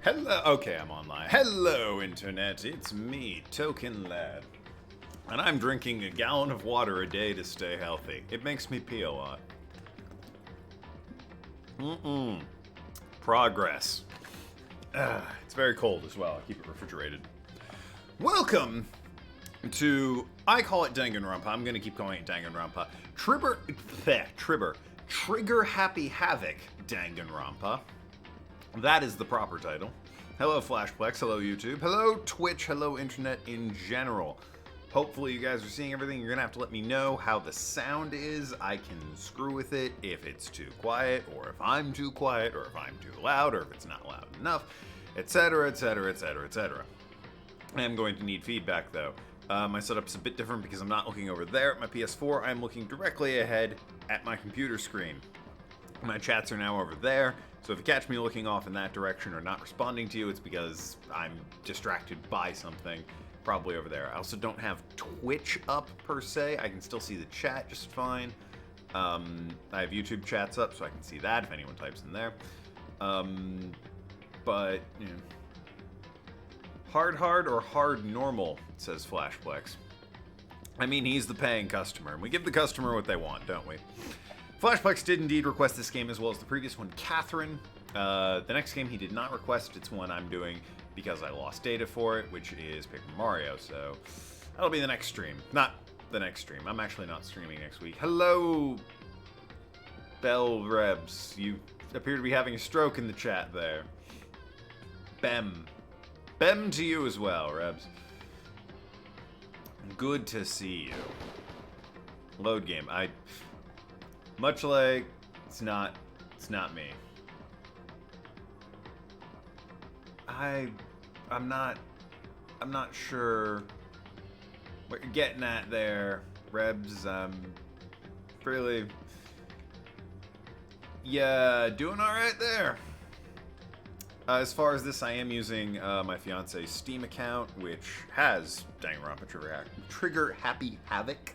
Hello, okay, I'm online. Hello, Internet, it's me, Token Lad. And I'm drinking a gallon of water a day to stay healthy. It makes me pee a lot. Progress. It's very cold as well, I keep it refrigerated. Welcome to, I call it Danganronpa, I'm gonna keep calling it Danganronpa. Trigger Happy Havoc Danganronpa. That is the proper title. Hello Flashplex, hello YouTube, hello Twitch, hello Internet in general. Hopefully you guys are seeing everything. You're gonna have to let me know how the sound is. I can screw with it if it's too quiet, or if I'm too quiet, or if I'm too loud, or if it's not loud enough, etc, etc, etc, etc. I am going to need feedback though. My setup's a bit different because I'm not looking over there at my PS4, I'm looking directly ahead at my computer screen. My chats are now over there, so if you catch me looking off in that direction or not responding to you, it's because I'm distracted by something, probably over there. I also don't have Twitch up per se, I can still see the chat just fine. I have YouTube chats up, so I can see that if anyone types in there. But, you know, hard or hard normal, says Flashplex. I mean, he's the paying customer, and we give the customer what they want, don't we? Flashplex did indeed request this game as well as the previous one, Catherine. The next game he did not request, it's one I'm doing because I lost data for it, which is Paper Mario, so that'll be the next stream. Not the next stream, I'm actually not streaming next week. Hello, Bell Rebs. You appear to be having a stroke in the chat there. Bem to you as well, Rebs. Good to see you. Load game. Much like it's not me. I'm not sure what you're getting at there, Rebs. Really, yeah, doing all right there. As far as this, I am using my fiance's Steam account, which has Danganronpa Trigger Happy Havoc.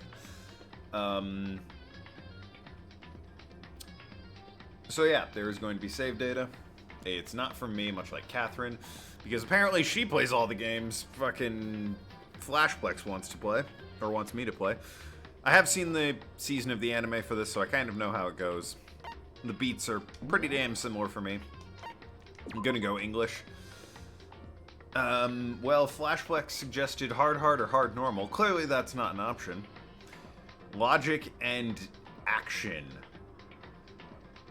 So yeah, there is going to be save data. It's not from me, much like Catherine, because apparently she plays all the games fucking Flashplex wants to play, or wants me to play. I have seen the season of the anime for this, so I kind of know how it goes. The beats are pretty damn similar for me. I'm gonna go English. Well, Flashplex suggested hard or hard normal. Clearly that's not an option. Logic and action.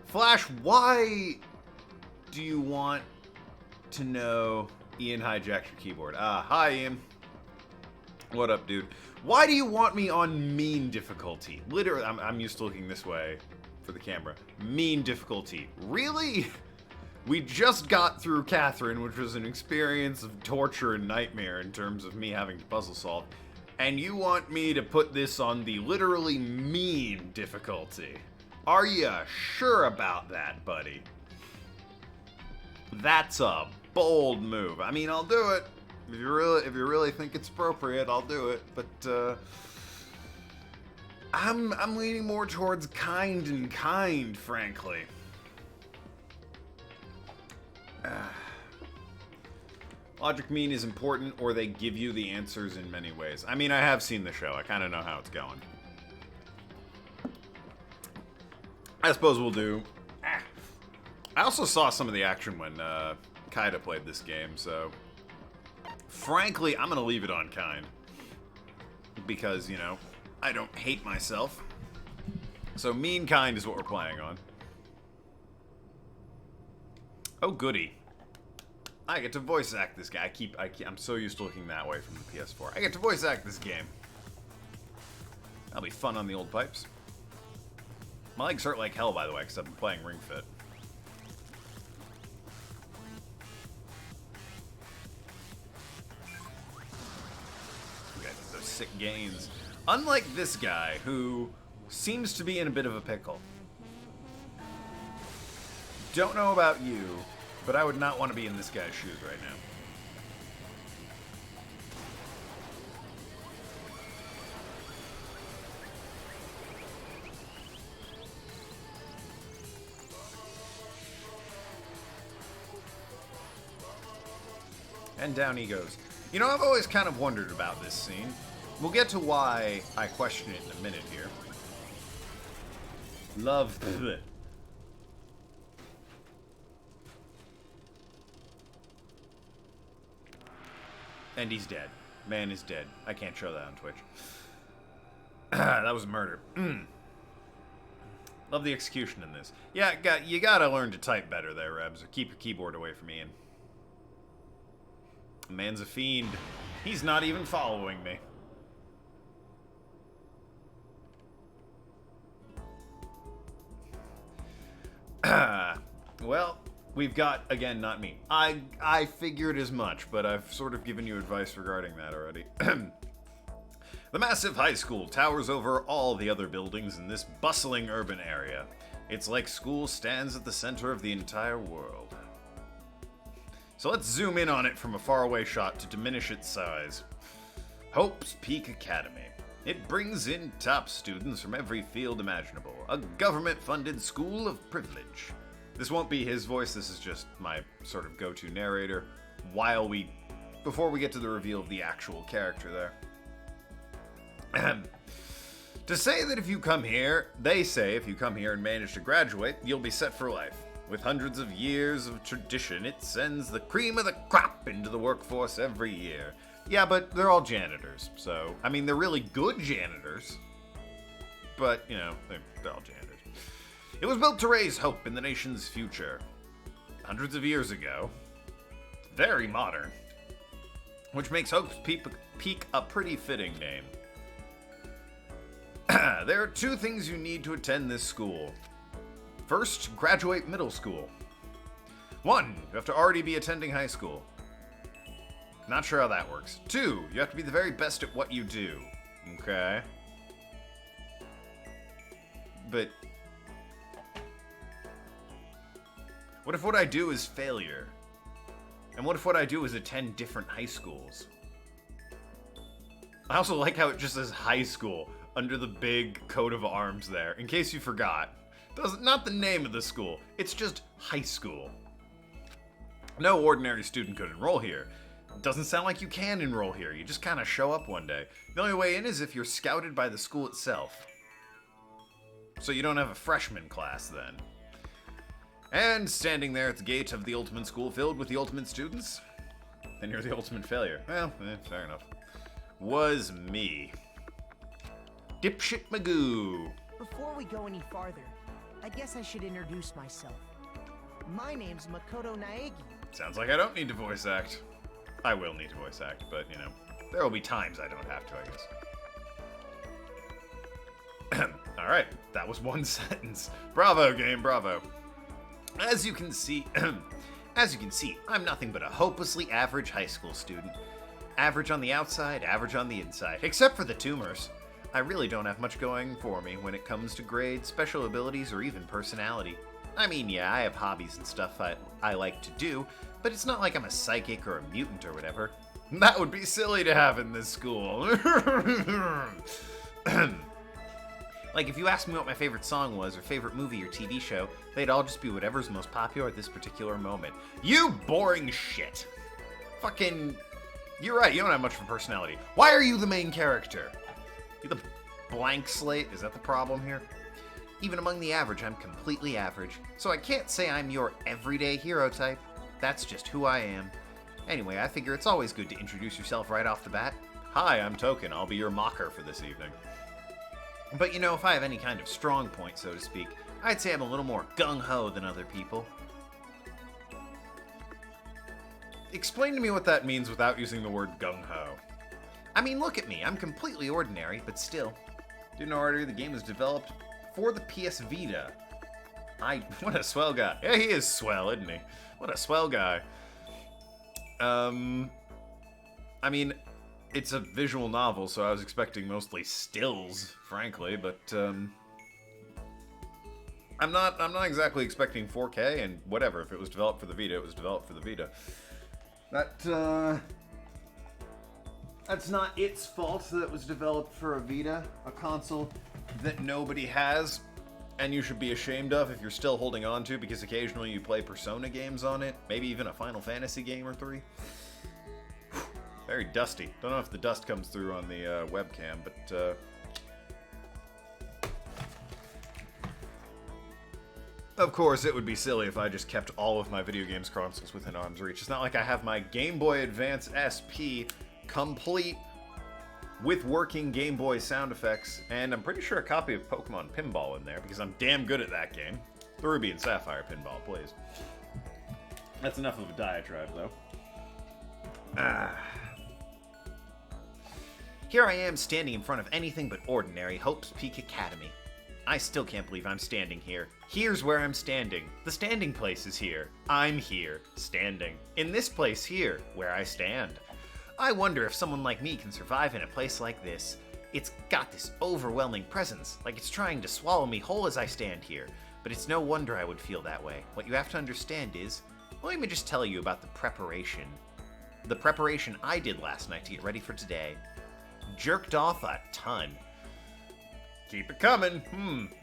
Flash, why do you want to know Ian hijacked your keyboard? Hi Ian. What up, dude? Why do you want me on mean difficulty? Literally, I'm used to looking this way for the camera. Mean difficulty. Really? We just got through Catherine, which was an experience of torture and nightmare in terms of me having to puzzle solve. And you want me to put this on the literally mean difficulty. Are ya sure about that, buddy? That's a bold move. I mean, I'll do it. If you really think it's appropriate, I'll do it. But I'm leaning more towards kind, frankly. Logic mean is important, or they give you the answers in many ways. I mean, I have seen the show. I kind of know how it's going. I suppose we'll do... I also saw some of the action when Kaida played this game, so... Frankly, I'm gonna leave it on kind. Because, you know, I don't hate myself. So mean kind is what we're playing on. Oh, goody. I get to voice act this guy. I'm so used to looking that way from the PS4. I get to voice act this game. That'll be fun on the old pipes. My legs hurt like hell, by the way, because I've been playing Ring Fit. Okay, those sick gains. Unlike this guy, who seems to be in a bit of a pickle. Don't know about you, but I would not want to be in this guy's shoes right now. And down he goes. You know, I've always kind of wondered about this scene. We'll get to why I question it in a minute here. Love. And he's dead. Man is dead. I can't show that on Twitch. That was murder. Love the execution in this. Yeah, you gotta learn to type better there, Rebs, or keep your keyboard away from Ian. The man's a fiend. He's not even following me. Well, we've got, again, not me. I figured as much, but I've sort of given you advice regarding that already. The massive high school towers over all the other buildings in this bustling urban area. It's like school stands at the center of the entire world. So let's zoom in on it from a faraway shot to diminish its size. Hope's Peak Academy. It brings in top students from every field imaginable. A government-funded school of privilege. This won't be his voice, this is just my sort of go-to narrator before we get to the reveal of the actual character there. To say that if you come here, they say if you come here and manage to graduate, you'll be set for life. With hundreds of years of tradition, it sends the cream of the crop into the workforce every year. Yeah, but they're all janitors, so, I mean, they're really good janitors, but, you know, they're all janitors. It was built to raise hope in the nation's future. Hundreds of years ago. Very modern. Which makes Hope's Peak a pretty fitting name. There are two things you need to attend this school. First, graduate middle school. 1, you have to already be attending high school. Not sure how that works. 2, you have to be the very best at what you do. Okay. But what if what I do is failure? And what if what I do is attend different high schools? I also like how it just says high school under the big coat of arms there, in case you forgot. Not the name of the school, it's just high school. No ordinary student could enroll here. Doesn't sound like you can enroll here, you just kind of show up one day. The only way in is if you're scouted by the school itself. So you don't have a freshman class then. And standing there at the gate of the ultimate school filled with the ultimate students, then you're the ultimate failure. Well, fair enough. Was me. Dipshit Magoo. Before we go any farther, I guess I should introduce myself. My name's Makoto Naegi. Sounds like I don't need to voice act. I will need to voice act, but, you know, there will be times I don't have to, I guess. Alright, that was one sentence. Bravo, game, bravo. As you can see, I'm nothing but a hopelessly average high school student. Average on the outside, average on the inside. Except for the tumors. I really don't have much going for me when it comes to grades, special abilities, or even personality. I mean, yeah, I have hobbies and stuff I like to do, but it's not like I'm a psychic or a mutant or whatever. That would be silly to have in this school. Like, if you asked me what my favorite song was, or favorite movie or TV show, they'd all just be whatever's most popular at this particular moment. You boring shit. Fucking... You're right, you don't have much of a personality. Why are you the main character? You're the blank slate? Is that the problem here? Even among the average, I'm completely average. So I can't say I'm your everyday hero type. That's just who I am. Anyway, I figure it's always good to introduce yourself right off the bat. Hi, I'm Token. I'll be your mocker for this evening. But you know, if I have any kind of strong point, so to speak, I'd say I'm a little more gung-ho than other people. Explain to me what that means without using the word gung-ho. I mean, look at me. I'm completely ordinary, but still. Didn't know already the game was developed for the PS Vita. What a swell guy. Yeah, he is swell, isn't he? What a swell guy. I mean, it's a visual novel, so I was expecting mostly stills, frankly, but I'm not exactly expecting 4K, and whatever. If it was developed for the Vita, it was developed for the Vita. That's not its fault that it was developed for a Vita, a console that nobody has, and you should be ashamed of if you're still holding on to, because occasionally you play Persona games on it, maybe even a Final Fantasy game or 3. very dusty. Don't know if the dust comes through on the webcam, but of course, it would be silly if I just kept all of my video games consoles within arm's reach. It's not like I have my Game Boy Advance SP complete with working Game Boy sound effects, and I'm pretty sure a copy of Pokemon Pinball in there, because I'm damn good at that game. The Ruby and Sapphire Pinball, please. That's enough of a diatribe, though. Here I am standing in front of anything but ordinary Hope's Peak Academy. I still can't believe I'm standing here. Here's where I'm standing. The standing place is here. I'm here, standing. In this place here, where I stand. I wonder if someone like me can survive in a place like this. It's got this overwhelming presence, like it's trying to swallow me whole as I stand here. But it's no wonder I would feel that way. What you have to understand is, well, let me just tell you about the preparation. The preparation I did last night to get ready for today. Jerked off a ton. Keep it coming.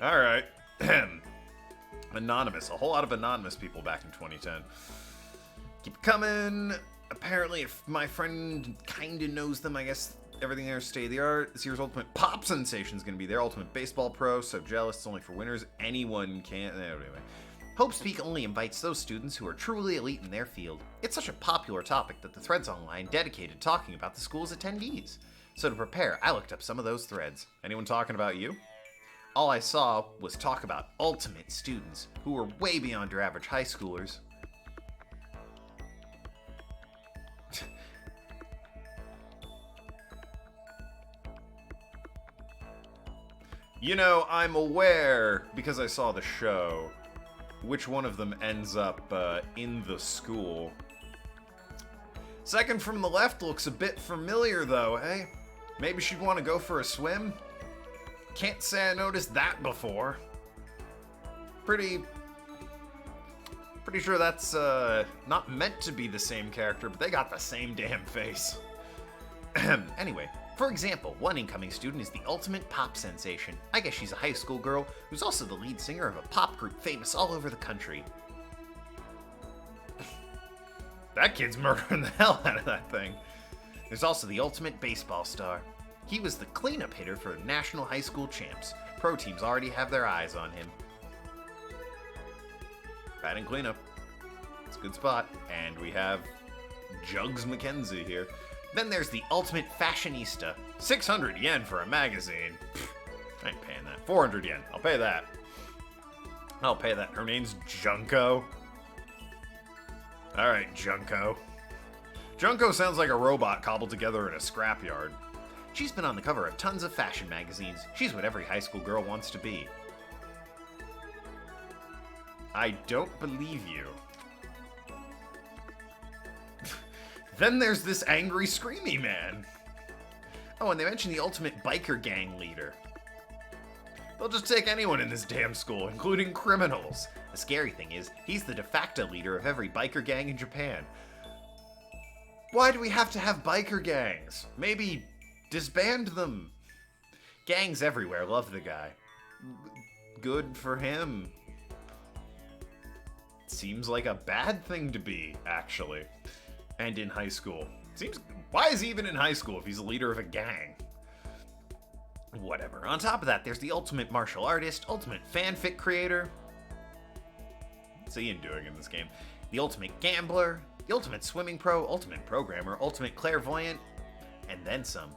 Alright. Anonymous. A whole lot of anonymous people back in 2010. Keep it coming. Apparently, if my friend kinda knows them, I guess everything there is state of the art. This year's Ultimate Pop Sensation is going to be there. Ultimate Baseball Pro. So jealous. It's only for winners. Anyone can. Anyway. Hope's Peak only invites those students who are truly elite in their field. It's such a popular topic that the threads online dedicated talking about the school's attendees. So to prepare, I looked up some of those threads. Anyone talking about you? All I saw was talk about ultimate students who were way beyond your average high schoolers. You know, I'm aware, because I saw the show, which one of them ends up in the school. Second from the left looks a bit familiar, though, eh? Maybe she'd want to go for a swim? Can't say I noticed that before. Pretty sure that's not meant to be the same character, but they got the same damn face. Anyway, for example, one incoming student is the ultimate pop sensation. I guess she's a high school girl who's also the lead singer of a pop group famous all over the country. That kid's murdering the hell out of that thing. There's also the ultimate baseball star. He was the cleanup hitter for the National High School Champs. Pro teams already have their eyes on him. Batting cleanup. It's a good spot. And we have Jugs McKenzie here. Then there's the ultimate fashionista. 600 yen for a magazine. Pfft, I ain't paying that. 400 yen. I'll pay that. I'll pay that. Her name's Junko. Alright, Junko. Junko sounds like a robot cobbled together in a scrapyard. She's been on the cover of tons of fashion magazines. She's what every high school girl wants to be. I don't believe you. Then there's this angry, screamy man. Oh, and they mentioned the ultimate biker gang leader. They'll just take anyone in this damn school, including criminals. The scary thing is, he's the de facto leader of every biker gang in Japan. Why do we have to have biker gangs? Maybe disband them. Gangs everywhere love the guy. Good for him. Seems like a bad thing to be, actually. And in high school. Why is he even in high school if he's the leader of a gang? Whatever. On top of that, there's the ultimate martial artist, ultimate fanfic creator. What's Ian doing in this game? The ultimate gambler, the ultimate swimming pro, ultimate programmer, ultimate clairvoyant, and then some.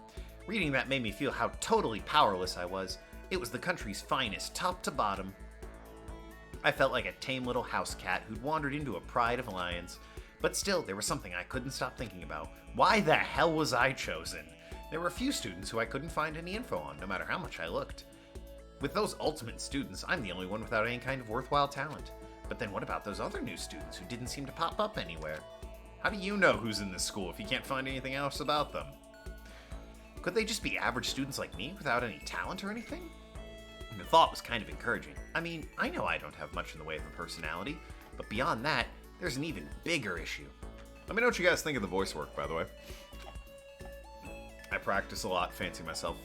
Reading that made me feel how totally powerless I was. It was the country's finest, top to bottom. I felt like a tame little house cat who'd wandered into a pride of lions. But still, there was something I couldn't stop thinking about. Why the hell was I chosen? There were a few students who I couldn't find any info on, no matter how much I looked. With those ultimate students, I'm the only one without any kind of worthwhile talent. But then what about those other new students who didn't seem to pop up anywhere? How do you know who's in this school if you can't find anything else about them? Could they just be average students like me without any talent or anything? The thought was kind of encouraging. I mean, I know I don't have much in the way of a personality, but beyond that, there's an even bigger issue. Let me know what you guys think of the voice work, by the way. I practice a lot, fancy myself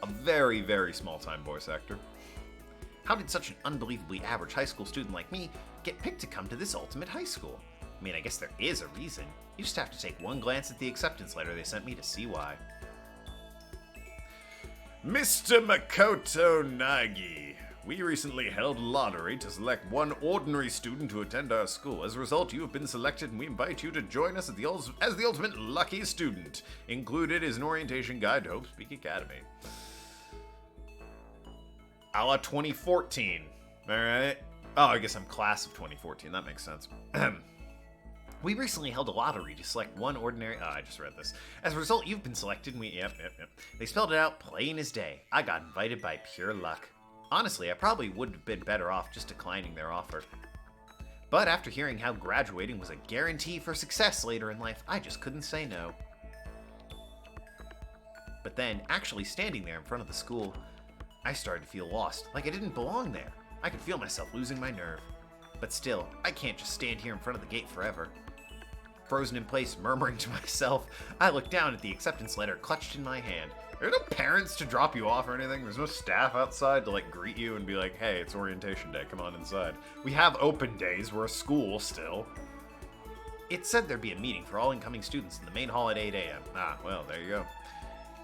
a very, very small-time voice actor. How did such an unbelievably average high school student like me get picked to come to this ultimate high school? I mean, I guess there is a reason. You just have to take one glance at the acceptance letter they sent me to see why. Mr. Makoto Nagi, we recently held a lottery to select one ordinary student to attend our school. As a result, you have been selected and we invite you to join us as the ultimate lucky student. Included is an orientation guide to Hope's Peak Academy. A la 2014. Alright. Oh, I guess I'm class of 2014. That makes sense. We recently held a lottery to select one ordinary... Oh, I just read this. As a result, you've been selected and we... Yep. They spelled it out plain as day. I got invited by pure luck. Honestly, I probably would have been better off just declining their offer. But after hearing how graduating was a guarantee for success later in life, I just couldn't say no. But then, actually standing there in front of the school, I started to feel lost, like I didn't belong there. I could feel myself losing my nerve. But still, I can't just stand here in front of the gate forever. Frozen in place, murmuring to myself, I looked down at the acceptance letter clutched in my hand. There are no parents to drop you off or anything. There's no staff outside to like greet you and be like, hey, it's orientation day, come on inside. We have open days, we're a school still. It said there'd be a meeting for all incoming students in the main hall at 8 a.m. Ah, well, there you go.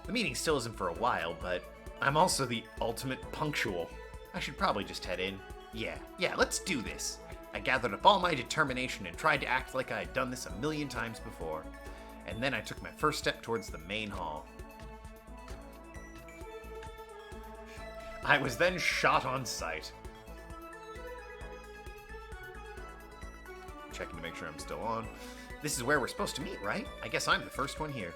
The meeting still isn't for a while, but I'm also the ultimate punctual. I should probably just head in. Yeah, let's do this. I gathered up all my determination and tried to act like I had done this a million times before. And then I took my first step towards the main hall. I was then shot on sight. Checking to make sure I'm still on. This is where we're supposed to meet, right? I guess I'm the first one here.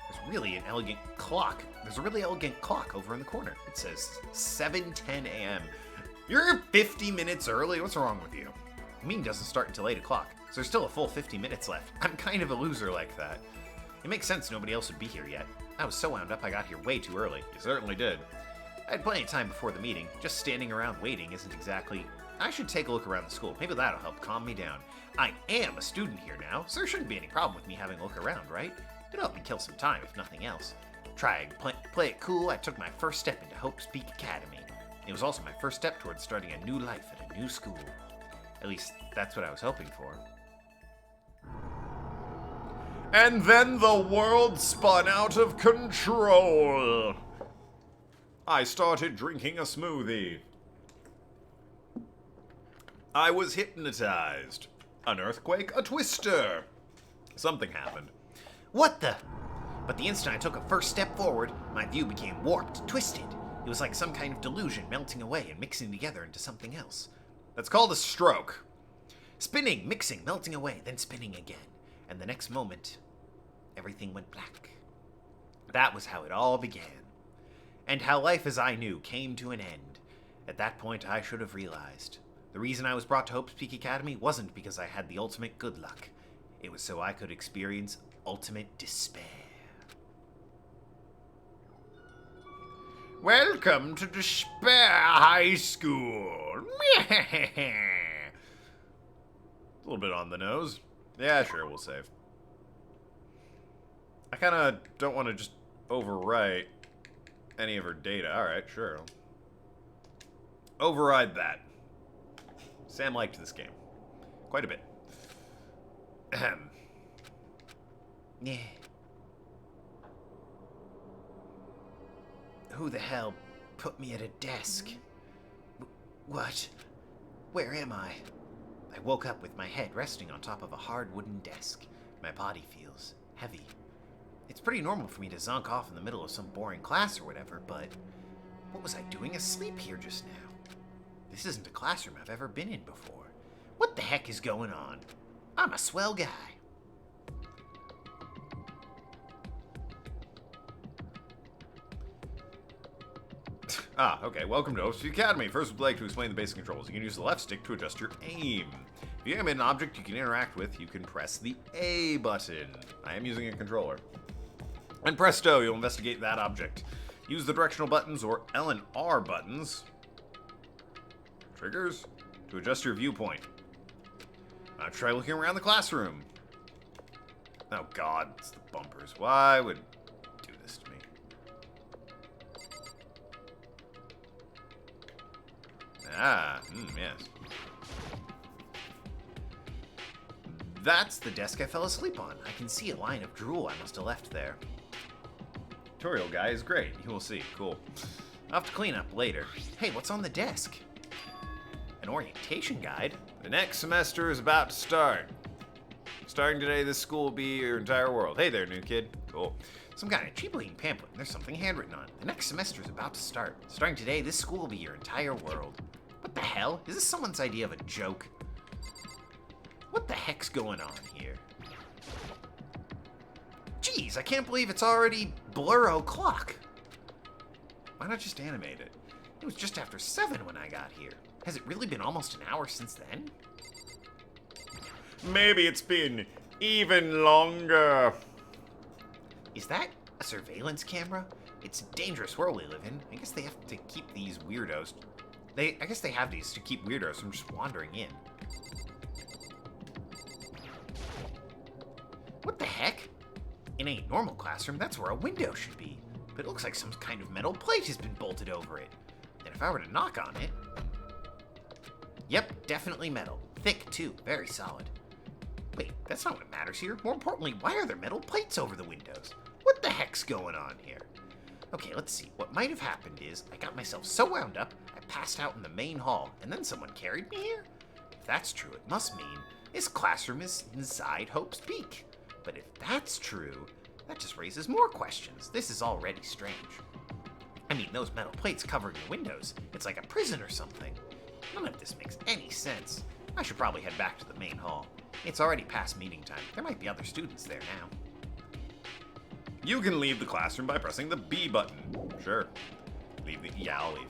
There's really an elegant clock. There's a really elegant clock over in the corner. It says 7:10 a.m. You're 50 minutes early? What's wrong with you? The meeting doesn't start until 8 o'clock, so there's still a full 50 minutes left. I'm kind of a loser like that. It makes sense nobody else would be here yet. I was so wound up I got here way too early. You certainly did. I had plenty of time before the meeting. Just standing around waiting isn't exactly... I should take a look around the school. Maybe that'll help calm me down. I am a student here now, so there shouldn't be any problem with me having a look around, right? It'll help me kill some time, if nothing else. Trying to play it cool, I took my first step into Hope's Peak Academy. It was also my first step towards starting a new life at a new school. At least, that's what I was hoping for. And then the world spun out of control. I started drinking a smoothie. I was hypnotized. An earthquake, a twister. Something happened. What the? But the instant I took a first step forward, my view became warped, twisted. It was like some kind of delusion melting away and mixing together into something else. That's called a stroke. Spinning, mixing, melting away, then spinning again. And the next moment, everything went black. That was how it all began. And how life as I knew came to an end. At that point, I should have realized. The reason I was brought to Hope's Peak Academy wasn't because I had the ultimate good luck. It was so I could experience ultimate despair. Welcome to Despair High School. A little bit on the nose. Yeah, sure, we'll save. I kind of don't want to just overwrite any of her data. Alright, sure. Override that. Sam liked this game. Quite a bit. Ahem. Yeah. Who the hell put me at a desk? What? Where am I? I woke up with my head resting on top of a hard wooden desk. My body feels heavy. It's pretty normal for me to zonk off in the middle of some boring class or whatever, but what was I doing asleep here just now? This isn't a classroom I've ever been in before. What the heck is going on? I'm a swell guy. Okay. Welcome to Hope's Peak Academy. First, we'd like to explain the basic controls. You can use the left stick to adjust your aim. If you aim at an object you can interact with, you can press the A button. I am using a controller. And presto, you'll investigate that object. Use the directional buttons or L and R buttons, triggers, to adjust your viewpoint. Now try looking around the classroom. Oh god, it's the bumpers. Why would do this to me? Yes. That's the desk I fell asleep on. I can see a line of drool I must have left there. Tutorial guy is great. You will see. Cool. I'll have to clean up later. Hey, what's on the desk? An orientation guide? The next semester is about to start. Starting today, this school will be your entire world. Hey there, new kid. Cool. Some kind of cheap-looking pamphlet, and there's something handwritten on it. The next semester is about to start. Starting today, this school will be your entire world. What the hell? Is this someone's idea of a joke? What the heck's going on here? Jeez, I can't believe it's already blur o'clock. Why not just animate it? It was just after 7 when I got here. Has it really been almost an hour since then? Maybe it's been even longer. Is that a surveillance camera? It's a dangerous world we live in. I guess they have to keep these weirdos. I guess they have these to keep weirdos from just wandering in. What the heck? In a normal classroom, that's where a window should be. But it looks like some kind of metal plate has been bolted over it. And if I were to knock on it... Yep, definitely metal. Thick, too. Very solid. Wait, that's not what matters here. More importantly, why are there metal plates over the windows? What the heck's going on here? Okay, let's see. What might have happened is I got myself so wound up, I passed out in the main hall, and then someone carried me here? If that's true, it must mean this classroom is inside Hope's Peak. But if that's true, that just raises more questions. This is already strange. I mean, those metal plates covering the windows, it's like a prison or something. None of this makes any sense. I should probably head back to the main hall. It's already past meeting time. There might be other students there now. You can leave the classroom by pressing the B button. Sure. Yeah, I'll leave.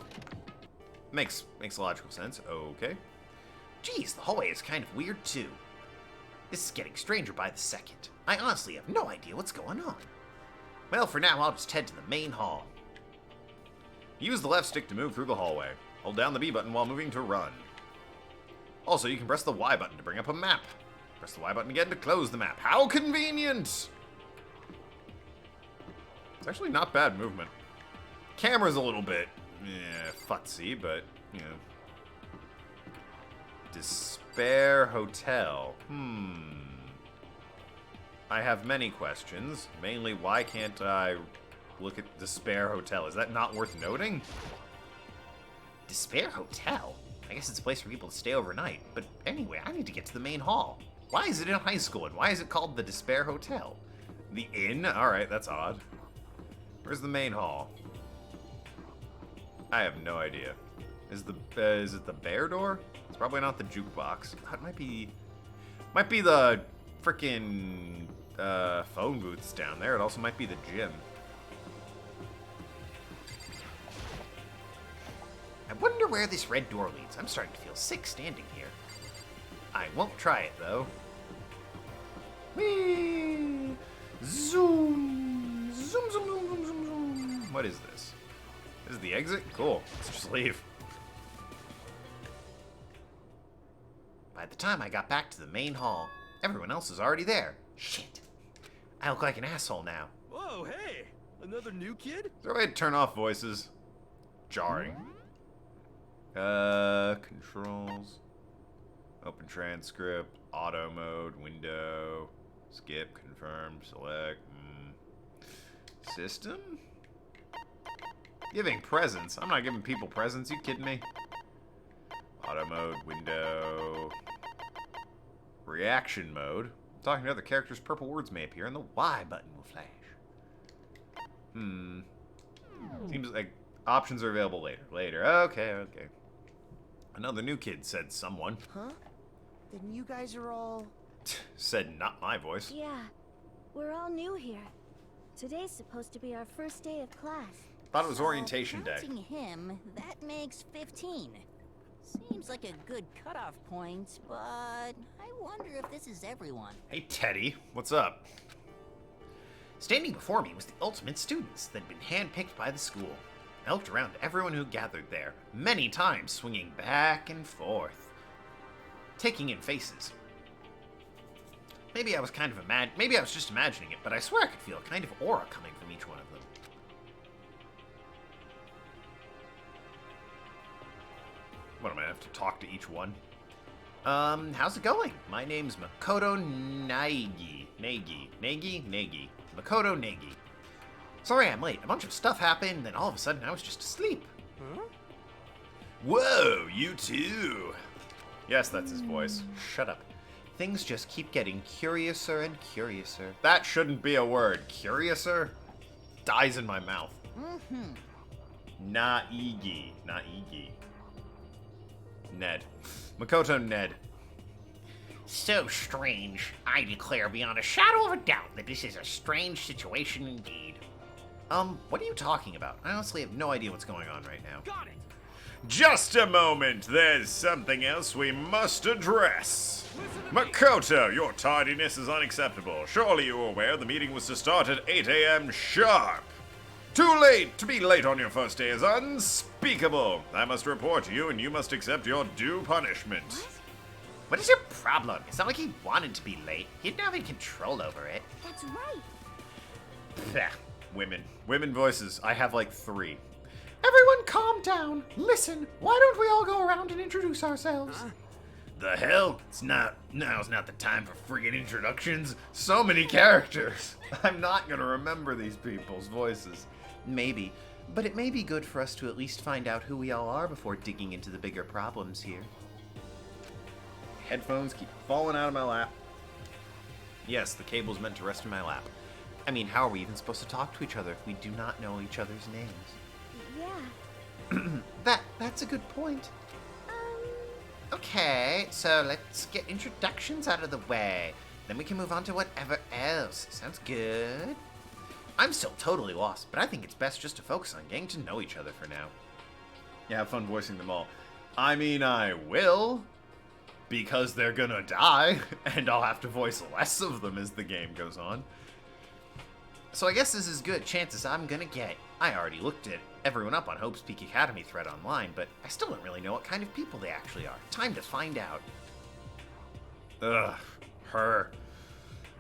Makes logical sense. Okay. Geez, the hallway is kind of weird too. This is getting stranger by the second. I honestly have no idea what's going on. Well, for now, I'll just head to the main hall. Use the left stick to move through the hallway. Hold down the B button while moving to run. Also, you can press the Y button to bring up a map. Press the Y button again to close the map. How convenient! It's actually not bad movement. Camera's a little bit, futzy, but, you know. Despair Hotel. I have many questions. Mainly, why can't I look at Despair Hotel? Is that not worth noting? Despair Hotel? I guess it's a place for people to stay overnight. But anyway, I need to get to the main hall. Why is it in high school, and why is it called the Despair Hotel? The inn? Alright, that's odd. Where's the main hall? I have no idea. Is it the bear door? It's probably not the jukebox. It might be the frickin' phone booths down there. It also might be the gym. I wonder where this red door leads. I'm starting to feel sick standing here. I won't try it, though. Whee! Zoom! Zoom, zoom, zoom, zoom, zoom, zoom. What is this? This is the exit? Cool. Let's just leave. By the time I got back to the main hall, everyone else is already there. Shit. I look like an asshole now. Whoa, hey! Another new kid? Is there a way to turn off voices? Jarring. Controls. Open transcript. Auto mode. Window. Skip. Confirm. Select. System? Giving presents. I'm not giving people presents. You kidding me? Auto mode. Window. Reaction mode. Talking to other characters, purple words may appear, and the Y button will flash. Seems like options are available later. Okay. Another new kid, said someone. Huh? Then you guys are all... Said not my voice. Yeah, we're all new here. Today's supposed to be our first day of class. Thought it was orientation day. Counting him, that makes 15. Seems like a good cutoff point, but I wonder if this is everyone. Hey, Teddy. What's up? Standing before me was the ultimate students that had been handpicked by the school. I looked around at everyone who gathered there, many times swinging back and forth, taking in faces. Maybe I was just imagining it, but I swear I could feel a kind of aura coming from each one of them. What, am I gonna have to talk to each one? How's it going? My name's Makoto Nagi. Nagi. Makoto Nagi. Sorry I'm late. A bunch of stuff happened, then all of a sudden I was just asleep. Huh? Whoa, you too. Yes, that's his voice. Shut up. Things just keep getting curiouser and curiouser. That shouldn't be a word. Curiouser? Dies in my mouth. Naigi. Ned. Makoto Ned. So strange. I declare beyond a shadow of a doubt that this is a strange situation indeed. What are you talking about? I honestly have no idea what's going on right now. Got it! Just a moment. There's something else we must address. Makoto, your tardiness is unacceptable. Surely you are aware the meeting was to start at 8 a.m. sharp. Too late! To be late on your first day is unspeakable. I must report to you, and you must accept your due punishment. What is your problem? It's not like he wanted to be late. He didn't have any control over it. That's right. Pfft. Women voices. I have like 3. Everyone calm down. Listen, why don't we all go around and introduce ourselves? The hell? Now's not the time for friggin' introductions. So many characters. I'm not gonna remember these people's voices. Maybe. But it may be good for us to at least find out who we all are before digging into the bigger problems here. Headphones keep falling out of my lap. Yes, the cable's meant to rest in my lap. I mean, how are we even supposed to talk to each other if we do not know each other's names? Yeah. That's a good point. Okay, so let's get introductions out of the way. Then we can move on to whatever else. Sounds good. I'm still totally lost, but I think it's best just to focus on getting to know each other for now. Yeah, have fun voicing them all. I mean, I will, because they're gonna die, and I'll have to voice less of them as the game goes on. So I guess this is good chances I'm gonna get. I already looked at everyone up on Hope's Peak Academy thread online, but I still don't really know what kind of people they actually are. Time to find out. Ugh, her.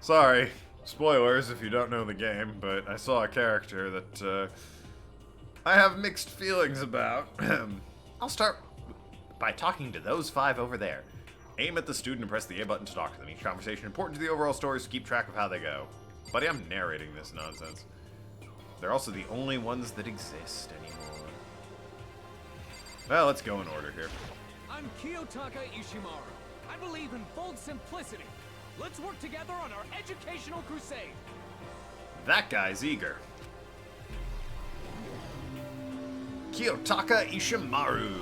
Sorry, spoilers if you don't know the game, but I saw a character that I have mixed feelings about. I'll start by talking to those 5 over there. Aim at the student and press the A button to talk to them. Each conversation important to the overall story, so keep track of how they go. Buddy, I'm narrating this nonsense. They're also the only ones that exist anymore. Well, let's go in order here. I'm Kiyotaka Ishimaru. I believe in bold simplicity. Let's work together on our educational crusade. That guy's eager. Kiyotaka Ishimaru.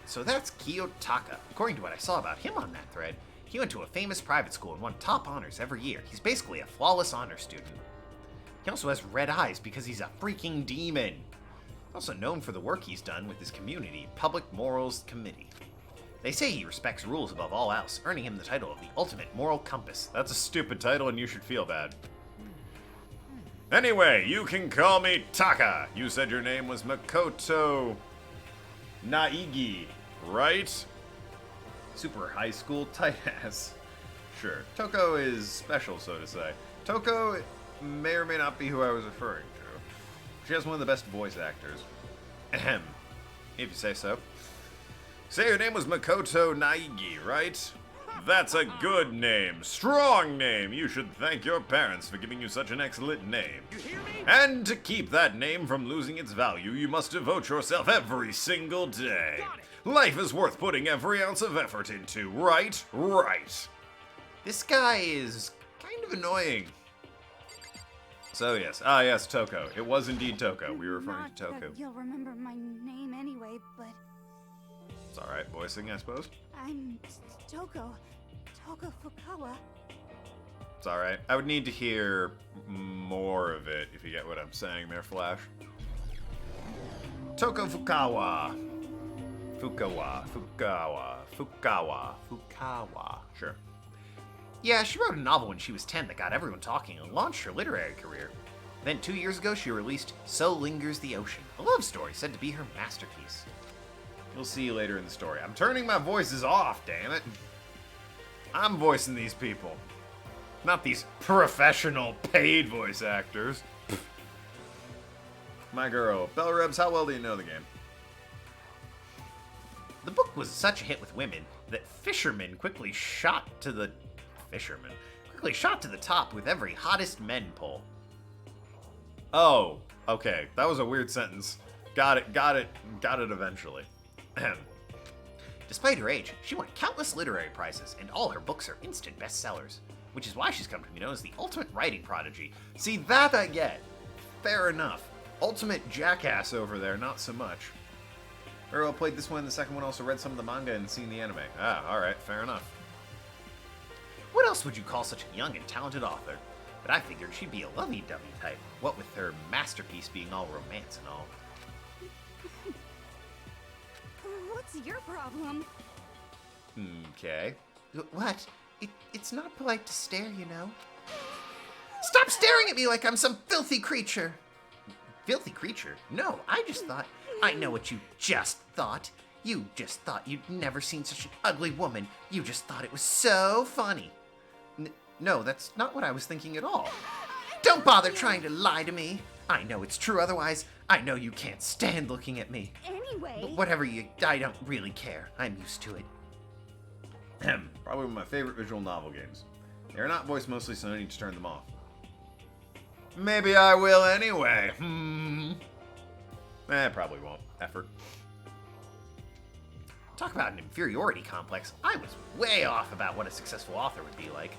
So that's Kiyotaka. According to what I saw about him on that thread, he went to a famous private school and won top honors every year. He's basically a flawless honor student. He also has red eyes because he's a freaking demon. Also known for the work he's done with his community, Public Morals Committee. They say he respects rules above all else, earning him the title of the Ultimate Moral Compass. That's a stupid title and you should feel bad. Anyway, you can call me Taka. You said your name was Makoto Naigi, right? Super high school tight ass. Sure. Toko is special, so to say. Toko may or may not be who I was referring to. She has one of the best voice actors. Ahem. If you say so. Say your name was Makoto Naigi, right? That's a good name. Strong name. You should thank your parents for giving you such an excellent name. You hear me? And to keep that name from losing its value, you must devote yourself every single day. Got it. Life is worth putting every ounce of effort into, right? Right. This guy is kind of annoying. So yes, yes, Toko. It was indeed Toko. We were referring to Not Toko. that you'll remember my name anyway, but It's alright, voicing, I suppose. I'm Toko Fukawa. It's alright. I would need to hear more of it, if you get what I'm saying there, Flash. Toko Fukawa. Fukawa. Sure. Yeah, she wrote a novel when she was 10 that got everyone talking and launched her literary career. Then 2 years ago, she released So Lingers the Ocean, a love story said to be her masterpiece. You'll see later in the story. I'm turning my voices off, damn it. I'm voicing these people. Not these professional paid voice actors. My girl, Bell Rebs, how well do you know the game? The book was such a hit with women that fishermen quickly shot to the top with every hottest men pull. Oh, okay. That was a weird sentence. Got it eventually. Despite her age, she won countless literary prizes, and all her books are instant bestsellers, which is why she's come to be known as the ultimate writing prodigy. See, that I get. Fair enough. Ultimate jackass over there, not so much. Earl played this one, the second one also read some of the manga and seen the anime. Ah, alright, fair enough. What else would you call such a young and talented author? But I figured she'd be a lovey-dovey type, what with her masterpiece being all romance and all. What's your problem? Okay. What? It's not polite to stare, you know. Stop staring at me like I'm some filthy creature! Filthy creature? No, I just thought... I know what you just thought. You just thought you'd never seen such an ugly woman. You just thought it was so funny. No, that's not what I was thinking at all. Don't bother trying to lie to me. I know it's true otherwise. I know you can't stand looking at me. Anyway. Whatever I don't really care. I'm used to it. Probably one of my favorite visual novel games. They're not voiced mostly, so no need to turn them off. Maybe I will anyway. Probably won't. Effort. Talk about an inferiority complex. I was way off about what a successful author would be like.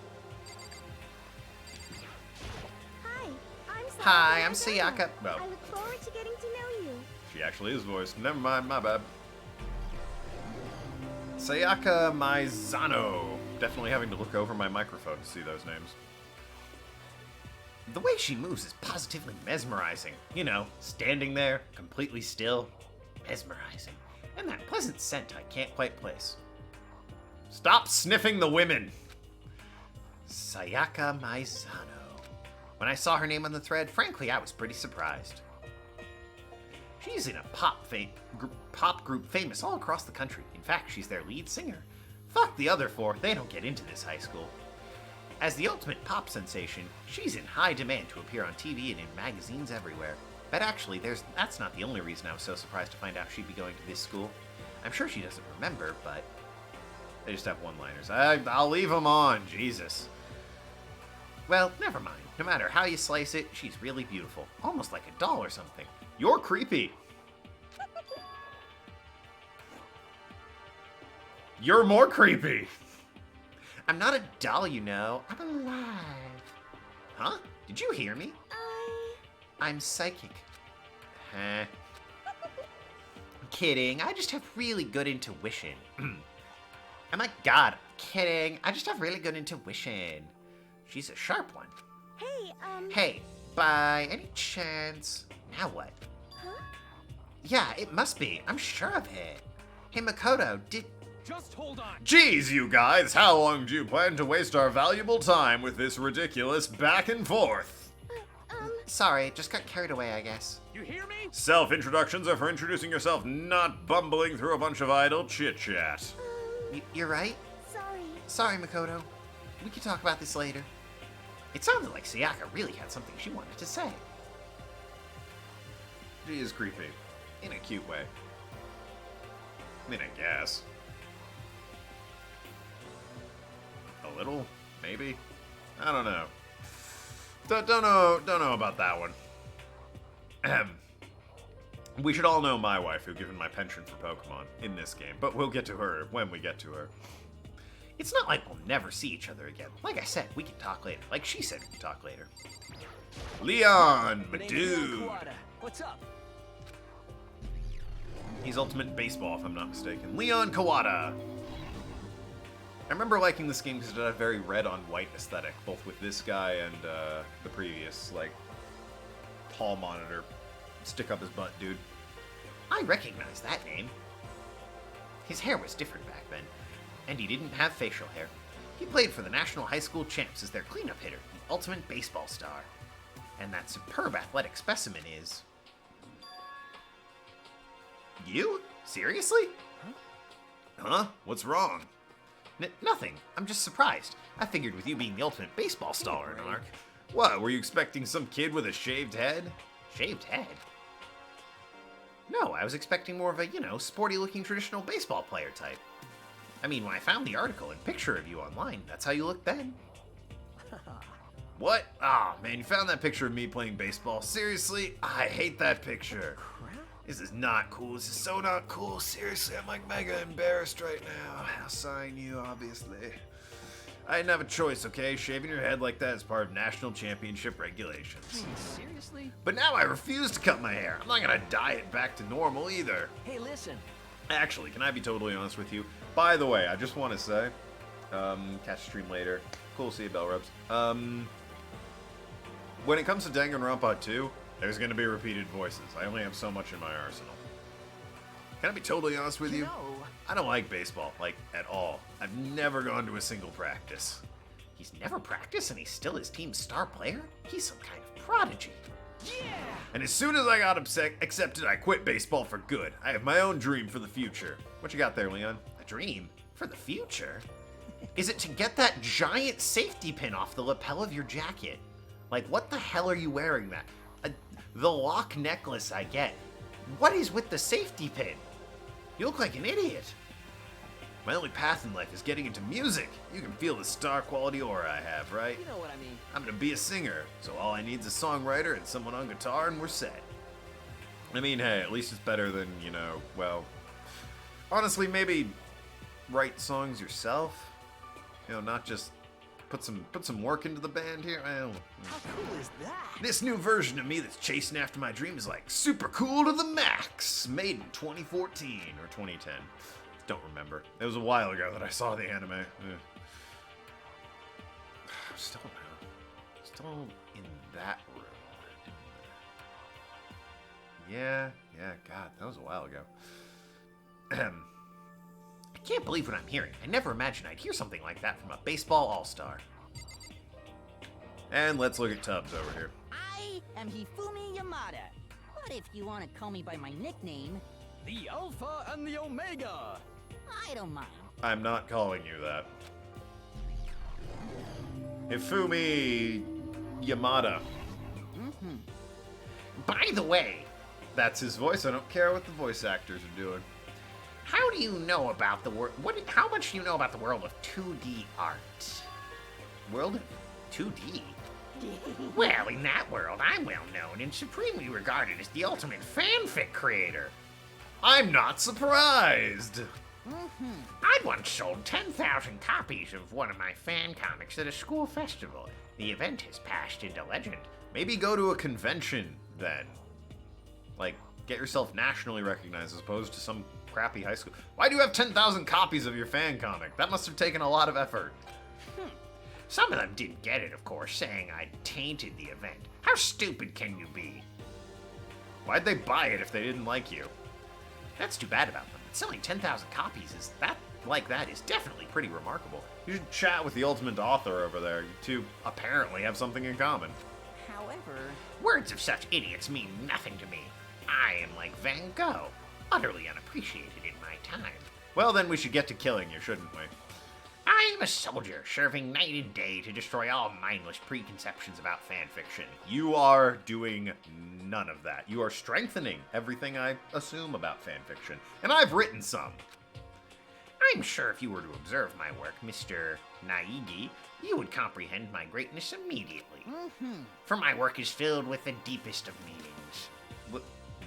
Hi, I'm Sayaka. Well, I look forward to getting to know you. she actually is voiced. Never mind, my bad. Sayaka Maizano. Definitely having to look over my microphone to see those names. The way she moves is positively mesmerizing. You know, standing there, completely still. Mesmerizing. And that pleasant scent I can't quite place. Stop sniffing the women! Sayaka Maizano. When I saw her name on the thread, frankly, I was pretty surprised. She's in a pop group famous all across the country. In fact, she's their lead singer. Fuck the other four, they don't get into this high school. As the ultimate pop sensation, she's in high demand to appear on TV and in magazines everywhere. But actually, that's not the only reason I was so surprised to find out she'd be going to this school. I'm sure she doesn't remember, but... They just have one-liners. I'll leave them on, Jesus. Well, never mind. No matter how you slice it, she's really beautiful. Almost like a doll or something. You're creepy. You're more creepy. I'm not a doll, you know. I'm alive. Huh? Did you hear me? I'm psychic. Huh? Kidding. I just have really good intuition. Oh my god. Kidding. I just have really good intuition. She's a sharp one. Hey, Hey, by any chance... Now what? Huh? Yeah, it must be. I'm sure of it. Hey, Makoto, Just hold on. Jeez, you guys, how long do you plan to waste our valuable time with this ridiculous back and forth? Sorry, just got carried away, I guess. You hear me? Self-introductions are for introducing yourself, not bumbling through a bunch of idle chit-chat. You're right? sorry. Sorry, Makoto. We can talk about this later. It sounded like Sayaka really had something she wanted to say. She is creepy. In a cute way. I mean, I guess. A little? Maybe? I don't know. Don't know about that one. We should all know my wife, who given my penchant for Pokemon in this game, but we'll get to her when we get to her. It's not like we'll never see each other again. Like I said, we can talk later. Like she said, we can talk later. Leon, my My name's dude. Leon Kawada. What's up? He's Ultimate Baseball, if I'm not mistaken. Leon Kawada. I remember liking this game because it had a very red on white aesthetic, both with this guy and the previous, like, hall monitor, stick up his butt dude. I recognize that name. His hair was different back then, and he didn't have facial hair. He played for the National High School Champs as their cleanup hitter, the ultimate baseball star. And that superb athletic specimen is... You? Seriously? Huh? What's wrong? Nothing. I'm just surprised. I figured with you being the ultimate baseball star in Ark. What, were you expecting some kid with a shaved head? Shaved head? No, I was expecting more of a, sporty-looking traditional baseball player type. I mean, when I found the article and picture of you online, that's how you looked then. What? Ah, man, you found that picture of me playing baseball? Seriously? I hate that picture. This is not cool. This is so not cool. Seriously, I'm like mega embarrassed right now. I'll sign you, obviously. I didn't have a choice, okay? Shaving your head like that is part of national championship regulations. Seriously? But now I refuse to cut my hair. I'm not gonna dye it back to normal either. Hey, listen. Actually, can I be totally honest with you? By the way, I just want to say, catch the stream later. Cool, see you, bell rubs. When it comes to Danganronpa 2, there's going to be repeated voices. I only have so much in my arsenal. Can I be totally honest with you? I don't like baseball, like, at all. I've never gone to a single practice. He's never practiced and he's still his team's star player? He's some kind of prodigy. And as soon as I got accepted, I quit baseball for good. I have my own dream for the future. What you got there, Leon? A dream? For the future? Is it to get that giant safety pin off the lapel of your jacket? Like, what the hell are you wearing that? The lock necklace, I get. What is with the safety pin? You look like an idiot. My only path in life is getting into music. You can feel the star quality aura I have, right? You know what I mean. I'm gonna be a singer, so all I need is a songwriter and someone on guitar and we're set. I mean, hey, at least it's better than, well, honestly, maybe write songs yourself. Not just put some work into the band here. How cool is that? This new version of me that's chasing after my dream is like super cool to the max. Made in 2014 or 2010. Don't remember. It was a while ago that I saw the anime. Still in that room. Yeah, God, that was a while ago. I can't believe what I'm hearing. I never imagined I'd hear something like that from a baseball all-star. And let's look at Tubbs over here. I am Hifumi Yamada. But if you want to call me by my nickname, The Alpha and the Omega! I don't mind. I'm not calling you that. Hifumi Yamada. By the way, That's his voice. I don't care what the voice actors are doing. how do you know about the world? How much do you know about the world of 2D art? World of 2D? Well, in that world, I'm well known and supremely regarded as the ultimate fanfic creator. I'm not surprised. I once sold 10,000 copies of one of my fan comics at a school festival. The event has passed into legend. Maybe go to a convention then. Like, get yourself nationally recognized as opposed to some crappy high school. Why do you have 10,000 copies of your fan comic? That must have taken a lot of effort. Some of them didn't get it, of course, saying I'd tainted the event. How stupid can you be? Why'd they buy it if they didn't like you? That's too bad about them. But selling 10,000 copies is definitely pretty remarkable. You should chat with the ultimate author over there. You two apparently have something in common. However, Words of such idiots mean nothing to me. I am like Van Gogh, utterly unappreciated in my time. Well, then we should get to killing you, shouldn't we? I am a soldier, serving night and day to destroy all mindless preconceptions about fanfiction. You are doing none of that. You are strengthening everything I assume about fanfiction. And I've written some. I'm sure if you were to observe my work, Mr. Naigi, you would comprehend my greatness immediately. For my work is filled with the deepest of meanings.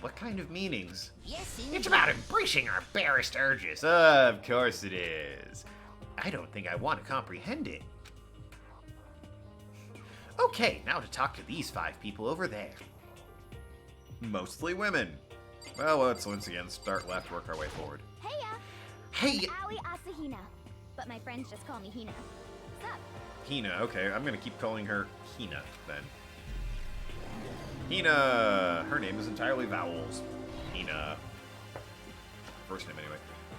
What kind of meanings? yes, It's indeed. about embracing our barest urges. Of course it is. I don't think I want to comprehend it. Okay, now to talk to these 5 people over there. Mostly women. Well, let's once again start left, work our way forward. Heya! Hey, Aoi Asahina. But my friends just call me Hina. What's up? Hina, okay, I'm gonna keep calling her Hina then. Hina! Her name is entirely vowels. Hina. First name anyway.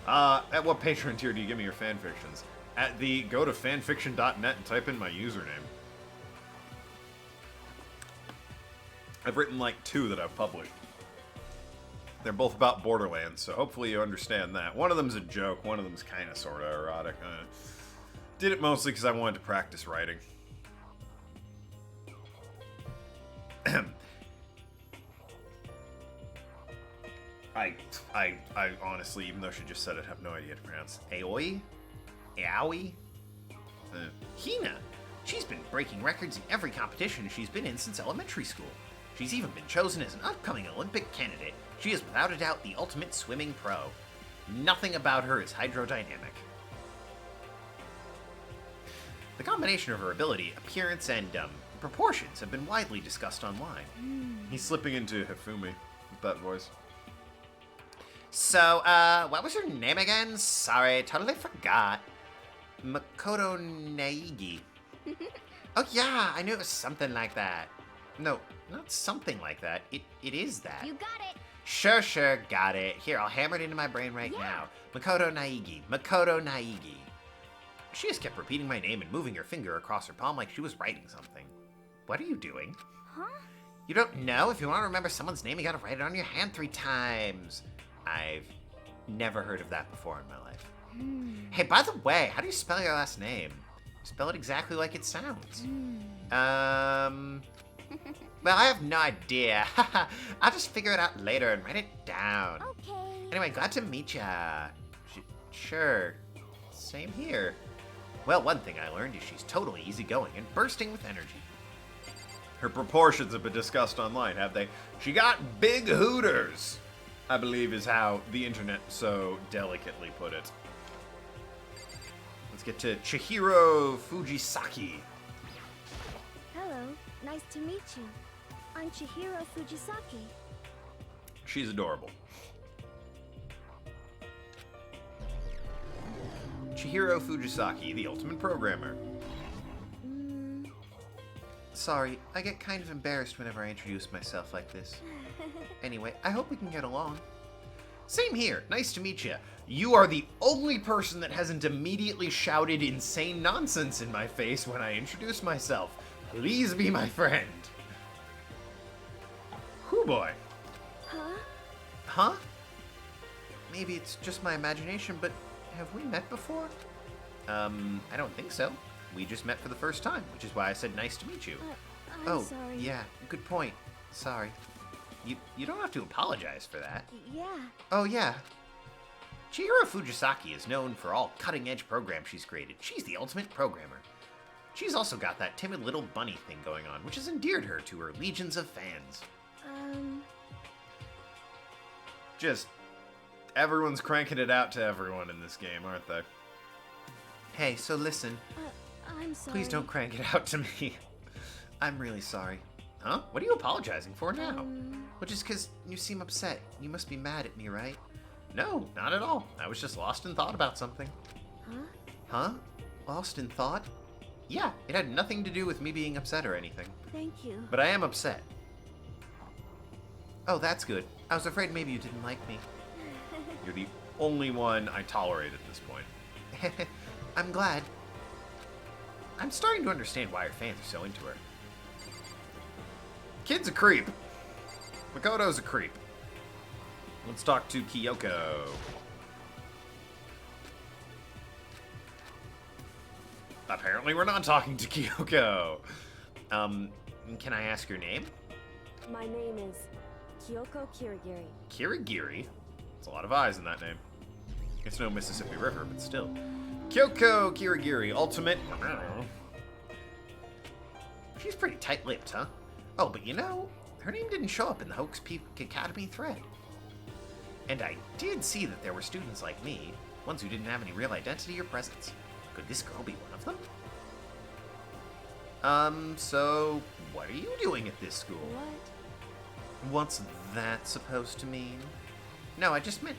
At what Patreon tier do you give me your fanfictions? At the go to fanfiction.net and type in my username. I've written like 2 that I've published. They're both about Borderlands, so hopefully you understand that. One of them's a joke, one of them's kind of sort of erotic. Did it mostly because I wanted to practice writing. I honestly, even though she just said it, have no idea how to pronounce. Aoi? Aoi? Hina. She's been breaking records in every competition she's been in since elementary school. She's even been chosen as an upcoming Olympic candidate. She is without a doubt the ultimate swimming pro. Nothing about her is hydrodynamic. The combination of her ability, appearance, and proportions have been widely discussed online. He's slipping into Hifumi with that voice. So, what was her name again? Sorry, totally forgot. Makoto Naegi. Oh yeah, I knew it was something like that. No, not something like that. It is that. You got it. Sure, got it. Here, I'll hammer it into my brain right now. Makoto Naegi. Makoto Naegi. She just kept repeating my name and moving her finger across her palm like she was writing something. What are you doing? Huh? You don't know? If you want to remember someone's name, you gotta write it on your hand 3 times. I've never heard of that before in my life. Hey, by the way, how do you spell your last name? Spell it exactly like it sounds. Well, I have no idea. I'll just figure it out later and write it down. Okay. Anyway, glad to meet ya. Sure. Same here. Well, one thing I learned is she's totally easygoing and bursting with energy. Her proportions have been discussed online, have they? She got big hooters, I believe is how the internet so delicately put it. Let's get to Chihiro Fujisaki. Hello, nice to meet you. I'm Chihiro Fujisaki. She's adorable. Chihiro Fujisaki, the ultimate programmer. Sorry, I get kind of embarrassed whenever I introduce myself like this. Anyway, I hope we can get along. Same here. Nice to meet you. You are the only person that hasn't immediately shouted insane nonsense in my face when I introduce myself. Please be my friend. Whew, boy. Huh? Maybe it's just my imagination, but have we met before? I don't think so. We just met for the first time, which is why I said nice to meet you. I'm sorry. Yeah, good point. Sorry. You don't have to apologize for that. Yeah. Oh, yeah. Chihiro Fujisaki is known for all cutting-edge programs she's created. She's the ultimate programmer. She's also got that timid little bunny thing going on, which has endeared her to her legions of fans. Just everyone's cranking it out to everyone in this game, aren't they? Hey, so listen. I'm sorry. Please don't crank it out to me. I'm really sorry. Huh? What are you apologizing for now? Well, just because you seem upset. You must be mad at me, right? No, not at all. I was just lost in thought about something. Huh? Lost in thought? Yeah, it had nothing to do with me being upset or anything. Thank you. But I am upset. Oh, that's good. I was afraid maybe you didn't like me. You're the only one I tolerate at this point. I'm glad. I'm starting to understand why her fans are so into her. Kid's a creep. Makoto's a creep. Let's talk to Kyoko. Apparently we're not talking to Kyoko. Can I ask your name? My name is Kyoko Kirigiri. Kirigiri? There's a lot of I's in that name. It's no Mississippi River, but still. Kyoko Kirigiri, ultimate... She's pretty tight-lipped, huh? Oh, but you know, her name didn't show up in the Hoax Peak Academy thread. And I did see that there were students like me, ones who didn't have any real identity or presence. Could this girl be one of them? So what are you doing at this school? What? What's that supposed to mean? No, I just meant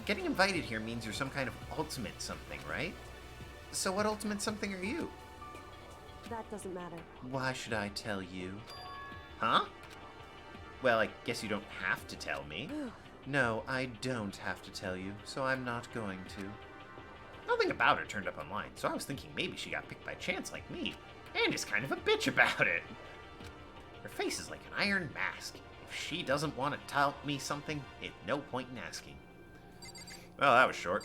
getting invited here means you're some kind of ultimate something, right? So what ultimate something are you? That doesn't matter. Why should I tell you? Huh? Well, I guess you don't have to tell me. No, I don't have to tell you, so I'm not going to. Nothing about her turned up online, so I was thinking maybe she got picked by chance like me, and is kind of a bitch about it. Her face is like an iron mask. If she doesn't want to tell me something, it's no point in asking. Well, that was short.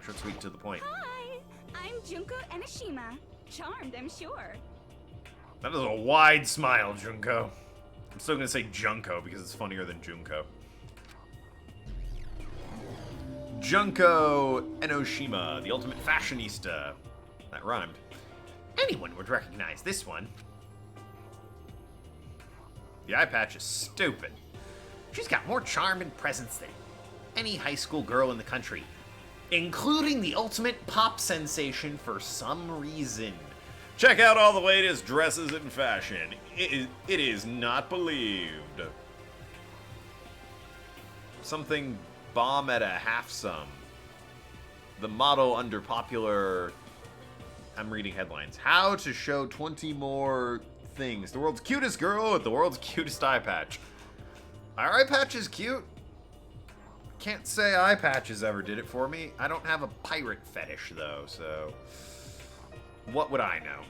Short, sweet, to the point. Hi, I'm Junko Enoshima. Charmed, I'm sure. That is a wide smile, Junko. I'm still gonna say Junko because it's funnier than Junko. Junko Enoshima, the ultimate fashionista. That rhymed. Anyone would recognize this one. The eye patch is stupid. She's got more charm and presence than any high school girl in the country, including the ultimate pop sensation for some reason. Check out all the latest dresses and fashion. It is not believed. Something bomb at a half sum. The model under popular... I'm reading headlines. How to show 20 more things. The world's cutest girl with the world's cutest eye patch. Our eye patch is cute. Can't say eye patches ever did it for me. I don't have a pirate fetish, though, so... What would I know?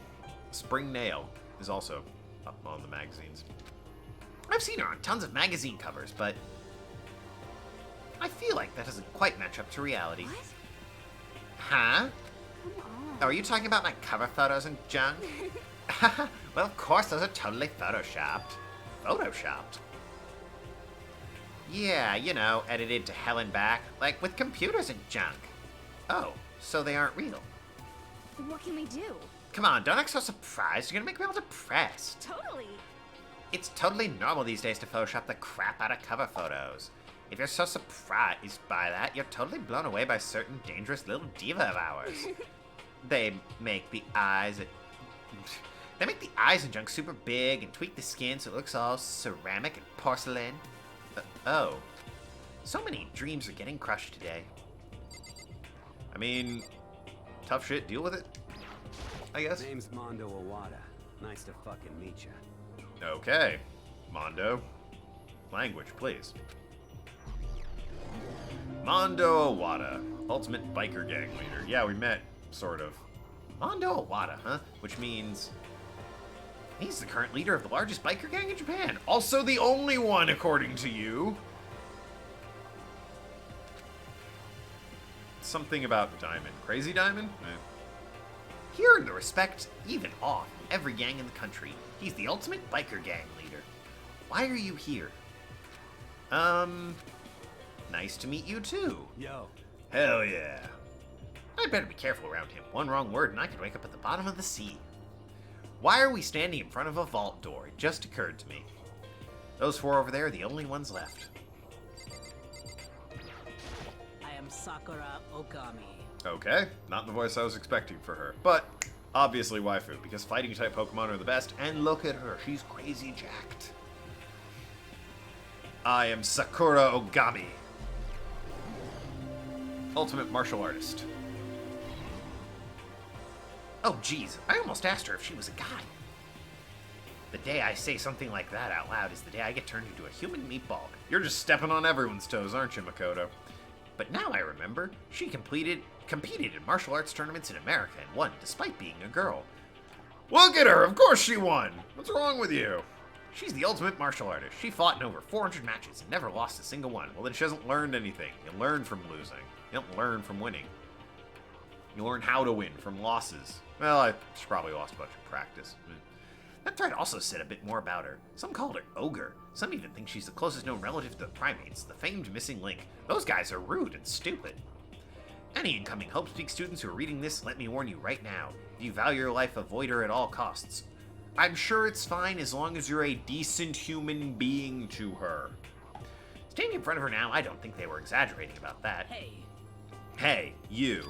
Spring Nail is also up on the magazines. I've seen her on tons of magazine covers, but I feel like that doesn't quite match up to reality. What? Huh? Come on. Oh, are you talking about my cover photos and junk? Well, of course, those are totally photoshopped. Photoshopped? Yeah, you know, edited to hell and back, like with computers and junk. Oh, so they aren't real. What can we do? Come on, don't act so surprised. You're gonna make me all depressed. Totally. It's totally normal these days to Photoshop the crap out of cover photos. If you're so surprised by that, you're totally blown away by certain dangerous little diva of ours. They make the eyes and junk super big and tweak the skin so it looks all ceramic and porcelain. Oh. So many dreams are getting crushed today. I mean, tough shit, deal with it, I guess. Name's Mondo Owada. Nice to fucking meet ya. Okay, Mondo. Language, please. Mondo Owada, ultimate biker gang leader. Yeah, we met, sort of. Mondo Owada, huh? Which means he's the current leader of the largest biker gang in Japan. Also the only one, according to you. Something about Diamond. Crazy Diamond? He earned the respect, even awe, from every gang in the country. He's the ultimate biker gang leader. Why are you here? Nice to meet you too. Yo. Hell yeah. I'd better be careful around him. One wrong word and I could wake up at the bottom of the sea. Why are we standing in front of a vault door? It just occurred to me. Those four over there are the only ones left. I am Sakura Okami. Okay, not the voice I was expecting for her. But, obviously waifu, because fighting type Pokemon are the best, and look at her, she's crazy jacked. I am Sakura Ogami. Ultimate martial artist. Oh geez, I almost asked her if she was a guy. The day I say something like that out loud is the day I get turned into a human meatball. You're just stepping on everyone's toes, aren't you, Makoto? But now I remember, she competed in martial arts tournaments in America and won, despite being a girl. Look at her! Of course she won! What's wrong with you? She's the ultimate martial artist. She fought in over 400 matches and never lost a single one. Well, then she hasn't learned anything. You learn from losing. You don't learn from winning. You learn how to win from losses. Well, she probably lost a bunch of practice. That thread also said a bit more about her. Some called her Ogre. Some even think she's the closest known relative to the primates, the famed missing link. Those guys are rude and stupid. Any incoming Hope Speak students who are reading this, let me warn you right now. If you value your life, avoid her at all costs. I'm sure it's fine as long as you're a decent human being to her. Standing in front of her now, I don't think they were exaggerating about that. Hey. Hey, you.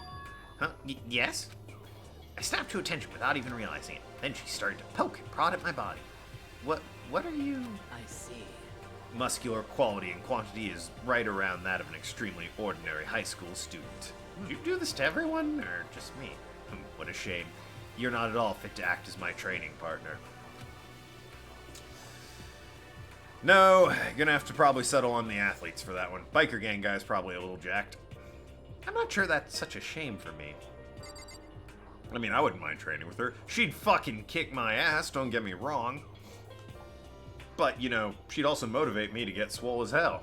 Huh? Yes? I snapped to attention without even realizing it. Then she started to poke and prod at my body. What are you? I see. Muscular quality and quantity is right around that of an extremely ordinary high school student. Do you do this to everyone, or just me? What a shame. You're not at all fit to act as my training partner. No, gonna have to probably settle on the athletes for that one. Biker gang guy's probably a little jacked. I'm not sure that's such a shame for me. I mean, I wouldn't mind training with her. She'd fucking kick my ass, don't get me wrong. But, you know, she'd also motivate me to get swole as hell.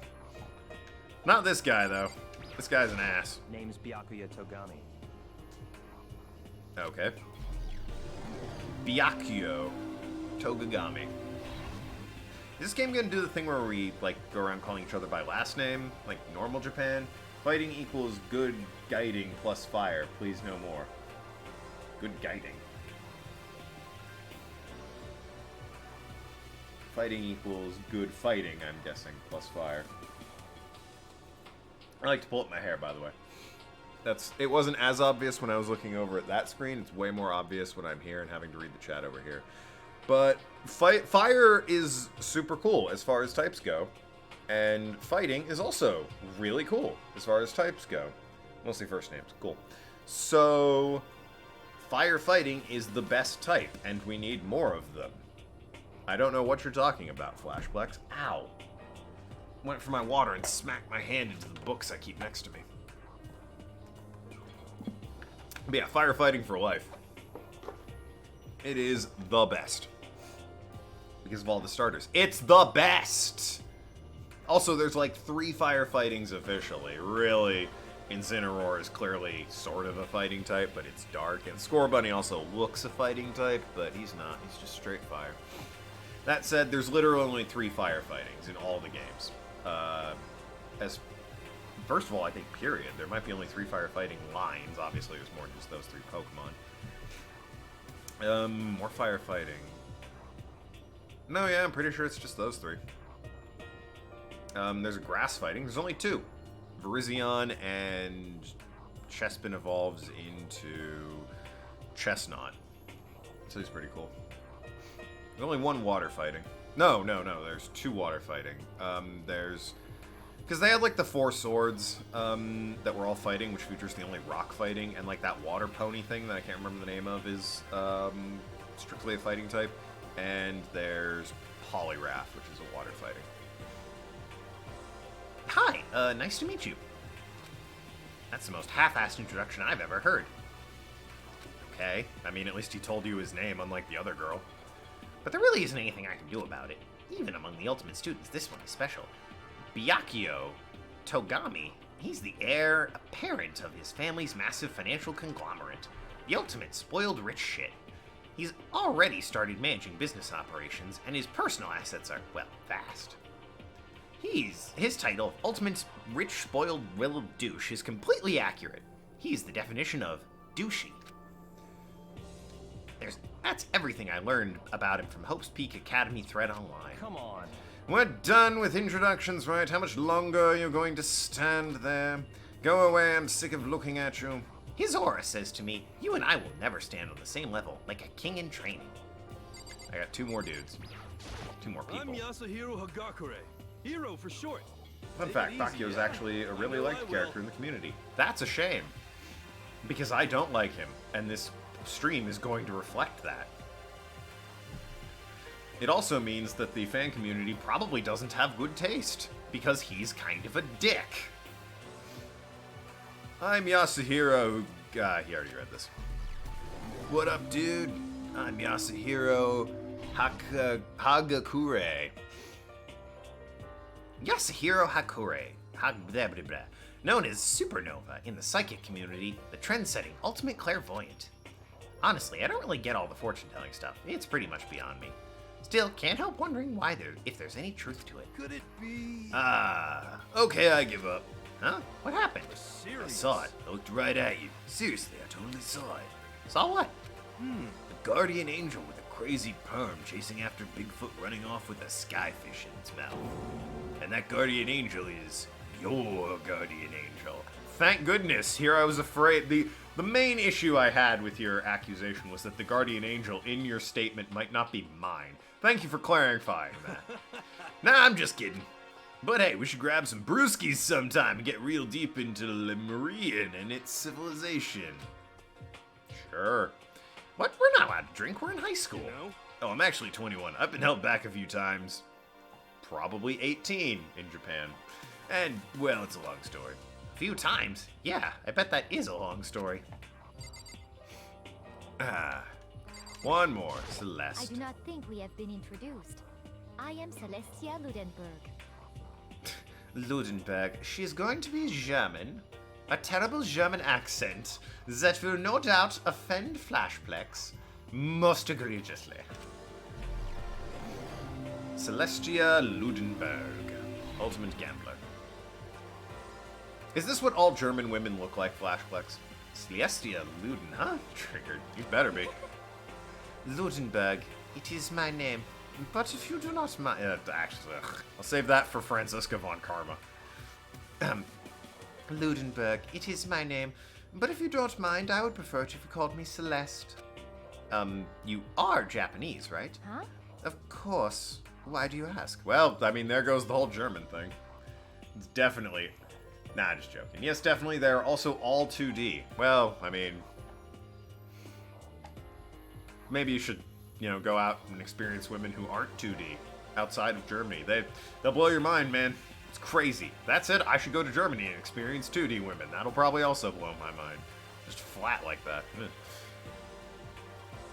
Not this guy, though. This guy's an ass. Name's Byakuya Togami. Okay. Byakuya Togami. Is this game gonna do the thing where we, like, go around calling each other by last name? Like normal Japan? Fighting equals good guiding plus fire. Please no more. Good guiding. Fighting equals good fighting, I'm guessing, plus fire. I like to pull up my hair, by the way. It wasn't as obvious when I was looking over at that screen. It's way more obvious when I'm here and having to read the chat over here. But fire is super cool as far as types go. And fighting is also really cool as far as types go. Mostly first names. Cool. So, firefighting is the best type, and we need more of them. I don't know what you're talking about, Flashplex. Ow. Went for my water and smacked my hand into the books I keep next to me. But yeah, firefighting for life. It is the best. Because of all the starters. It's the best! Also, there's like 3 firefightings officially. Really, Incineroar is clearly sort of a fighting type, but it's dark. And Score Bunny also looks a fighting type, but he's not. He's just straight fire. That said, there's literally only 3 firefightings in all the games. First of all, I think period. There might be only 3 firefighting lines. Obviously, there's more than just those 3 Pokemon. More firefighting. No, yeah, I'm pretty sure it's just those 3. There's a grass fighting. There's only 2. Virizion and Chespin evolves into Chestnut. So he's pretty cool. There's only 1 water fighting. No. There's 2 water fighting. Because they had like the 4 swords that were all fighting, which features the only rock fighting, and like that water pony thing that I can't remember the name of is strictly a fighting type. And there's Poliwrath, which is a water fighting. Hi, nice to meet you. That's the most half-assed introduction I've ever heard. Okay, I mean, at least he told you his name, unlike the other girl. But there really isn't anything I can do about it. Even among the ultimate students, this one is special. Byakuyo Togami, he's the heir apparent of his family's massive financial conglomerate. The ultimate spoiled rich shit. He's already started managing business operations, and his personal assets are, well, vast. His title, Ultimate Rich Spoiled Little Douche, is completely accurate. He's the definition of douchey. That's everything I learned about him from Hope's Peak Academy thread online. Come on. We're done with introductions, right? How much longer are you going to stand there? Go away, I'm sick of looking at you. His aura says to me, you and I will never stand on the same level, like a king in training. I got 2 more dudes. 2 more people. I'm Yasuhiro Hagakure. Hero for short. Fun fact, Bakio is actually a really liked character in the community. That's a shame. Because I don't like him, and this stream is going to reflect that. It also means that the fan community probably doesn't have good taste, because he's kind of a dick. I'm Yasuhiro. He already read this. What up, dude? I'm Yasuhiro Hagakure. Yasuhiro Hakure, known as Supernova in the psychic community, the trend-setting ultimate clairvoyant. Honestly, I don't really get all the fortune-telling stuff. It's pretty much beyond me. Still, can't help wondering if there's any truth to it. Could it be? Okay, I give up. Huh? What happened? I saw it. I looked right at you. Seriously, I totally saw it. Saw what? A guardian angel with a crazy perm chasing after Bigfoot running off with a skyfish in its mouth. And that guardian angel is your guardian angel. Thank goodness. Here I was afraid. The main issue I had with your accusation was that the guardian angel in your statement might not be mine. Thank you for clarifying that. Nah, I'm just kidding. But hey, we should grab some brewskis sometime and get real deep into Lemurian and its civilization. Sure. What? We're not allowed to drink. We're in high school. No? Oh, I'm actually 21. I've been held back a few times. Probably 18 in Japan. And, well, it's a long story. A few times? Yeah, I bet that is a long story. One more, Celeste. I do not think we have been introduced. I am Celestia Ludenberg. Ludenberg, she is going to be German. A terrible German accent that will no doubt offend Flashplex most egregiously. Celestia Ludenberg, Ultimate Gambler. Is this what all German women look like, Flashplex? Celestia Luden, huh? Triggered. You better be. Ludenberg, it is my name. But if you do not mind... Actually, I'll save that for Franziska von Karma. Ludenberg, it is my name. But if you don't mind, I would prefer it if you called me Celeste. You are Japanese, right? Huh? Of course. Why do you ask? Well, I mean, there goes the whole German thing. It's definitely... Nah, just joking. Yes, definitely, they're also all 2D. Well, I mean... Maybe you should, you know, go out and experience women who aren't 2D outside of Germany. They'll blow your mind, man. It's crazy. That's it. I should go to Germany and experience 2D women. That'll probably also blow my mind. Just flat like that.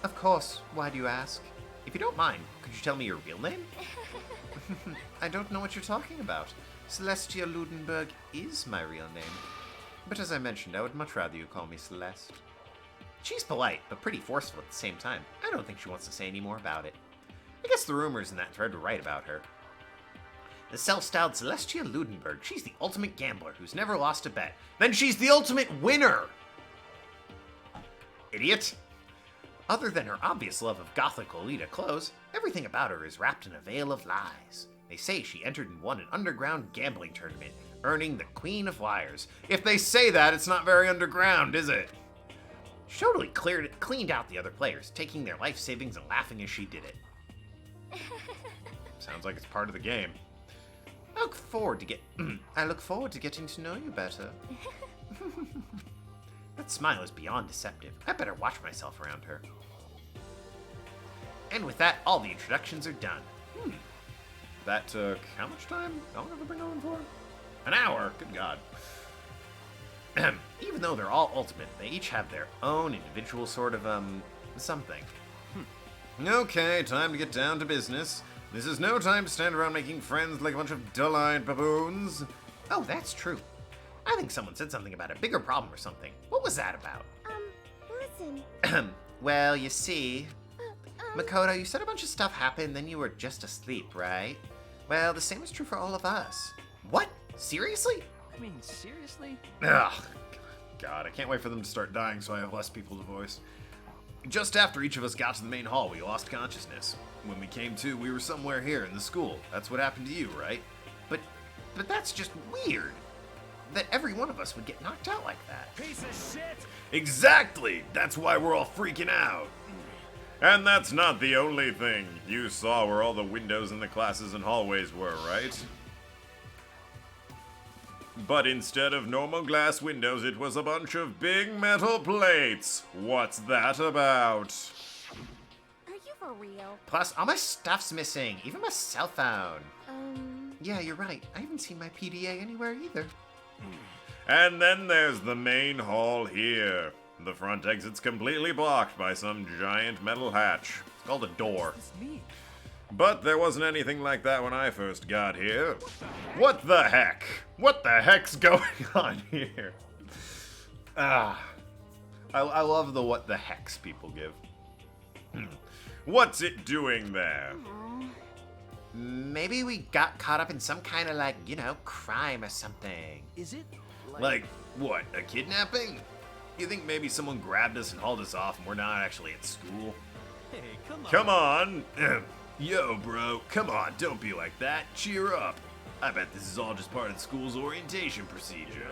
Of course. Why do you ask? If you don't mind, could you tell me your real name? I don't know what you're talking about. Celestia Ludenberg is my real name. But as I mentioned, I would much rather you call me Celeste. She's polite, but pretty forceful at the same time. I don't think she wants to say any more about it. I guess the rumors in that thread were right about her. The self-styled Celestia Ludenberg, she's the ultimate gambler who's never lost a bet. Then she's the ultimate winner! Idiot! Other than her obvious love of gothic Lolita clothes, everything about her is wrapped in a veil of lies. They say she entered and won an underground gambling tournament, earning the Queen of Liars. If they say that, it's not very underground, is it? She totally cleaned out the other players, taking their life savings and laughing as she did it. Sounds like it's part of the game. I look forward to getting to know you better. That smile is beyond deceptive. I better watch myself around her. And with that, all the introductions are done. That took how much time? How long have we been going for? An hour. Good God. Even though they're all ultimate, they each have their own individual sort of, something. Okay, time to get down to business. This is no time to stand around making friends like a bunch of dull-eyed baboons. Oh, that's true. I think someone said something about a bigger problem or something. What was that about? Listen. Well, you see... Makoto, you said a bunch of stuff happened, then you were just asleep, right? Well, the same is true for all of us. What? Seriously? I mean, seriously? Ugh. God, I can't wait for them to start dying so I have less people to voice. Just after each of us got to the main hall, we lost consciousness. When we came to, we were somewhere here in the school. That's what happened to you, right? But that's just weird. That every one of us would get knocked out like that. Piece of shit! Exactly! That's why we're all freaking out. And that's not the only thing. You saw where all the windows in the classes and hallways were, right? But instead of normal glass windows, it was a bunch of big metal plates. What's that about? Are you for real? Plus, all my stuff's missing, even my cell phone. Yeah, you're right. I haven't seen my PDA anywhere either. And then there's the main hall here. The front exit's completely blocked by some giant metal hatch. It's called a door. But there wasn't anything like that when I first got here. What the heck? What the heck's going on here? I love the what the hecks people give. What's it doing there? Maybe we got caught up in some kind of, like, you know, crime or something. Is it Like, what, a kidnapping? You think maybe someone grabbed us and hauled us off and we're not actually at school? Hey, come on. Come on! Yo, bro, come on, don't be like that. Cheer up. I bet this is all just part of the school's orientation procedure.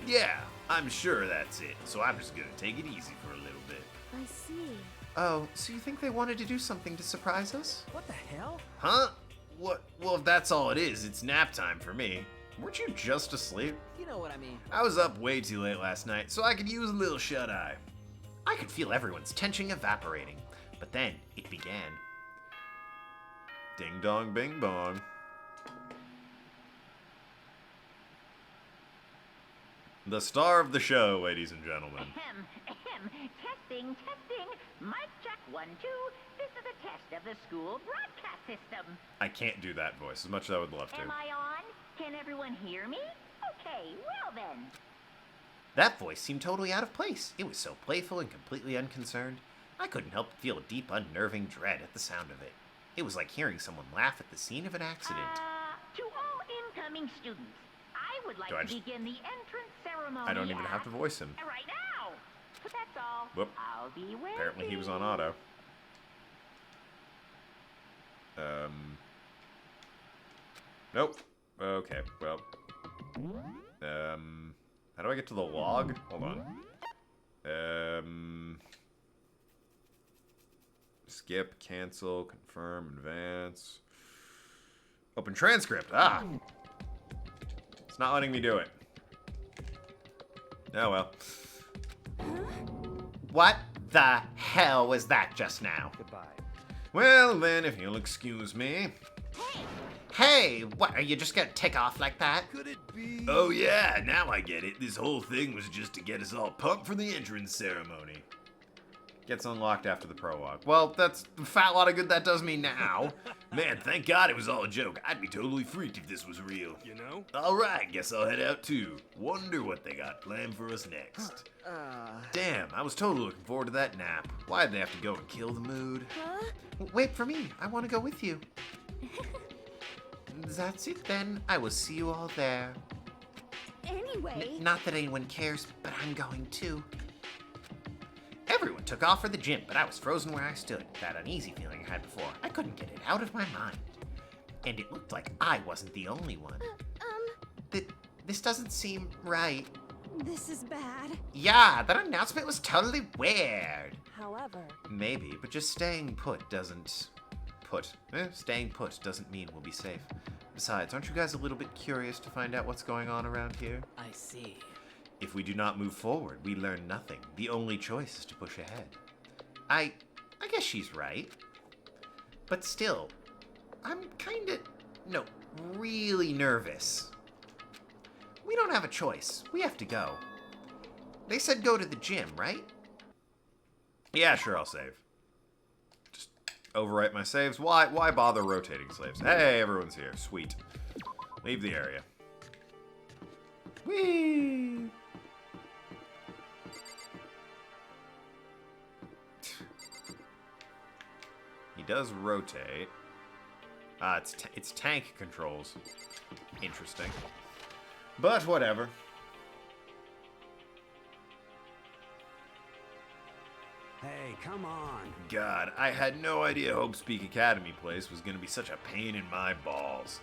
Yeah, I'm sure that's it. So I'm just gonna take it easy for a little bit. I see. Oh, so you think they wanted to do something to surprise us? What the hell? Huh? What? Well, if that's all it is, it's nap time for me. Weren't you just asleep? You know what I mean. I was up way too late last night, so I could use a little shut-eye. I could feel everyone's tension evaporating, but then it began. Ding dong bing bong. The star of the show, ladies and gentlemen. Testing. Mic check 1, 2. This is a test of the school broadcast system. I can't do that voice, as much as I would love to. Am I on? Can everyone hear me? Okay, well then. That voice seemed totally out of place. It was so playful and completely unconcerned. I couldn't help but feel a deep, unnerving dread at the sound of it. It was like hearing someone laugh at the scene of an accident. To all incoming students, I would like Do I to just- begin the entrance ceremony. I don't even have to voice him. Right now. But that's all. Whoop. I'll be waiting. Apparently he was on auto. Nope. Okay, well. How do I get to the log? Hold on. Skip, cancel, confirm, advance. Open transcript. Ah! It's not letting me do it. Oh well. What the hell was that just now? Goodbye. Well then, if you'll excuse me. Hey, what, are you just gonna take off like that? Could it be? Oh yeah, now I get it. This whole thing was just to get us all pumped for the entrance ceremony. Gets unlocked after the prologue. Well, that's a fat lot of good that does me now. Man, thank God it was all a joke. I'd be totally freaked if this was real. You know? Alright, guess I'll head out too. Wonder what they got planned for us next. Damn, I was totally looking forward to that nap. Why'd they have to go and kill the mood? Huh? Wait for me. I want to go with you. That's it then. I will see you all there. Anyway. Not that anyone cares, but I'm going too. Everyone took off for the gym, but I was frozen where I stood. That uneasy feeling I had before. I couldn't get it out of my mind. And it looked like I wasn't the only one. This doesn't seem right. This is bad. Yeah, that announcement was totally weird. However, Maybe, but just staying put doesn't mean we'll be safe. Besides, aren't you guys a little bit curious to find out what's going on around here? I see. If we do not move forward, we learn nothing. The only choice is to push ahead. I guess she's right. But still, I'm really nervous. We don't have a choice. We have to go. They said go to the gym, right? Yeah, sure, I'll save. Just overwrite my saves. Why bother rotating saves? Hey, everyone's here. Sweet. Leave the area. Whee! He does rotate. It's tank controls. Interesting. But whatever. Hey, come on. God, I had no idea Hope Speak Academy Place was gonna be such a pain in my balls.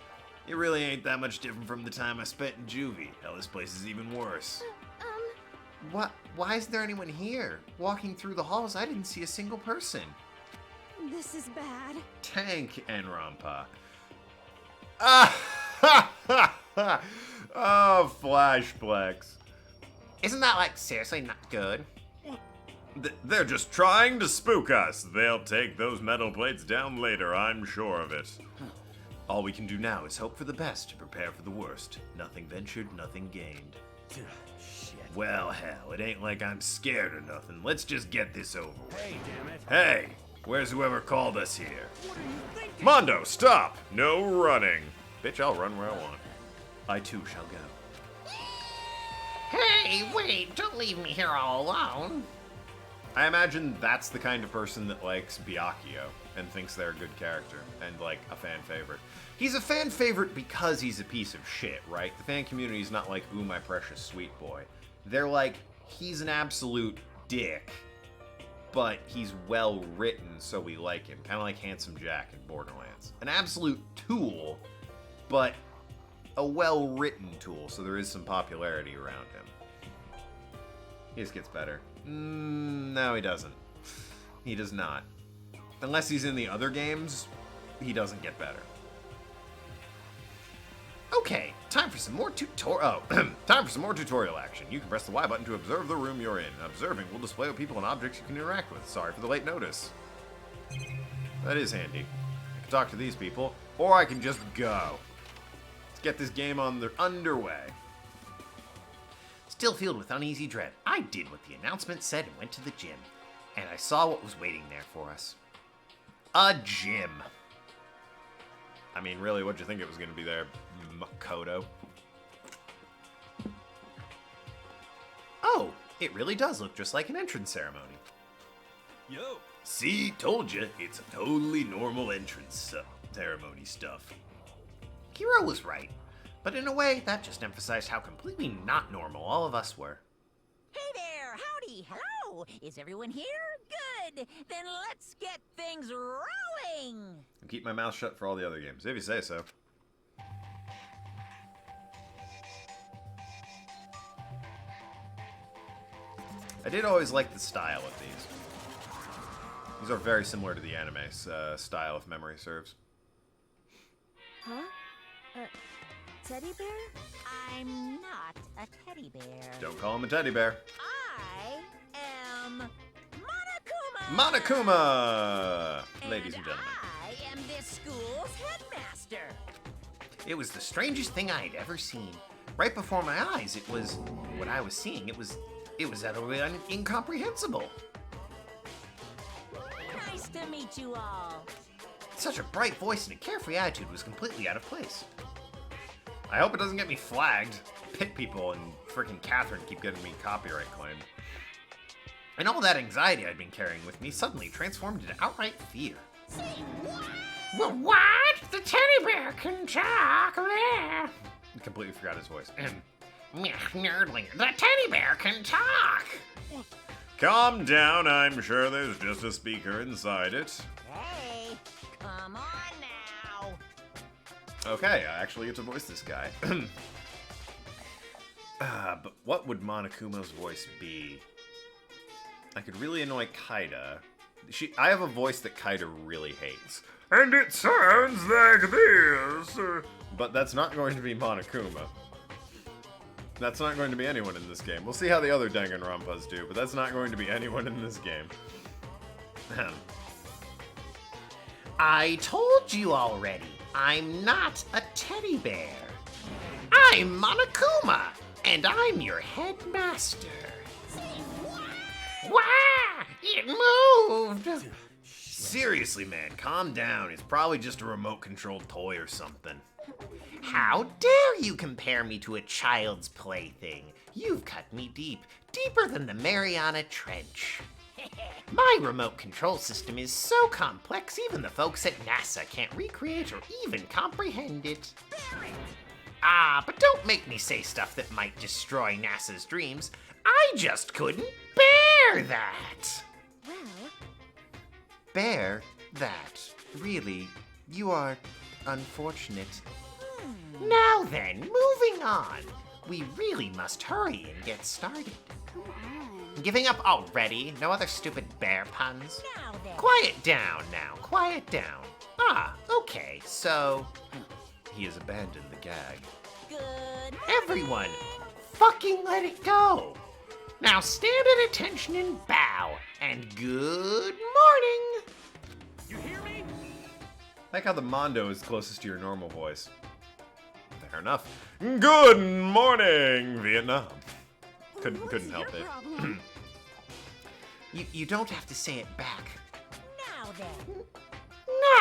It really ain't that much different from the time I spent in juvie. Hell, this place is even worse. What? Why is there anyone here? Walking through the halls, I didn't see a single person. this is bad. Tank Danganronpa. Ah! Ha ha ha! Oh, Flashplex. Isn't that, like, seriously not good? They're just trying to spook us. They'll take those metal plates down later, I'm sure of it. All we can do now is hope for the best to prepare for the worst. Nothing ventured, nothing gained. Shit. Well, hell, it ain't like I'm scared or nothing. Let's just get this over with. Hey, damn it. Hey, where's whoever called us here? Mondo, stop! No running. Bitch, I'll run where I want. I too shall go. Hey, wait, don't leave me here all alone. I imagine that's the kind of person that likes Byakuya and thinks they're a good character and, like, a fan favorite. He's a fan favorite because he's a piece of shit, right? The fan community is not like, ooh, my precious sweet boy. They're like, he's an absolute dick, but he's well written, so we like him. Kind of like Handsome Jack in Borderlands. An absolute tool, but a well written tool, so there is some popularity around him. He just gets better. No, he doesn't. He does not. Unless he's in the other games, he doesn't get better. Okay, time for some more tutorial. Time for some more tutorial action. You can press the Y button to observe the room you're in. Observing will display what people and objects you can interact with. Sorry for the late notice. That is handy. I can talk to these people, or I can just go. Let's get this game underway. Still filled with uneasy dread, I did what the announcement said and went to the gym. And I saw what was waiting there for us. A gym. I mean, really, what'd you think it was going to be there, Makoto? Oh, it really does look just like an entrance ceremony. Yo. See, told you, it's a totally normal entrance ceremony stuff. Hiro was right. But in a way, that just emphasized how completely not normal all of us were. Hey there, howdy, hello. Is everyone here? Good. Then let's get things rolling. I'll keep my mouth shut for all the other games, if you say so. I did always like the style of these. These are very similar to the anime's style, if memory serves. Huh? Teddy bear? I'm not a teddy bear. Don't call him a teddy bear. I am Monokuma! Monokuma! Ladies and gentlemen. I am this school's headmaster. It was the strangest thing I'd ever seen. Right before my eyes, it was what I was seeing. It was utterly incomprehensible. Nice to meet you all. Such a bright voice and a carefree attitude was completely out of place. I hope it doesn't get me flagged. Pit people and freaking Catherine keep getting me copyright claimed. And all that anxiety I'd been carrying with me suddenly transformed into outright fear. Say what? Well, what? The teddy bear can talk there. I completely forgot his voice. Nerdling, the teddy bear can talk. Calm down, I'm sure there's just a speaker inside it. Hey, come on now. Okay, I actually get to voice this guy. But what would Monokuma's voice be? I could really annoy Kaida. I have a voice that Kaida really hates. And it sounds like this. But that's not going to be Monokuma. That's not going to be anyone in this game. We'll see how the other Danganronpas do, but that's not going to be anyone in this game. I told you already, I'm not a teddy bear. I'm Monokuma, and I'm your headmaster. Wah! It moved! Seriously, man, calm down. It's probably just a remote-controlled toy or something. How dare you compare me to a child's plaything? You've cut me deep, deeper than the Mariana Trench. My remote control system is so complex, even the folks at NASA can't recreate or even comprehend it. Ah, but don't make me say stuff that might destroy NASA's dreams. I just couldn't bear that. Well, Bear that. Really, you are unfortunate. Now then, moving on. We really must hurry and get started. come on. Giving up already? No other stupid bear puns? Now then. Quiet down now, quiet down. Ah, okay, so... He has abandoned the gag. Good morning. Everyone, fucking let it go. Now stand at attention and bow, and good morning. You hear me? Like how the Mondo is closest to your normal voice. Fair enough. Good morning, Vietnam. Couldn't help it. You don't have to say it back. Now then.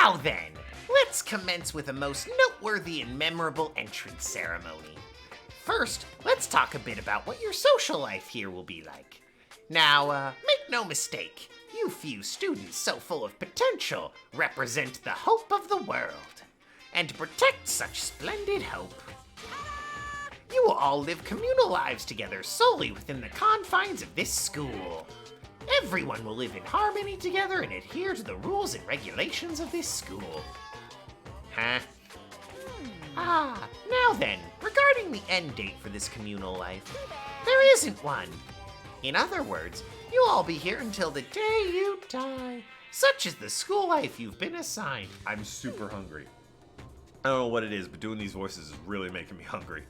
Now then, let's commence with a most noteworthy and memorable entrance ceremony. First, let's talk a bit about what your social life here will be like. Now, make no mistake, you few students so full of potential represent the hope of the world. And to protect such splendid hope, you will all live communal lives together solely within the confines of this school. Everyone will live in harmony together and adhere to the rules and regulations of this school. Huh? Ah, now then, regarding the end date for this communal life, there isn't one. In other words, you'll all be here until the day you die. Such is the school life you've been assigned. I'm super hungry. I don't know what it is, but doing these voices is really making me hungry.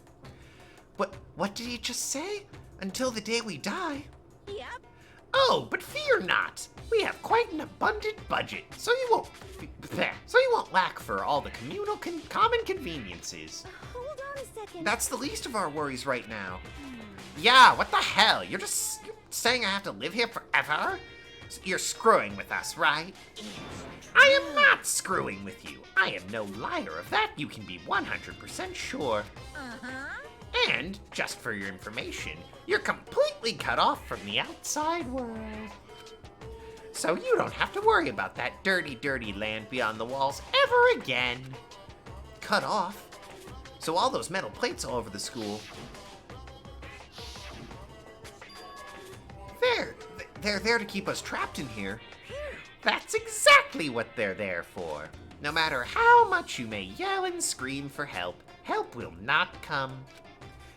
What did he just say? Until the day we die? Yep. Oh, but fear not. We have quite an abundant budget, so you won't lack for all the communal common conveniences. Hold on a second. That's the least of our worries right now. Yeah, what the hell? You're saying I have to live here forever? You're screwing with us, right? I am not screwing with you. I am no liar, of that you can be 100% sure. Uh-huh. And, just for your information, you're completely cut off from the outside world. So you don't have to worry about that dirty, dirty land beyond the walls ever again. Cut off? So all those metal plates all over the school... They're there to keep us trapped in here. That's exactly what they're there for. No matter how much you may yell and scream for help, help will not come.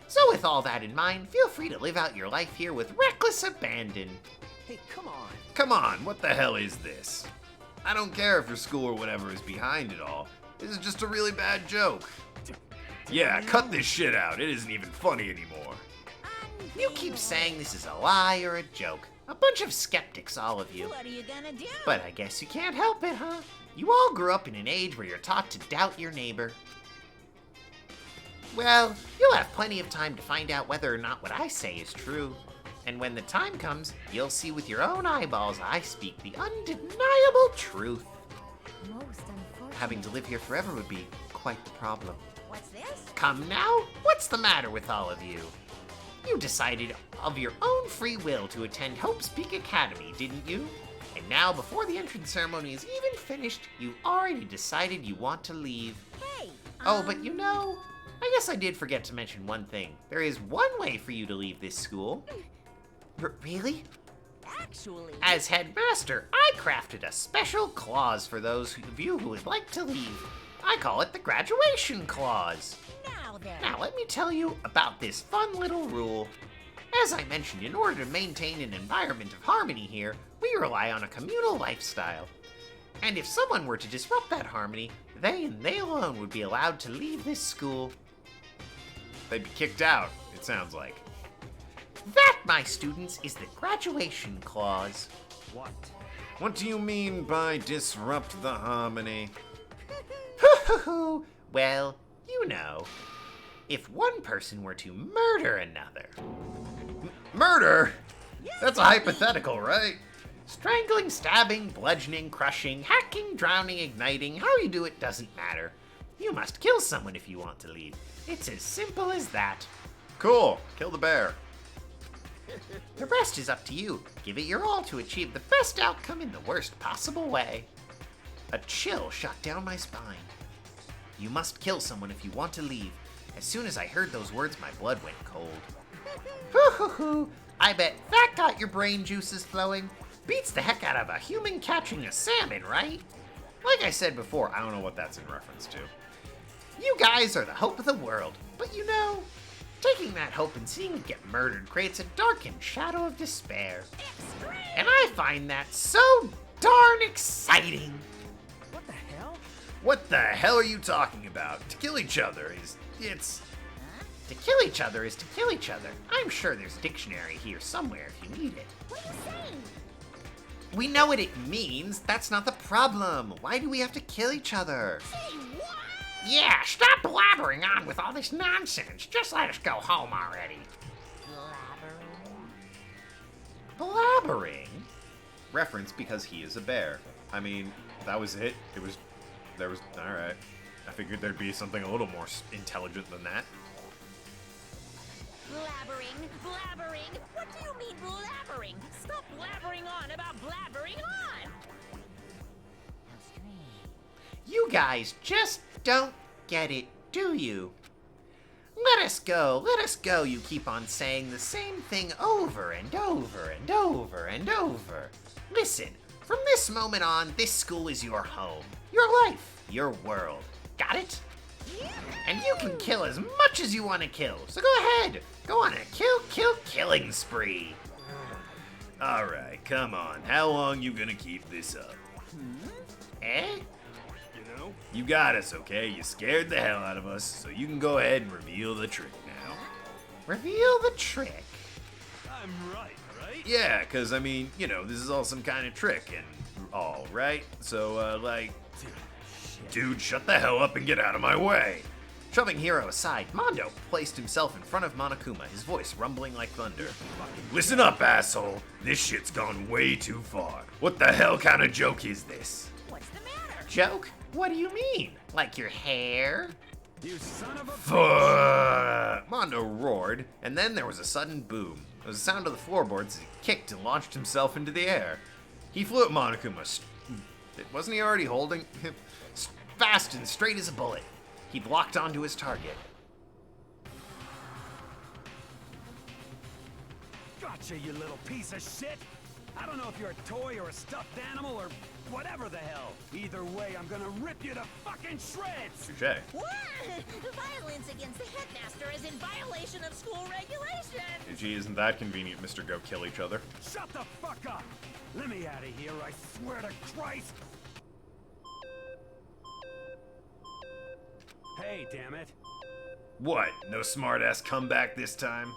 So with all that in mind, feel free to live out your life here with reckless abandon. Hey, come on. Come on, what the hell is this? I don't care if your school or whatever is behind it all. This is just a really bad joke. Yeah, cut this shit out. It isn't even funny anymore. You keep saying this is a lie or a joke. A bunch of skeptics, all of you. What are you gonna do? But I guess you can't help it, huh? You all grew up in an age where you're taught to doubt your neighbor. Well, you'll have plenty of time to find out whether or not what I say is true. And when the time comes, you'll see with your own eyeballs I speak the undeniable truth. Most unfortunate. Having to live here forever would be quite the problem. What's this? Come now, what's the matter with all of you? You decided of your own free will to attend Hope's Peak Academy, didn't you? And now, before the entrance ceremony is even finished, you already decided you want to leave. Hey! Oh, but you know, I guess I did forget to mention one thing. There is one way for you to leave this school. Really? Actually... As headmaster, I crafted a special clause for those of you who would like to leave. I call it the graduation clause. Now then... Now, let me tell you about this fun little rule. As I mentioned, in order to maintain an environment of harmony here, we rely on a communal lifestyle. And if someone were to disrupt that harmony, they and they alone would be allowed to leave this school. They'd be kicked out, it sounds like. That, my students, is the graduation clause. What? What do you mean by disrupt the harmony? Well, you know, if one person were to murder another. Murder? That's a hypothetical, right? Strangling, stabbing, bludgeoning, crushing, hacking, drowning, igniting, how you do it doesn't matter. You must kill someone if you want to leave. It's as simple as that. Cool, kill the bear. The rest is up to you. Give it your all to achieve the best outcome in the worst possible way. A chill shot down my spine. You must kill someone if you want to leave. As soon as I heard those words, my blood went cold. I bet that got your brain juices flowing. Beats the heck out of a human catching a salmon, right? Like I said before, I don't know what that's in reference to. You guys are the hope of the world. But you know, taking that hope and seeing it get murdered creates a darkened shadow of despair. Extreme! And I find that so darn exciting. What the hell? What the hell are you talking about? To kill each other it's... To kill each other is to kill each other. I'm sure there's a dictionary here somewhere if you need it. What are you saying? We know what it means. That's not the problem. Why do we have to kill each other? Say what? Yeah, stop blabbering on with all this nonsense. Just let us go home already. Blabbering? Reference because he is a bear. I mean, that was it. Alright. I figured there'd be something a little more intelligent than that. Blabbering? What do you mean blabbering? Stop blabbering on about blabbering on! How strange. You guys just don't get it, do you? Let us go, you keep on saying the same thing over and over and over and over. Listen, from this moment on, this school is your home, your life, your world. Got it? And you can kill as much as you want to kill, so go ahead. Go on a killing spree. Alright, come on. How long you gonna keep this up? Eh? You know? You got us, okay? You scared the hell out of us, so you can go ahead and reveal the trick now. Reveal the trick. I'm right? Yeah, because, I mean, you know, this is all some kind of trick and all, right? So, dude, shut the hell up and get out of my way. Shoving Hiro aside, Mondo placed himself in front of Monokuma, his voice rumbling like thunder. Listen up, asshole. This shit's gone way too far. What the hell kind of joke is this? What's the matter? Joke? What do you mean? Like your hair? You son of a Fuck! Mondo roared, and then there was a sudden boom. There was a sound of the floorboards as he kicked and launched himself into the air. He flew at Monokuma. Wasn't he already holding him? Fast and straight as a bullet. He locked onto his target. Gotcha, you little piece of shit! I don't know if you're a toy or a stuffed animal or whatever the hell. Either way, I'm gonna rip you to fucking shreds! Touche. What? Violence against the headmaster is in violation of school regulations! Gee, isn't that convenient, Mr. Go Kill Each Other? Shut the fuck up! Let me out of here, I swear to Christ! Hey, damn it. What? No smart-ass comeback this time?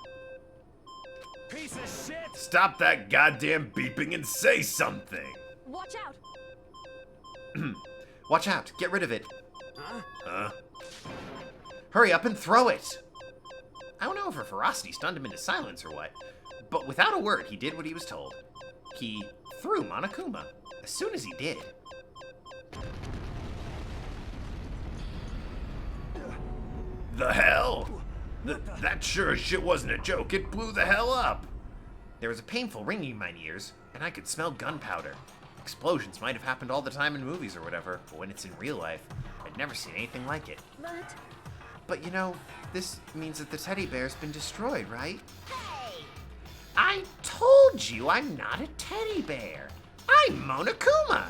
Piece of shit! Stop that goddamn beeping and say something! Watch out! Watch out, get rid of it. Huh? Hurry up and throw it! I don't know if her ferocity stunned him into silence or what, but without a word, he did what he was told. He threw Monokuma. As soon as he did, The hell? That sure as shit wasn't a joke. It blew the hell up. there was a painful ringing in my ears, and I could smell gunpowder. Explosions might have happened all the time in movies or whatever, but when it's in real life, I'd never seen anything like it. But you know, this means that the teddy bear's been destroyed, right? Hey! I told you I'm not a teddy bear. I'm Monokuma.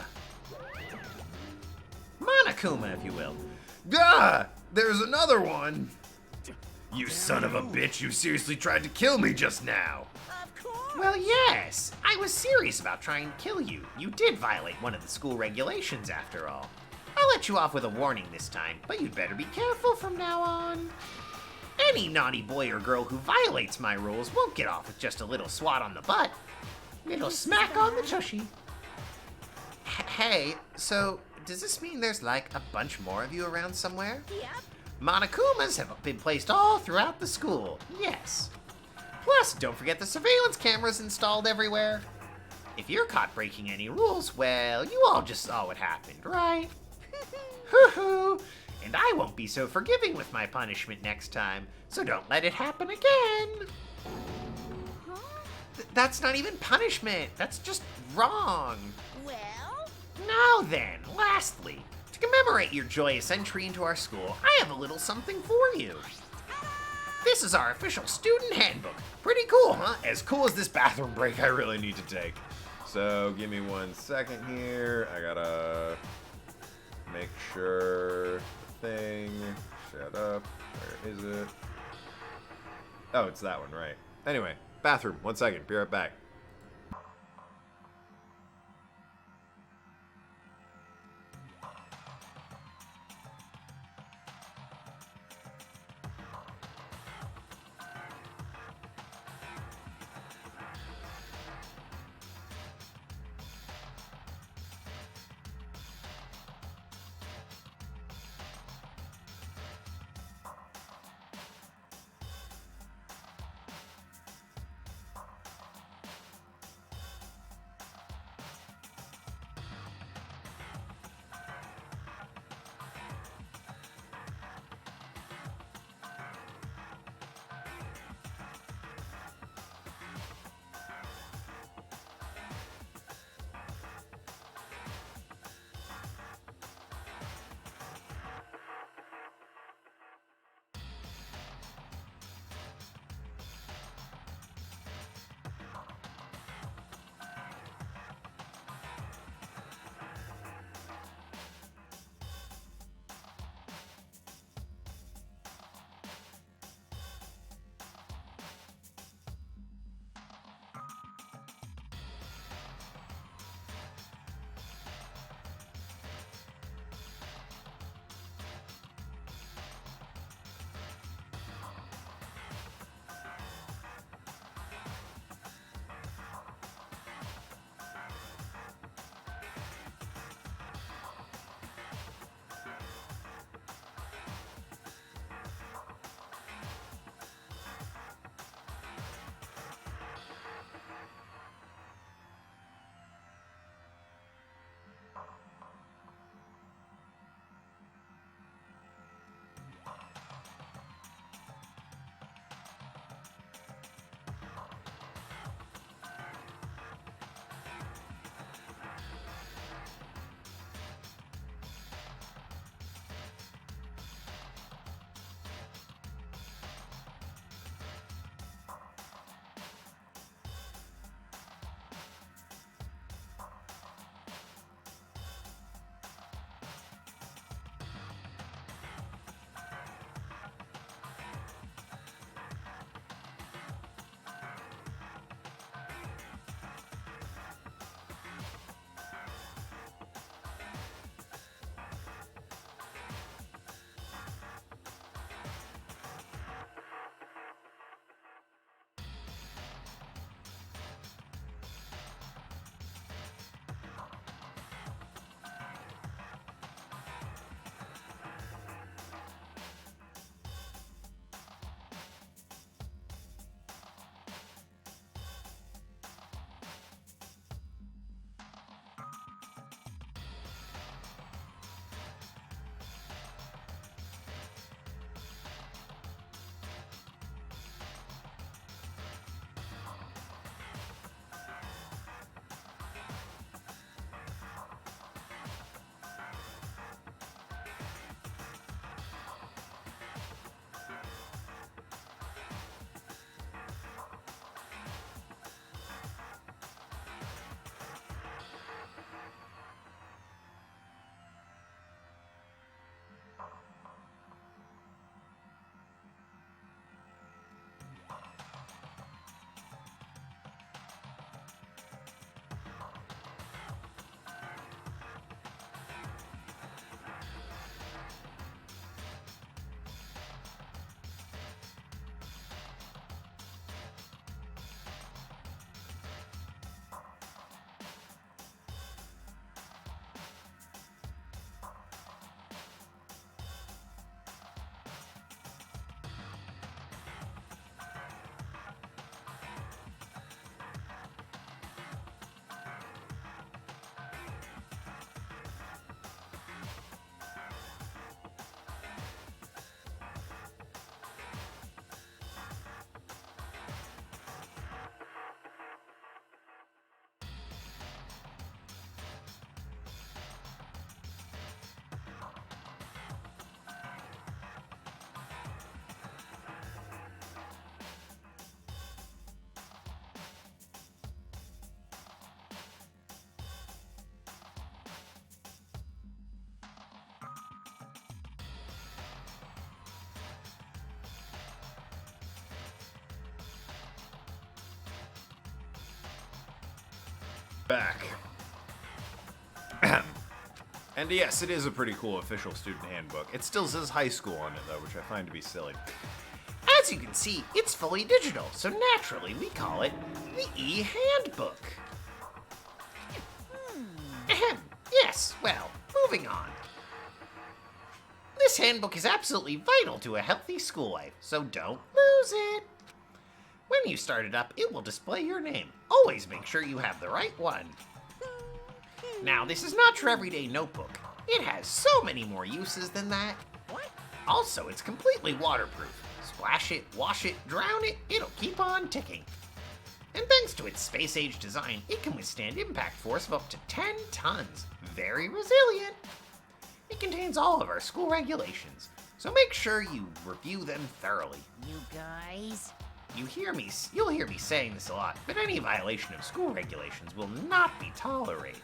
Monokuma, if you will. Ah! There's another one! You son of a bitch, you seriously tried to kill me just now! Of course! Well, yes. I was serious about trying to kill you. You did violate one of the school regulations, after all. I'll let you off with a warning this time, but you'd better be careful from now on. Any naughty boy or girl who violates my rules won't get off with just a little swat on the butt. Little smack on the tushy. Hey, so does this mean there's like a bunch more of you around somewhere? Yep. Monokumas have been placed all throughout the school, yes. Plus, don't forget the surveillance cameras installed everywhere. If you're caught breaking any rules, well, you all just saw what happened, right? Hoo-hoo! And I won't be so forgiving with my punishment next time, so don't let it happen again. That's not even punishment. That's just wrong. Well? Now then, lastly, to commemorate your joyous entry into our school, I have a little something for you. This is our official student handbook. Pretty cool, huh? As cool as this bathroom break I really need to take. So, give me 1 second here. I gotta make sure the thing. Shut up. Where is it? Oh, it's that one, right. Anyway, bathroom. 1 second. Be right back. back. And yes, it is a pretty cool official student handbook. It still says high school on it, though, which I find to be silly. As you can see, it's fully digital, so naturally we call it the e-handbook. Ahem. Yes, well, moving on. This handbook is absolutely vital to a healthy school life, so don't lose it. When you start it up, it will display your name. Always make sure you have the right one. Now, this is not your everyday notebook. It has so many more uses than that. Also, it's completely waterproof. Splash it, wash it, drown it, it'll keep on ticking. And thanks to its space-age design, it can withstand impact force of up to 10 tons. Very resilient. It contains all of our school regulations, so make sure you review them thoroughly. You guys? You'll hear me saying this a lot, but any violation of school regulations will not be tolerated.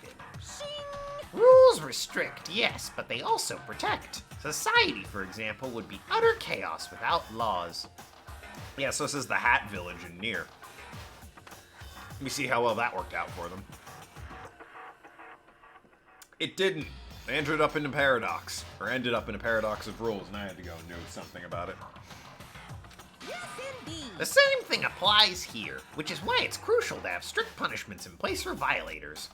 Rules restrict, yes, but they also protect. Society, for example, would be utter chaos without laws. Yeah, so this is the Hat Village in Nier. Let me see how well that worked out for them. It didn't. They ended up in a paradox of rules, and I had to go and do something about it. Yes, indeed. The same thing applies here, which is why it's crucial to have strict punishments in place for violators.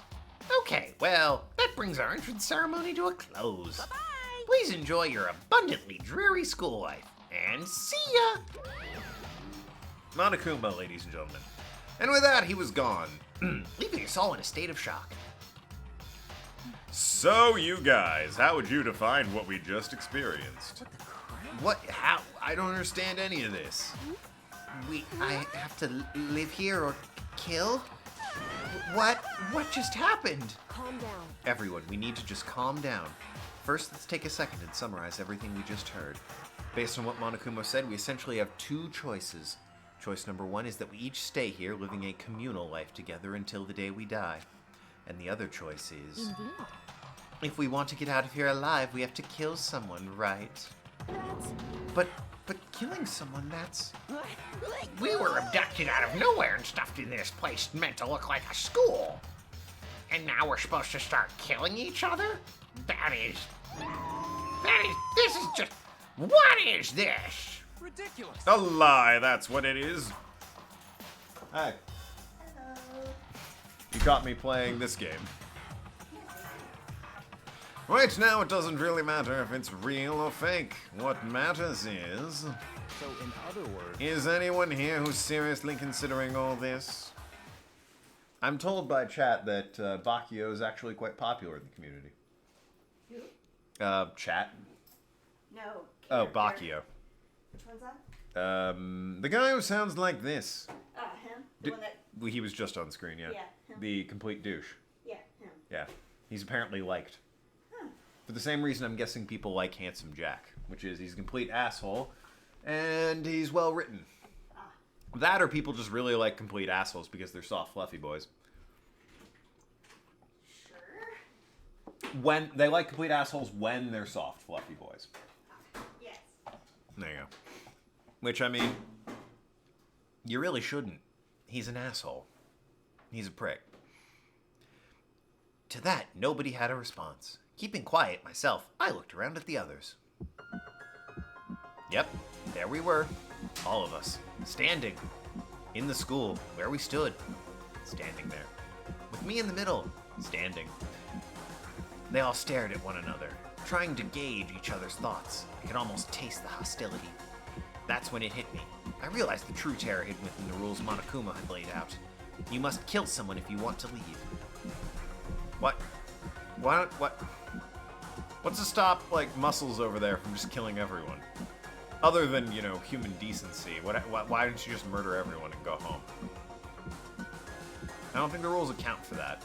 Okay, well, that brings our entrance ceremony to a close. Bye-bye. Please enjoy your abundantly dreary school life, and see ya! Monokuma, ladies and gentlemen. And with that, he was gone. Leaving us all in a state of shock. So, you guys, how would you define what we just experienced? What? How? I don't understand any of this. I have to live here or kill? What just happened? Calm down. Everyone, we need to just calm down. First, let's take a second and summarize everything we just heard. Based on what Monokuma said, we essentially have two choices. Choice number one is that we each stay here, living a communal life together until the day we die. And the other choice is... Indeed. If we want to get out of here alive, we have to kill someone, right? But killing someone, that's... We were abducted out of nowhere and stuffed in this place meant to look like a school. And now we're supposed to start killing each other? This is just... What is this? Ridiculous. A lie, that's what it is. Hi. Hello. You caught me playing this game. Right now, it doesn't really matter if it's real or fake. What matters is... So, in other words... Is anyone here who's seriously considering all this? I'm told by chat that Bakio is actually quite popular in the community. Who? Chat. No. Oh, Bakio. Which one's that? The guy who sounds like this. Him? The one that... Well, he was just on screen, yeah. Yeah, him. The complete douche. Yeah, him. Yeah. He's apparently liked. For the same reason I'm guessing people like Handsome Jack, which is he's a complete asshole, and he's well written. That or people just really like complete assholes because they're soft, fluffy boys. Sure. When they like complete assholes when they're soft, fluffy boys. Yes. There you go. Which, I mean, You really shouldn't. He's an asshole. He's a prick. To that, nobody had a response. Keeping quiet myself, I looked around at the others. Yep, there we were. All of us. Standing. In the school, where we stood. Standing there. With me in the middle. Standing. They all stared at one another, trying to gauge each other's thoughts. I could almost taste the hostility. That's when it hit me. I realized the true terror hidden within the rules Monokuma had laid out. You must kill someone if you want to leave. What? What's to stop, like, Muscles over there from just killing everyone? Other than, you know, human decency. Why didn't you just murder everyone and go home? I don't think the rules account for that.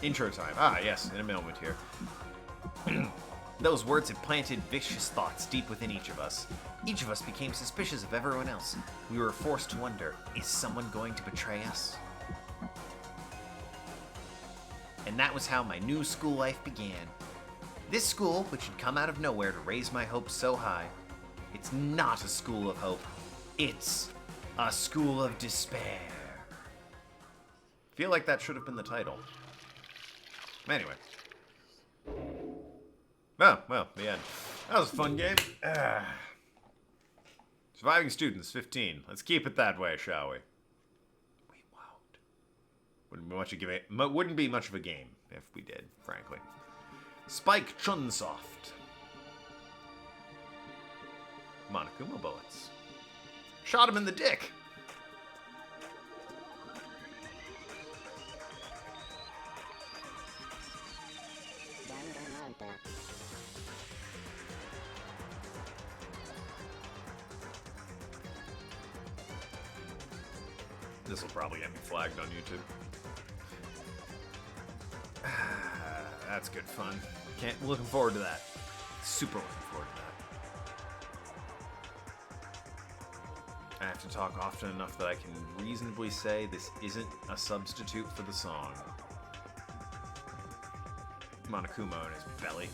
Intro time. Ah, yes, in a moment here. Those words had planted vicious thoughts deep within each of us. Each of us became suspicious of everyone else. We were forced to wonder, is someone going to betray us? And that was how my new school life began. This school, which had come out of nowhere to raise my hopes so high, it's not a school of hope. It's a school of despair. Feel like that should have been the title. Anyway. Oh, well, the end. That was a fun game. Surviving students, 15. Let's keep it that way, shall we? We won't. Wouldn't be much of a game if we did, frankly. Spike Chunsoft. Monokuma bullets. Shot him in the dick. This will probably get me flagged on YouTube. That's good fun. Looking forward to that. Super looking forward to that. I have to talk often enough that I can reasonably say this isn't a substitute for the song. Monokuma and his belly.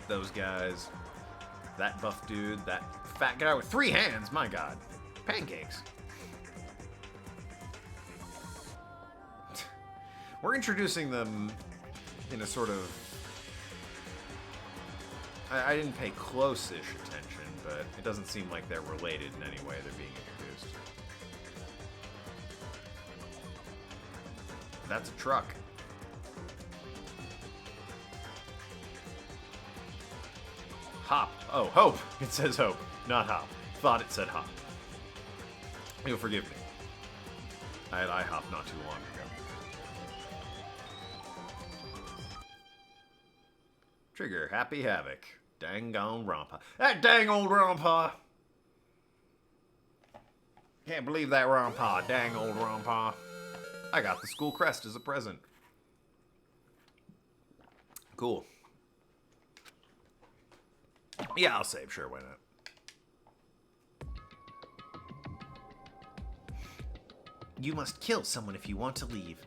Those guys. That buff dude. That fat guy with 3 hands. My god. Pancakes. We're introducing them in a sort of... I didn't pay close-ish attention, but it doesn't seem like they're related in any way. They're being introduced. That's a truck. Hop. Oh, Hope. It says Hope, not Hop. Thought it said Hop. You'll forgive me. I had IHOP not too long ago. Trigger, Happy Havoc. Danganronpa. That dang old Rompa! Can't believe that Rompa. Dang old Rompa. I got the school crest as a present. Cool. Yeah, I'll save. Sure, why not? You must kill someone if you want to leave.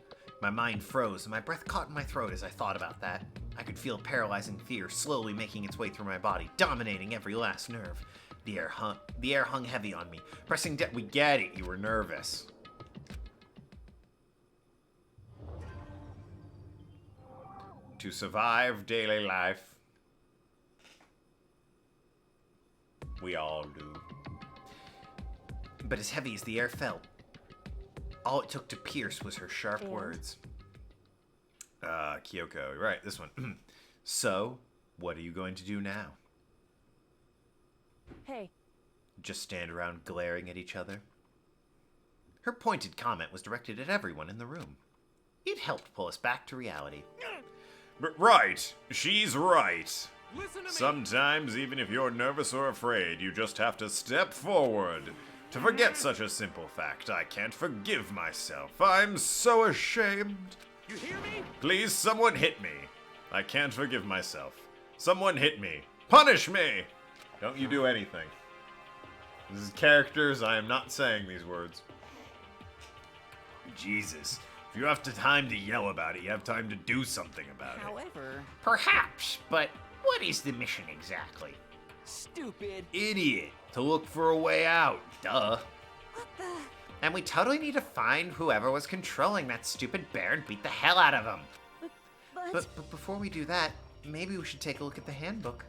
My mind froze and my breath caught in my throat as I thought about that. I could feel paralyzing fear slowly making its way through my body, dominating every last nerve. The air hung heavy on me, pressing down. We get it, you were nervous. To survive daily life. We all do. But as heavy as the air felt, all it took to pierce was her sharp words. Kyoko. Right, this one. So, what are you going to do now? Hey. Just stand around glaring at each other? Her pointed comment was directed at everyone in the room. It helped pull us back to reality. But right. She's right. Listen to me. Sometimes, even if you're nervous or afraid, you just have to step forward. To forget such a simple fact, I can't forgive myself. I'm so ashamed. You hear me? Please, someone hit me. I can't forgive myself. Someone hit me. Punish me! Don't you do anything. This is characters, I am not saying these words. Jesus. If you have time to yell about it, you have time to do something about it. However... Perhaps, but what is the mission exactly? Stupid. Idiot. To look for a way out. Duh. What the? And we totally need to find whoever was controlling that stupid bear and beat the hell out of him. But before we do that, maybe we should take a look at the handbook.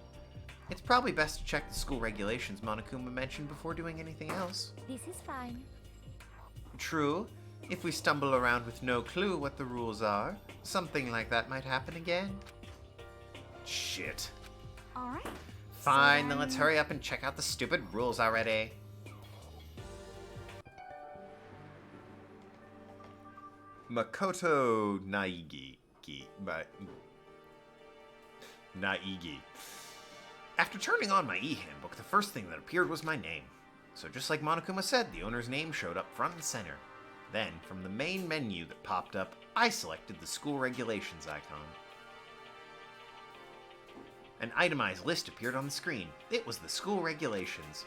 It's probably best to check the school regulations Monokuma mentioned before doing anything else. This is fine. True. If we stumble around with no clue what the rules are, something like that might happen again. Shit. All right. Fine, then let's hurry up and check out the stupid rules already. Makoto Naigi. Naigi. After turning on my e-handbook, the first thing that appeared was my name. So just like Monokuma said, the owner's name showed up front and center. Then, from the main menu that popped up, I selected the school regulations icon. An itemized list appeared on the screen. It was the school regulations.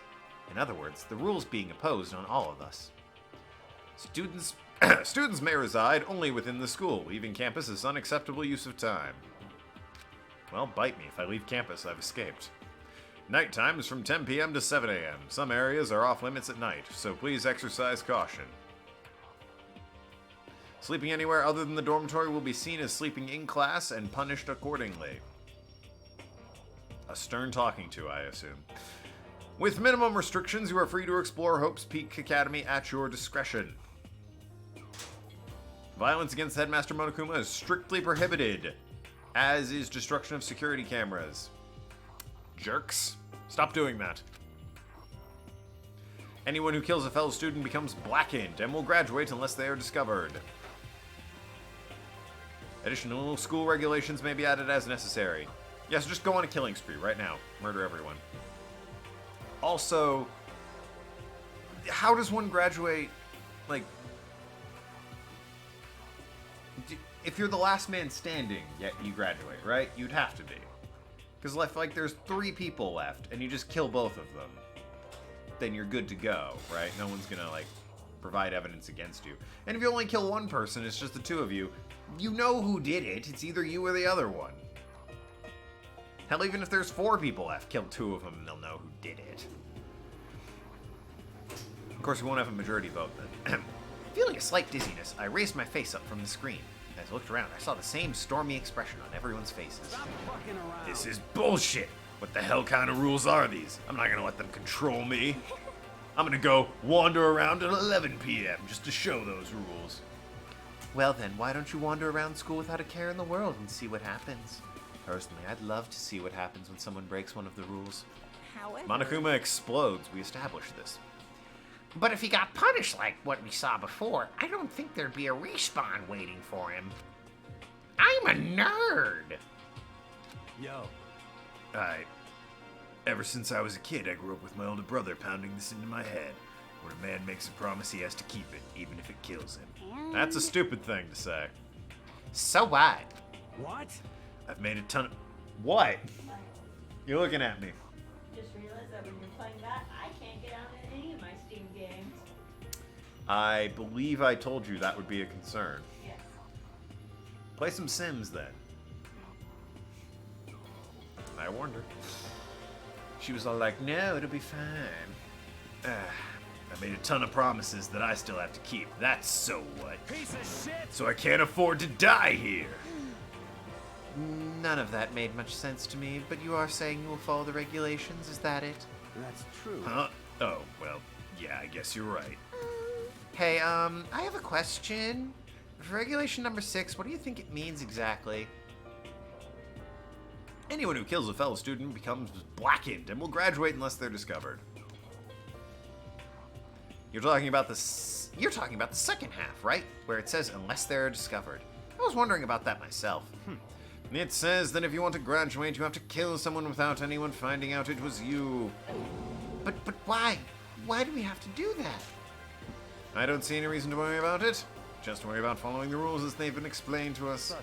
In other words, the rules being imposed on all of us. Students may reside only within the school. Leaving campus is unacceptable use of time. Well, bite me. If I leave campus, I've escaped. Nighttime is from 10 p.m. to 7 a.m. Some areas are off limits at night, so please exercise caution. Sleeping anywhere other than the dormitory will be seen as sleeping in class and punished accordingly. A stern talking to, I assume. With minimum restrictions, you are free to explore Hope's Peak Academy at your discretion. Violence against Headmaster Monokuma is strictly prohibited, as is destruction of security cameras. Jerks. Stop doing that. Anyone who kills a fellow student becomes blackened and will graduate unless they are discovered. Additional school regulations may be added as necessary. Yes, just go on a killing spree right now. Murder everyone. Also, how does one graduate, like, if you're the last man standing, yet you graduate, right? You'd have to be. Because like there's 3 people left, and you just kill both of them. Then you're good to go, right? No one's gonna, like, provide evidence against you. And if you only kill one person, it's just the 2 of you, you know who did it. It's either you or the other one. Hell, even if there's 4 people left, kill 2 of them and they'll know who did it. Of course, we won't have a majority vote then. Feeling a slight dizziness, I raised my face up from the screen. As I looked around, I saw the same stormy expression on everyone's faces. Stop fucking around. This is bullshit. What the hell kind of rules are these? I'm not gonna let them control me. I'm gonna go wander around at 11 p.m. just to show those rules. Well then, why don't you wander around school without a care in the world and see what happens? Personally, I'd love to see what happens when someone breaks one of the rules. However... Monokuma explodes. We established this. But if he got punished like what we saw before, I don't think there'd be a respawn waiting for him. I'm a nerd! Yo. Ever since I was a kid, I grew up with my older brother pounding this into my head. When a man makes a promise, he has to keep it, even if it kills him. That's a stupid thing to say. So what? What? I've made a ton of... What? You're looking at me. Just realized that when you're playing that, I can't get on in any of my Steam games. I believe I told you that would be a concern. Yes. Play some Sims, then. I warned her. She was all like, no, it'll be fine. I made a ton of promises that I still have to keep. That's so what? Piece of shit! So I can't afford to die here. None of that made much sense to me, but you are saying you will follow the regulations, is that it? That's true. Huh? Oh, well, yeah, I guess you're right. Hey, I have a question. For regulation number 6, what do you think it means exactly? Anyone who kills a fellow student becomes blackened and will graduate unless they're discovered. You're talking about the second half, right? Where it says unless they're discovered. I was wondering about that myself. It says that if you want to graduate, you have to kill someone without anyone finding out it was you. But why? Why do we have to do that? I don't see any reason to worry about it. Just worry about following the rules as they've been explained to us.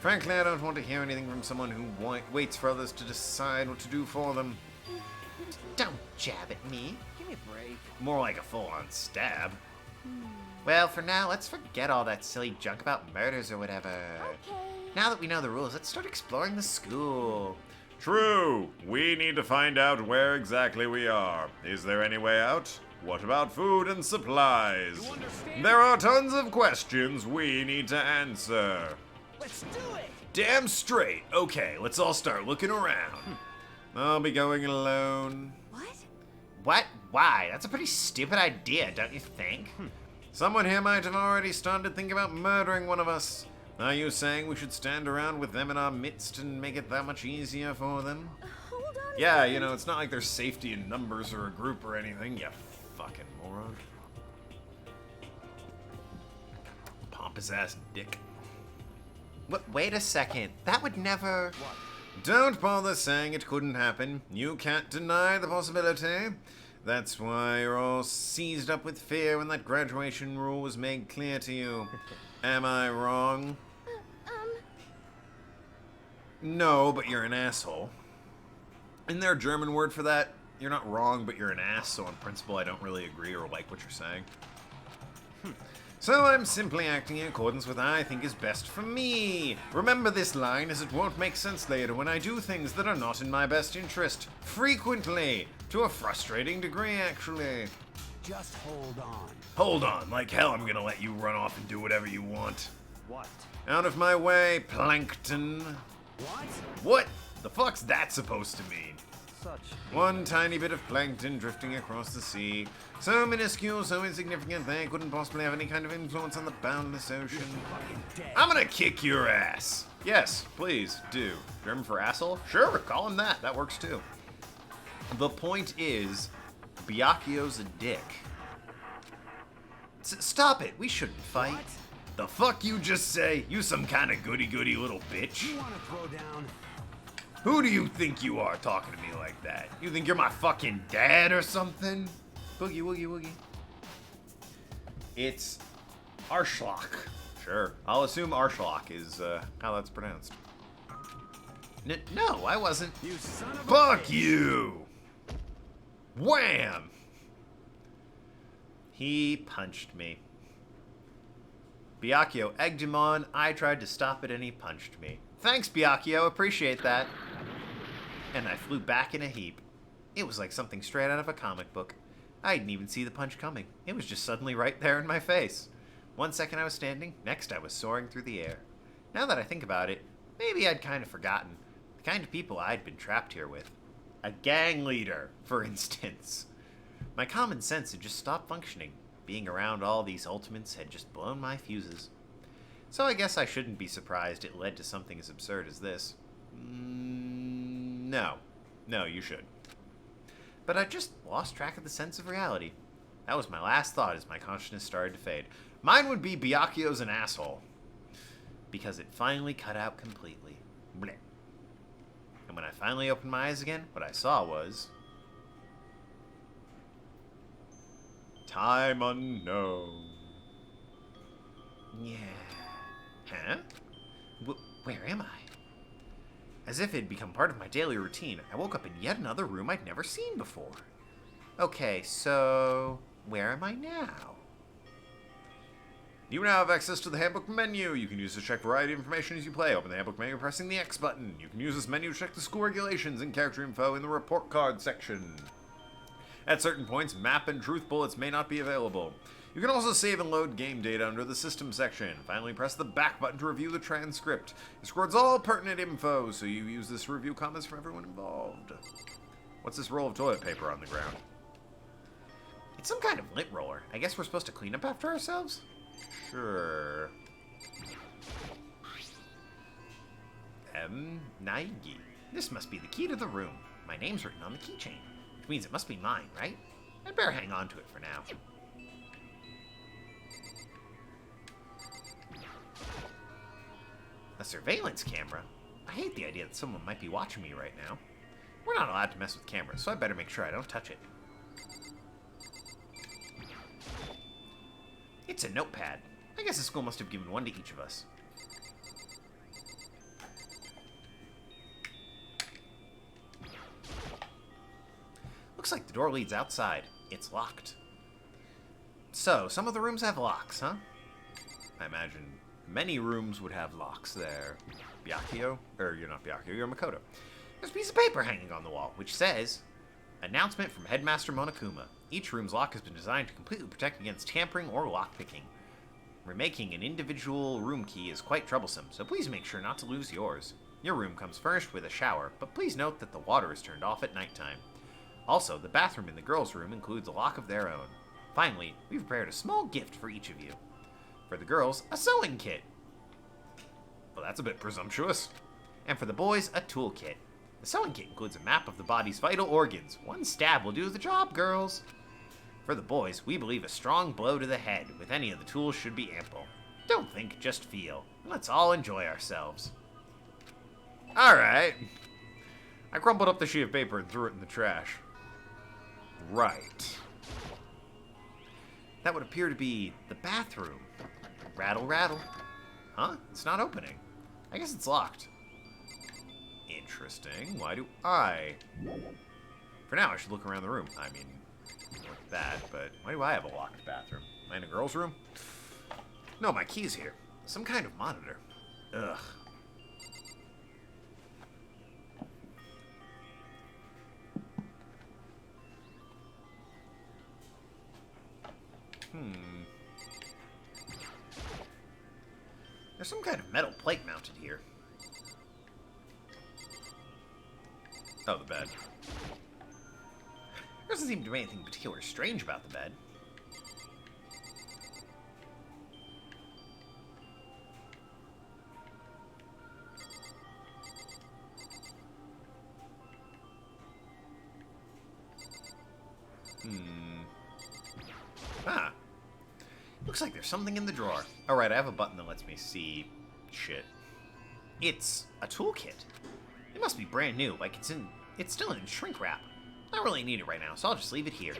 Frankly, I don't want to hear anything from someone who waits for others to decide what to do for them. Don't jab at me. Give me a break. More like a full-on stab. Well, for now, let's forget all that silly junk about murders or whatever. Okay. Now that we know the rules, let's start exploring the school. True. We need to find out where exactly we are. Is there any way out? What about food and supplies? There are tons of questions we need to answer. Let's do it! Damn straight. Okay, let's all start looking around. I'll be going alone. What? Why? That's a pretty stupid idea, don't you think? Someone here might have already started thinking about murdering one of us. Are you saying we should stand around with them in our midst and make it that much easier for them? Hold on. Yeah, you know, it's not like there's safety in numbers or a group or anything, you fucking moron. Pompous ass dick. Wait a second. That would never... Don't bother saying it couldn't happen. You can't deny the possibility. That's why you're all seized up with fear when that graduation rule was made clear to you. Am I wrong? No, but you're an asshole. Isn't there a German word for that? You're not wrong, but you're an ass, so on principle I don't really agree or like what you're saying. So I'm simply acting in accordance with what I think is best for me. Remember this line, as it won't make sense later when I do things that are not in my best interest. Frequently. To a frustrating degree, actually. Just hold on. Hold on, like hell I'm gonna let you run off and do whatever you want. What? Out of my way, plankton. What? What the fuck's that supposed to mean? Such One tiny bit of plankton drifting across the sea. So minuscule, so insignificant, they couldn't possibly have any kind of influence on the boundless ocean. I'm gonna kick your ass. Yes, please, do. German for asshole? Sure, call him that. That works too. The point is, Byakuyo's a dick. Stop it, we shouldn't fight. What? The fuck you just say? You some kind of goody-goody little bitch? You wanna throw down? Who do you think you are talking to me like that? You think you're my fucking dad or something? Boogie woogie woogie. It's Arschloch. Sure, I'll assume Arschloch is how that's pronounced. No, I wasn't. You son of a Fuck bitch. you! Wham! He punched me. Byakuyo egged him on, I tried to stop it and he punched me. Thanks, Byakuyo, appreciate that. And I flew back in a heap. It was like something straight out of a comic book. I didn't even see the punch coming. It was just suddenly right there in my face. 1 second I was standing, next I was soaring through the air. Now that I think about it, maybe I'd kind of forgotten the kind of people I'd been trapped here with. A gang leader, for instance. My common sense had just stopped functioning. Being around all these ultimates had just blown my fuses. So I guess I shouldn't be surprised it led to something as absurd as this. No, you should. But I just lost track of the sense of reality. That was my last thought as my consciousness started to fade. Mine would be Byakuyo's an asshole. Because it finally cut out completely. Blech. And when I finally opened my eyes again, what I saw was... Time unknown. Yeah. Huh? Where am I? As if it had become part of my daily routine, I woke up in yet another room I'd never seen before. Okay, so... where am I now? You now have access to the Handbook Menu. You can use it to check variety of information as you play. Open the Handbook Menu pressing the X button. You can use this menu to check the school regulations and character info in the report card section. At certain points, map and truth bullets may not be available. You can also save and load game data under the system section. Finally, press the back button to review the transcript. It records all pertinent info, so you use this to review comments from everyone involved. What's this roll of toilet paper on the ground? It's some kind of lint roller. I guess we're supposed to clean up after ourselves? Sure. Naigi. This must be the key to the room. My name's written on the keychain, which means it must be mine, right? I'd better hang on to it for now. A surveillance camera? I hate the idea that someone might be watching me right now. We're not allowed to mess with cameras, so I better make sure I don't touch it. It's a notepad. I guess the school must have given one to each of us. Looks like the door leads outside. It's locked. So, some of the rooms have locks, huh? I imagine many rooms would have locks there. Byakuyo? Or you're not Byakuyo, you're Makoto. There's a piece of paper hanging on the wall, which says, Announcement from Headmaster Monokuma. Each room's lock has been designed to completely protect against tampering or lockpicking. Remaking an individual room key is quite troublesome, so please make sure not to lose yours. Your room comes furnished with a shower, but please note that the water is turned off at nighttime. Also, the bathroom in the girls' room includes a lock of their own. Finally, we've prepared a small gift for each of you. For the girls, a sewing kit. Well, that's a bit presumptuous. And for the boys, a toolkit. The sewing kit includes a map of the body's vital organs. One stab will do the job, girls. For the boys, we believe a strong blow to the head with any of the tools should be ample. Don't think, just feel. Let's all enjoy ourselves. Alright. I crumpled up the sheet of paper and threw it in the trash. Right. That would appear to be the bathroom. Rattle, rattle. Huh? It's not opening. I guess it's locked. Interesting. Why do I? For now, I should look around the room. I mean, like that, but why do I have a locked bathroom? Am I in a girl's room? No, my key's here. Some kind of monitor. Ugh. There's some kind of metal plate mounted here. Oh, the bed. There doesn't seem to be anything particularly strange about the bed. Ah. Looks like there's something in the drawer. Alright, I have a button that lets me see shit. It's a toolkit. It must be brand new, like it's still in shrink wrap. I don't really need it right now, so I'll just leave it here.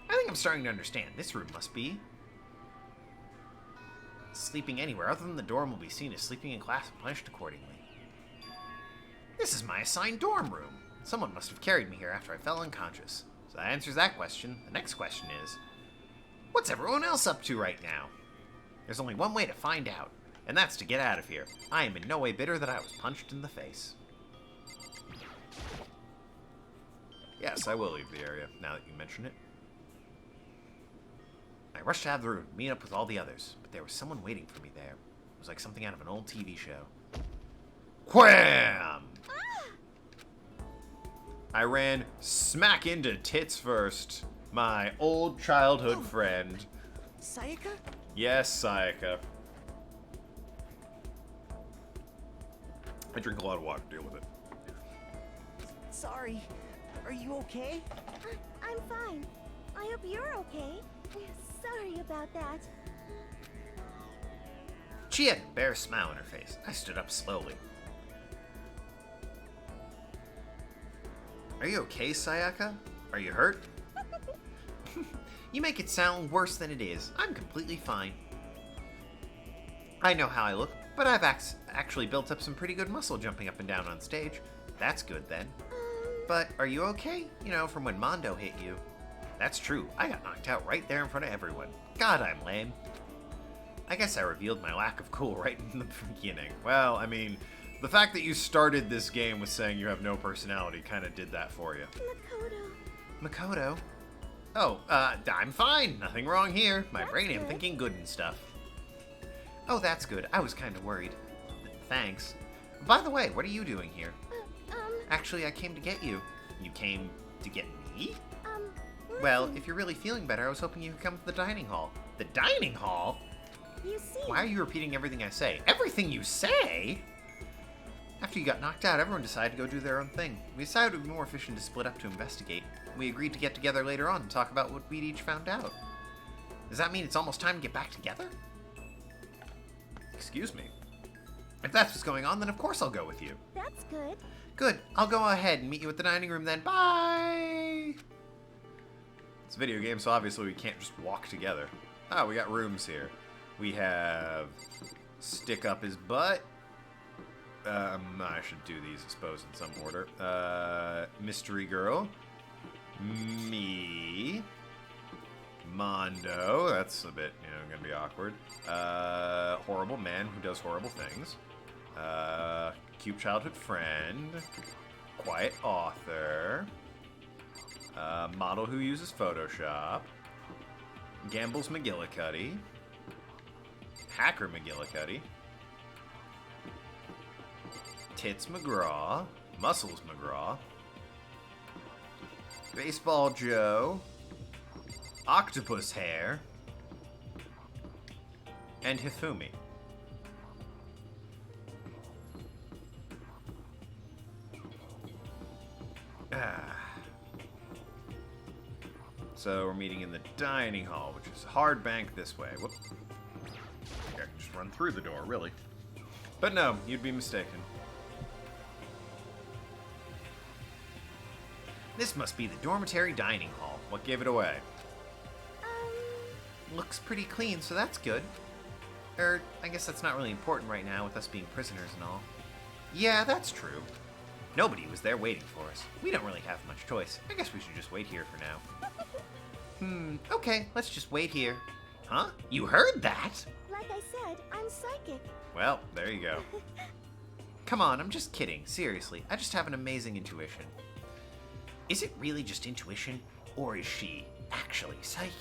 I think I'm starting to understand. This room must be sleeping anywhere other than the dorm will be seen as sleeping in class and punished accordingly. This is my assigned dorm room. Someone must have carried me here after I fell unconscious. So that answers that question. The next question is, what's everyone else up to right now? There's only one way to find out, and that's to get out of here. I am in no way bitter that I was punched in the face. Yes, I will leave the area, now that you mention it. I rushed out of the room to meet up with all the others, but there was someone waiting for me there. It was like something out of an old TV show. Wham! I ran smack into Tits First, my old childhood friend. Sayaka? Yes, Sayaka. I drink a lot of water, deal with it. Sorry. Are you okay? I'm fine. I hope you're okay. Sorry about that. She had a bare smile on her face. I stood up slowly. Are you okay, Sayaka? Are you hurt? You make it sound worse than it is. I'm completely fine. I know how I look, but I've actually built up some pretty good muscle jumping up and down on stage. That's good then. But are you okay? You know, from when Mondo hit you. That's true. I got knocked out right there in front of everyone. God, I'm lame. I guess I revealed my lack of cool right in the beginning. Well, I mean, the fact that you started this game with saying you have no personality kind of did that for you. Makoto? Oh, I'm fine. Nothing wrong here. My brain ain't thinking good and stuff. Oh, that's good. I was kind of worried. Thanks. By the way, what are you doing here? Actually, I came to get you. You came to get me? Well, if you're really feeling better, I was hoping you could come to the dining hall. The dining hall? You see... Why are you repeating everything I say? Everything you say? After you got knocked out, everyone decided to go do their own thing. We decided it would be more efficient to split up to investigate. We agreed to get together later on and talk about what we'd each found out. Does that mean it's almost time to get back together? Excuse me. If that's what's going on, then of course I'll go with you. That's good. Good. I'll go ahead and meet you at the dining room then. Bye! It's a video game, so obviously we can't just walk together. Ah, we got rooms here. We have stick up his butt. I should do these, I suppose, in some order. Mystery Girl. Me. Mondo. That's a bit, gonna be awkward. Horrible man who does horrible things. Cute childhood friend. Quiet author. Model who uses Photoshop. Gambles McGillicuddy. Hacker McGillicuddy. Tits McGraw. Muscles McGraw. Baseball Joe. Octopus Hair. And Hifumi. So we're meeting in the dining hall, which is hard bank this way. Whoop. I can just run through the door, really. But no, you'd be mistaken. This must be the dormitory dining hall. What gave it away? Looks pretty clean, so that's good. I guess that's not really important right now with us being prisoners and all. Yeah, that's true. Nobody was there waiting for us. We don't really have much choice. I guess we should just wait here for now. Okay, let's just wait here. Huh? You heard that? Like I said, I'm psychic. Well, there you go. Come on, I'm just kidding. Seriously, I just have an amazing intuition. Is it really just intuition, or is she actually psychic.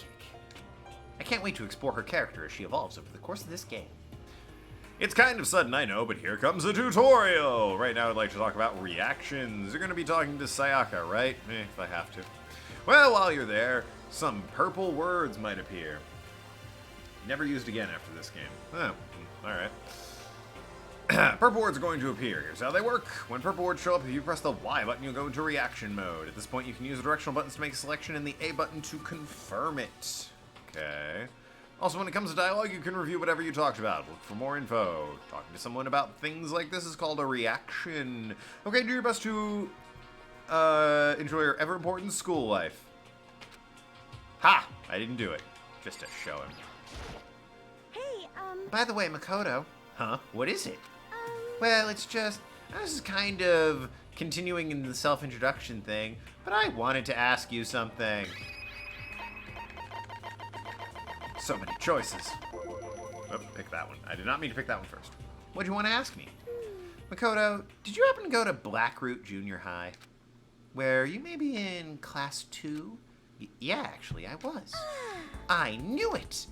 I can't wait to explore her character as she evolves over the course of this game. It's kind of sudden, I know, but here comes a tutorial! Right now I'd like to talk about reactions. You're gonna be talking to Sayaka, right? If I have to. Well, while you're there, some purple words might appear. Never used again after this game. Oh, alright. Purple words are going to appear. Here's how they work. When purple words show up, if you press the Y button, you'll go into reaction mode. At this point, you can use the directional buttons to make a selection and the A button to confirm it. Okay. Also, when it comes to dialogue, you can review whatever you talked about. Look for more info. Talking to someone about things like this is called a reaction. Okay, do your best to enjoy your ever-important school life. Ha! I didn't do it. Just to show him. Hey, By the way, Makoto. Huh? What is it? Well, it's just, this is kind of continuing in the self-introduction thing, but I wanted to ask you something. So many choices. Oh, pick that one. I did not mean to pick that one first. What do you want to ask me? Makoto, did you happen to go to Blackroot Junior High? Where you may be in class 2? Yeah, actually, I was. I knew it!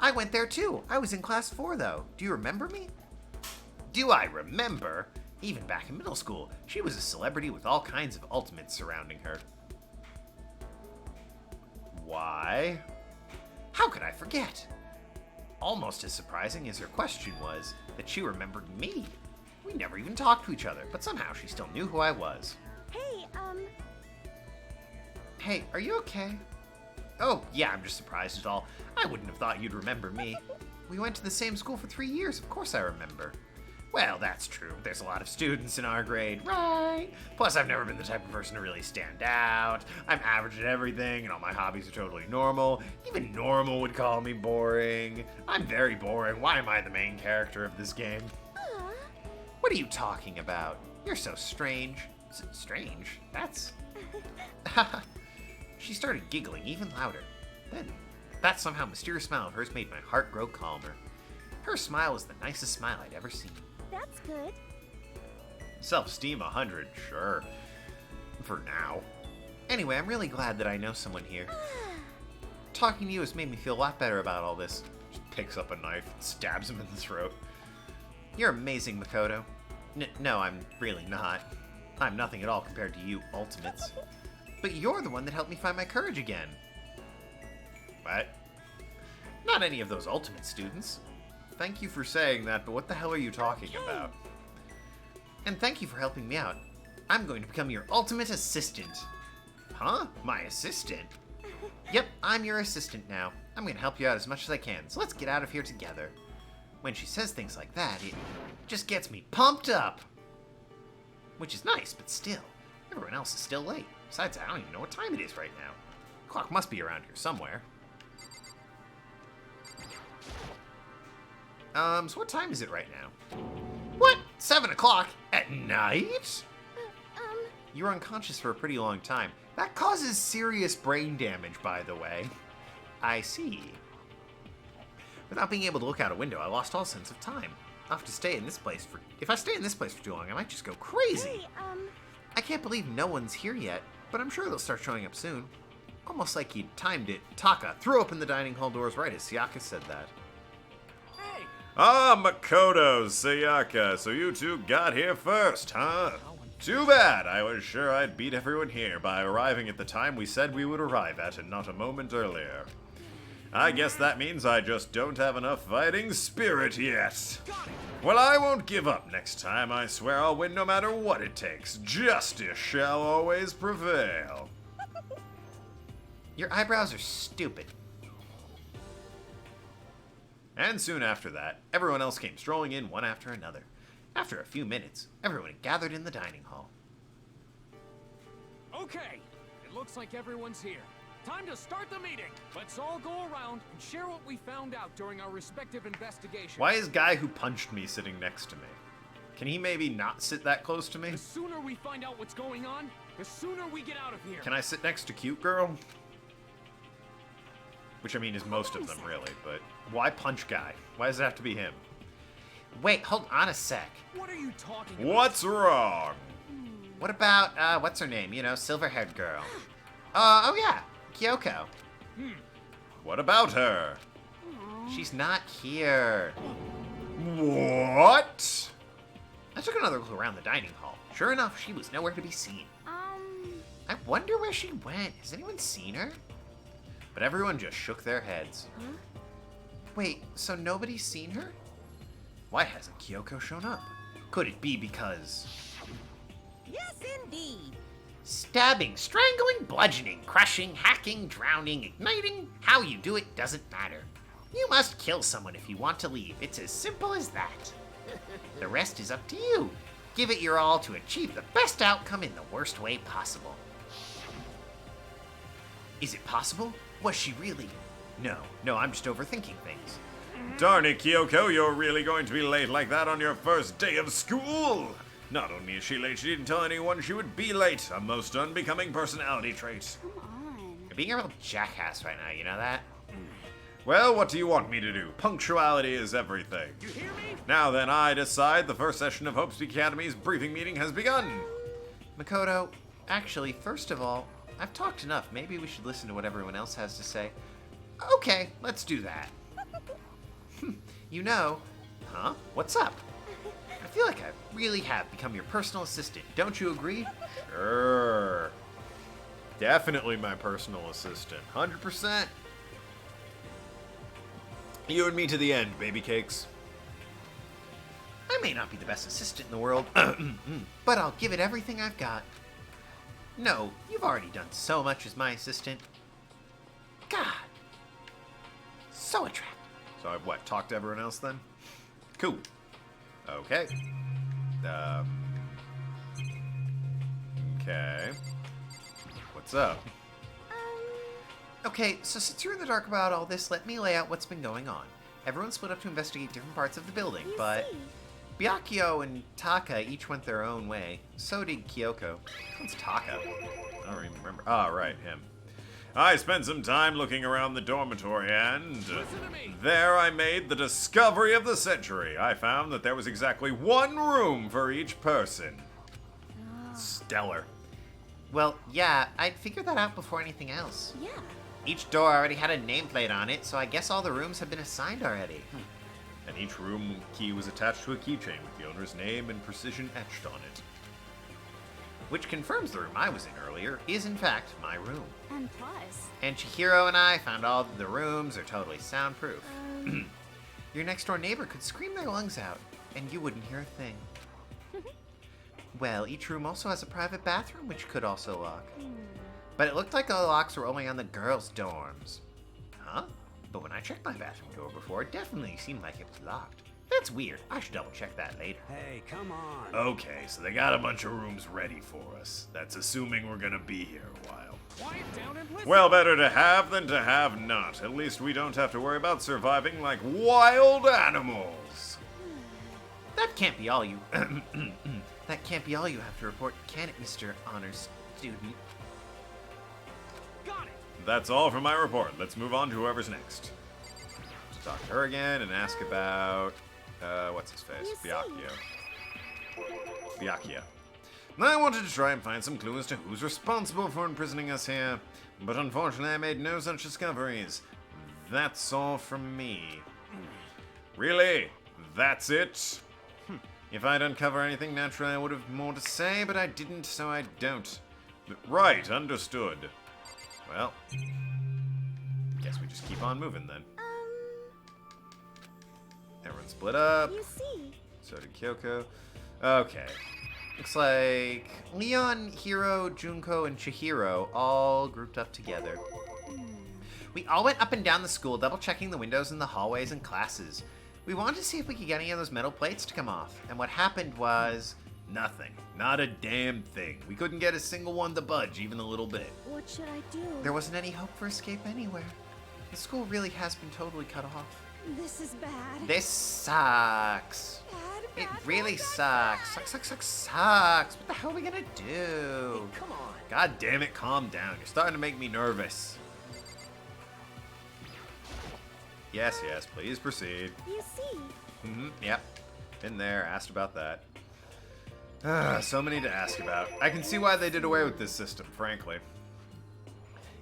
I went there too. I was in class 4, though. Do you remember me? Do I remember? Even back in middle school, she was a celebrity with all kinds of ultimates surrounding her. Why? How could I forget? Almost as surprising as her question was that she remembered me. We never even talked to each other, but somehow she still knew who I was. hey, Hey, are you okay? Oh, yeah, I'm just surprised at all. I wouldn't have thought you'd remember me. We went to the same school for 3 years, of course I remember. Well, that's true. There's a lot of students in our grade, right? Plus, I've never been the type of person to really stand out. I'm average at everything, and all my hobbies are totally normal. Even normal would call me boring. I'm very boring. Why am I the main character of this game? What are you talking about? You're so strange. Strange? That's... She started giggling even louder. Then, that somehow mysterious smile of hers made my heart grow calmer. Her smile was the nicest smile I'd ever seen. that's good. Self-esteem 100, sure. For now. Anyway, I'm really glad that I know someone here. Talking to you has made me feel a lot better about all this. Just picks up a knife and stabs him in the throat. You're amazing, Makoto. No, I'm really not. I'm nothing at all compared to you, Ultimates. But you're the one that helped me find my courage again. What? Not any of those Ultimate students. Thank you for saying that, but what the hell are you talking about? And thank you for helping me out. I'm going to become your ultimate assistant. Huh? My assistant? Yep, I'm your assistant now. I'm going to help you out as much as I can, so let's get out of here together. When she says things like that, it just gets me pumped up. Which is nice, but still, everyone else is still late. Besides, I don't even know what time it is right now. The clock must be around here somewhere. So what time is it right now? What? 7 o'clock? At night? You were unconscious for a pretty long time. That causes serious brain damage, by the way. I see. Without being able to look out a window, I lost all sense of time. I'll have to stay in this place for... If I stay in this place for too long, I might just go crazy. Hey, I can't believe no one's here yet, but I'm sure they'll start showing up soon. Almost like he'd timed it. Taka threw open the dining hall doors right as Sayaka said that. Hey! Ah, Makoto, Sayaka, so you two got here first, huh? Too bad. I was sure I'd beat everyone here by arriving at the time we said we would arrive at and not a moment earlier. I guess that means I just don't have enough fighting spirit yet. Well, I won't give up next time. I swear I'll win no matter what it takes. Justice shall always prevail. Your eyebrows are stupid. And soon after that, everyone else came strolling in one after another. After a few minutes, everyone had gathered in the dining hall. Okay, it looks like everyone's here. Time to start the meeting. Let's all go around and share what we found out during our respective investigations. Why is guy who punched me sitting next to me? Can he maybe not sit that close to me? The sooner we find out what's going on, the sooner we get out of here. Can I sit next to cute girl? Which I mean is most of them really, but why punch guy? Why does it have to be him? Wait, hold on a sec. What are you talking about? What's wrong? What about, what's her name? You know, silver-haired girl. Oh yeah, Kyoko. What about her? She's not here. What? I took another look around the dining hall. Sure enough, she was nowhere to be seen. I wonder where she went. Has anyone seen her? But everyone just shook their heads. Huh? Wait, so nobody's seen her? Why hasn't Kyoko shown up? Could it be because... Yes, indeed. Stabbing, strangling, bludgeoning, crushing, hacking, drowning, igniting, how you do it doesn't matter. You must kill someone if you want to leave. It's as simple as that. The rest is up to you. Give it your all to achieve the best outcome in the worst way possible. Is it possible? Was she really? No, I'm just overthinking things. Darn it, Kyoko, you're really going to be late like that on your first day of school? Not only is she late, she didn't tell anyone she would be late. A most unbecoming personality trait. Come on. You're being a real jackass right now, you know that? Well, what do you want me to do? Punctuality is everything. You hear me? Now then, I decide the first session of Hope's Academy's briefing meeting has begun. Makoto, actually, first of all, I've talked enough. Maybe we should listen to what everyone else has to say. Okay, let's do that. You know, huh? What's up? I feel like I really have become your personal assistant. Don't you agree? Sure. Definitely my personal assistant. 100%. You and me to the end, baby cakes. I may not be the best assistant in the world, but I'll give it everything I've got. No, you've already done so much as my assistant. God. So attractive. So I've what, talked to everyone else then? Cool. Okay. Okay. What's up? Okay, so since you're in the dark about all this, let me lay out what's been going on. Everyone split up to investigate different parts of the building, but Byakuyo and Taka each went their own way. So did Kyoko. Who's Taka? I don't even remember. Ah, right, him. I spent some time looking around the dormitory and there I made the discovery of the century. I found that there was exactly one room for each person. Stellar. Well, yeah, I'd figured that out before anything else. Yeah. Each door already had a nameplate on it, so I guess all the rooms have been assigned already. And each room key was attached to a keychain with the owner's name and precision etched on it. Which confirms the room I was in earlier is in fact my room. And plus... And Chihiro and I found all the rooms are totally soundproof. Your next door neighbor could scream their lungs out, and you wouldn't hear a thing. Well, each room also has a private bathroom, which could also lock. But it looked like the locks were only on the girls' dorms. Huh? But when I checked my bathroom door before, it definitely seemed like it was locked. That's weird. I should double check that later. Hey, come on. Okay, so they got a bunch of rooms ready for us. That's assuming we're gonna be here a while. Quiet down and listen. Well, better to have than to have not. At least we don't have to worry about surviving like wild animals. That can't be all you... That can't be all you have to report, can it, Mr. Honors Student? Got it. That's all for my report. Let's move on to whoever's next. To talk to her again and ask about... what's his face? Byakuyo. I wanted to try and find some clue as to who's responsible for imprisoning us here, but unfortunately I made no such discoveries. That's all from me. Really? That's it? If I'd uncover anything, naturally I would have more to say, but I didn't, so I don't. Right, understood. Well, guess we just keep on moving then. Everyone split up. You see. So did Kyoko. Okay. Looks like Leon, Hiro, Junko, and Chihiro all grouped up together. We all went up and down the school, double-checking the windows in the hallways and classes. We wanted to see if we could get any of those metal plates to come off, and what happened was... Nothing. Not a damn thing. We couldn't get a single one to budge, even a little bit. What should I do? There wasn't any hope for escape anywhere. The school really has been totally cut off. This is bad. This sucks. Bad, It really sucks. Sucks. What the hell are we gonna do? Hey, come on. God damn it, calm down. You're starting to make me nervous. Yes, please proceed. You see. Yep. Been there, asked about that. So many to ask about. I can see why they did away with this system, frankly.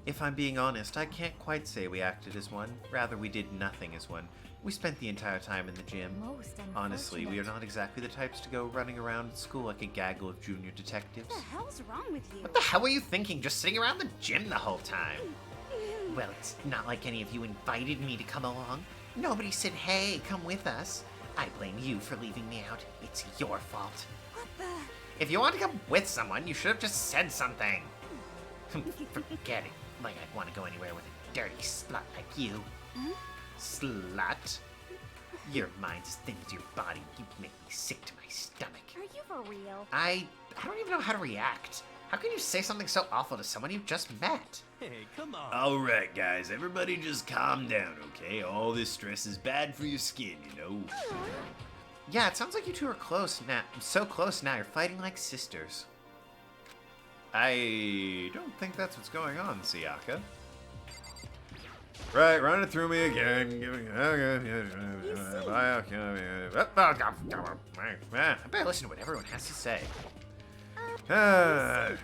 If I'm being honest, I can't quite say we acted as one. Rather, we did nothing as one. We spent the entire time in the gym. Most Honestly, we are unfortunate. not exactly the types to go running around at school like a gaggle of junior detectives. What the hell's wrong with you? What the hell were you thinking, just sitting around the gym the whole time? Well, it's not like any of you invited me to come along. Nobody said, hey, come with us. I blame you for leaving me out. It's your fault. What the? If you want to come with someone, you should have just said something. Forget it. Like I'd want to go anywhere with a dirty slut like you. Slut? Your mind's as thin as your body. You make me sick to my stomach. Are you for real? I don't even know how to react. How can you say something so awful to someone you've just met? Hey, come on. Alright, guys, everybody just calm down, okay? All this stress is bad for your skin, you know? Yeah, it sounds like you two are close now. So close now, you're fighting like sisters. I don't think that's what's going on, Siaka. Right, run it through me again. I better listen to what everyone has to say. There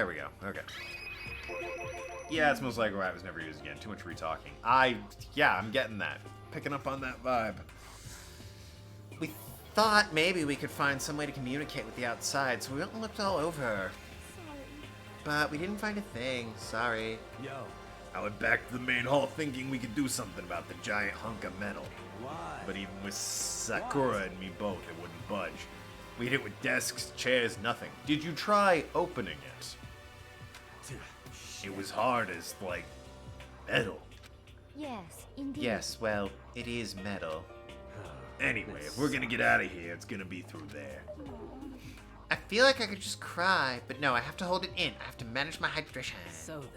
we go. Okay. Yeah, it's most likely why it was never used again. Too much re-talking. Yeah, I'm getting that. Picking up on that vibe. We thought maybe we could find some way to communicate with the outside, so we went and looked all over. But we didn't find a thing. Sorry. Yo. I went back to the main hall thinking we could do something about the giant hunk of metal. Why? But even with Sakura and me both, it wouldn't budge. We hit it with desks, chairs, nothing. Did you try opening it? It was hard as, like, metal. Yes, indeed. Yes, well, it is metal. Anyway, if we're gonna get out of here, it's gonna be through there. I feel like I could just cry, but no, I have to hold it in. I have to manage my hydration. So then.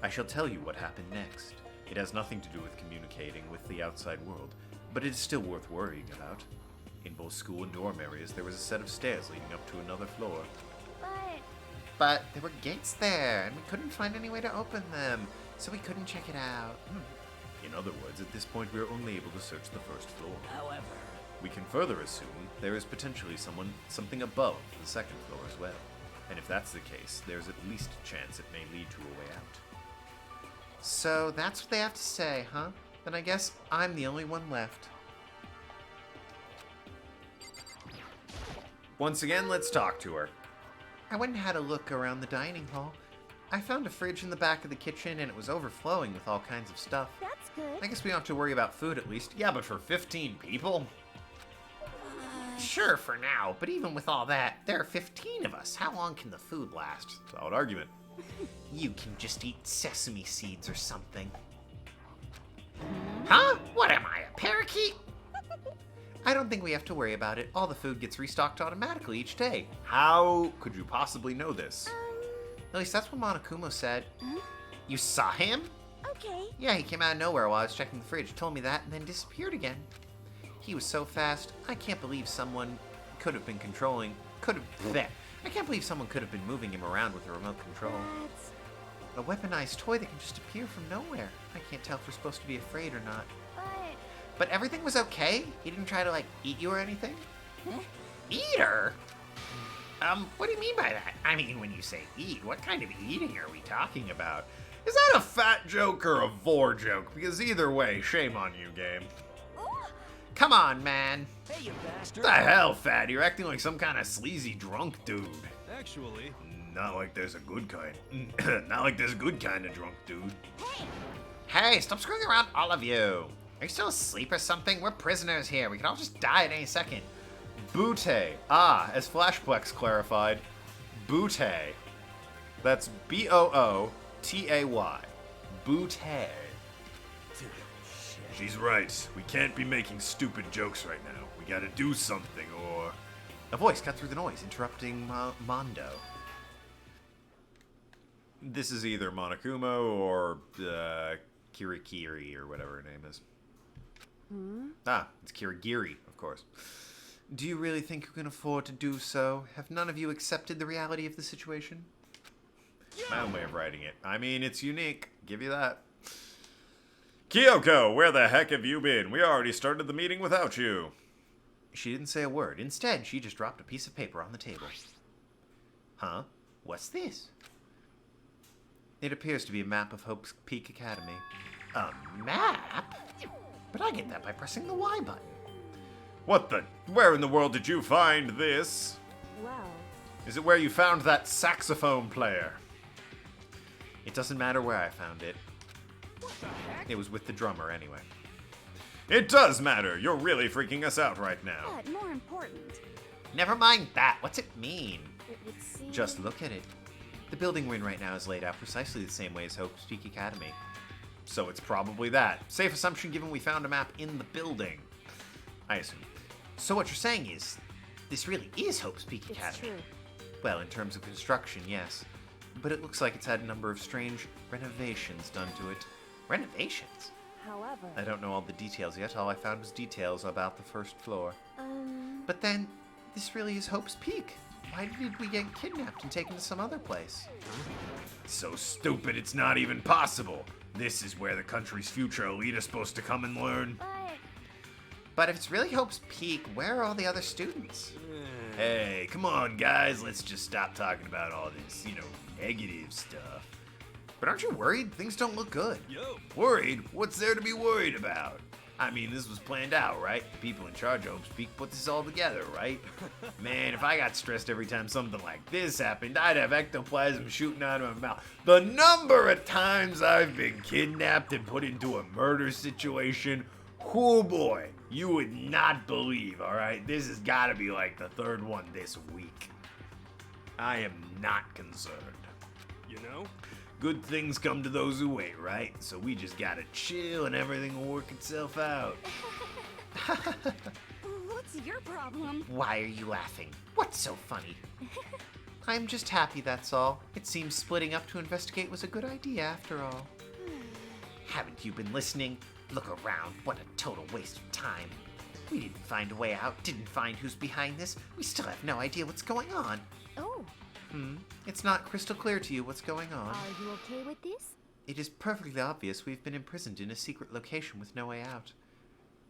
I shall tell you what happened next. It has nothing to do with communicating with the outside world, but it is still worth worrying about. In both school and dorm areas, there was a set of stairs leading up to another floor. But there were gates there, and we couldn't find any way to open them, so we couldn't check it out. In other words, at this point, we are only able to search the first floor. However, we can further assume there is potentially something above the second floor as well. And if that's the case, there's at least a chance it may lead to a way out. So that's what they have to say, huh? Then I guess I'm the only one left. Once again, let's talk to her. I went and had a look around the dining hall. I found a fridge in the back of the kitchen, and it was overflowing with all kinds of stuff. That's good. I guess we don't have to worry about food, at least. Yeah, but for 15 people? Sure, for now, but even with all that, there are 15 of us. How long can the food last? Solid argument. You can just eat sesame seeds or something. Huh? What am I, a parakeet? I don't think we have to worry about it. All the food gets restocked automatically each day. How could you possibly know this? At least that's what Monokumo said. You saw him? Okay. Yeah, he came out of nowhere while I was checking the fridge, told me that, and then disappeared again. He was so fast, I can't believe someone could have been I can't believe someone could have been moving him around with a remote control. A weaponized toy that can just appear from nowhere. I can't tell if we're supposed to be afraid or not. But everything was okay? He didn't try to, like, eat you or anything? Eat her? What do you mean by that? I mean, when you say eat, what kind of eating are we talking about? Is that a fat joke or a vor joke? Because either way, shame on you, game. Come on, man. Hey, you bastard. What the hell, Fat? You're acting like some kind of sleazy drunk dude. Actually, not like there's a good kind. Not like there's a good kind of drunk dude. Hey, stop screwing around, all of you. Are you still asleep or something? We're prisoners here. We could all just die at any second. Butte. As Flashplex clarified, Butte. That's B-O-O-T-A-Y. Butte. She's right. We can't be making stupid jokes right now. We gotta do something, or... A voice cut through the noise, interrupting Mondo. This is either Monokumo or Kirikiri, or whatever her name is. It's Kirigiri, of course. Do you really think you can afford to do so? Have none of you accepted the reality of the situation? My own way of writing it. I mean, it's unique. Give you that. Kyoko, where the heck have you been? We already started the meeting without you. She didn't say a word. Instead, she just dropped a piece of paper on the table. Huh? What's this? It appears to be a map of Hope's Peak Academy. A map? But I get that by pressing the Y button. What the? Where in the world did you find this? Well, Is it where you found that saxophone player? It doesn't matter where I found it. It was with the drummer anyway. It does matter. You're really freaking us out right now. But more important, Never mind that. What's it mean? it would seem... Just look at it. The building we're in right now is laid out precisely the same way as Hope's Peak Academy. So it's probably that. Safe assumption given we found a map in the building. I assume. So what you're saying is, this really is Hope's Peak It's Academy? true. Well, in terms of construction, yes. But it looks like it's had a number of strange renovations done to it. Renovations? However... I don't know all the details yet. All I found was details about the first floor. But then, this really is Hope's Peak. Why did we get kidnapped and taken to some other place? So stupid it's not even possible. This is where the country's future elite is supposed to come and learn. But if it's really Hope's Peak, where are all the other students? Hey, come on, guys. Let's just stop talking about all this, negative stuff. But aren't you worried? Things don't look good. Yo. Worried? What's there to be worried about? I mean, this was planned out, right? The people in charge of Hope's Peak put this all together, right? Man, if I got stressed every time something like this happened, I'd have ectoplasm shooting out of my mouth. The number of times I've been kidnapped and put into a murder situation, oh boy, you would not believe, all right? This has got to be like the third one this week. I am not concerned. You know? Good things come to those who wait, right? So we just gotta chill and everything will work itself out. what's your problem? Why are you laughing? What's so funny? I'm just happy, that's all. It seems splitting up to investigate was a good idea after all. Haven't you been listening? Look around. What a total waste of time. We didn't find a way out, didn't find who's behind this. We still have no idea what's going on. Oh, It's not crystal clear to you what's going on. are you okay with this? It is perfectly obvious we've been imprisoned in a secret location with no way out.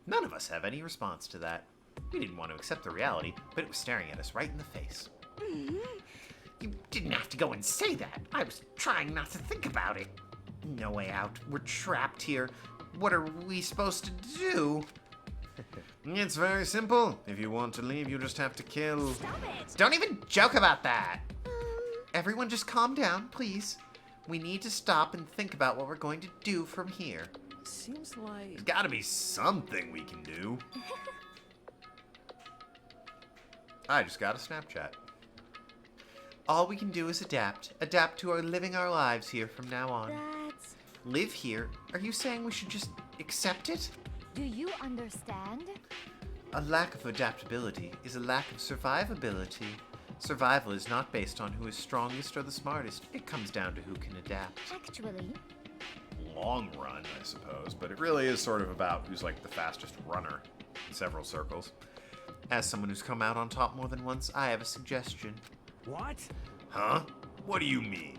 None of us have any response to that. We didn't want to accept the reality, but it was staring at us right in the face. You didn't have to go and say that. I was trying not to think about it. No way out. We're trapped here. What are we supposed to do? It's very simple. If you want to leave, you just have to kill. Stop it! Don't even joke about that. Everyone just calm down, please. We need to stop and think about what we're going to do from here. Seems like... There's gotta be something we can do. I just got a Snapchat. All we can do is adapt. Adapt to our living our lives here from now on. That's... Live here? Are you saying we should just accept it? Do you understand? A lack of adaptability is a lack of survivability. Survival is not based on who is strongest or the smartest. It comes down to who can adapt. Actually, Long run, I suppose, but it really is sort of about who's like the fastest runner in several circles. As someone who's come out on top more than once, I have a suggestion. What? Huh? What do you mean?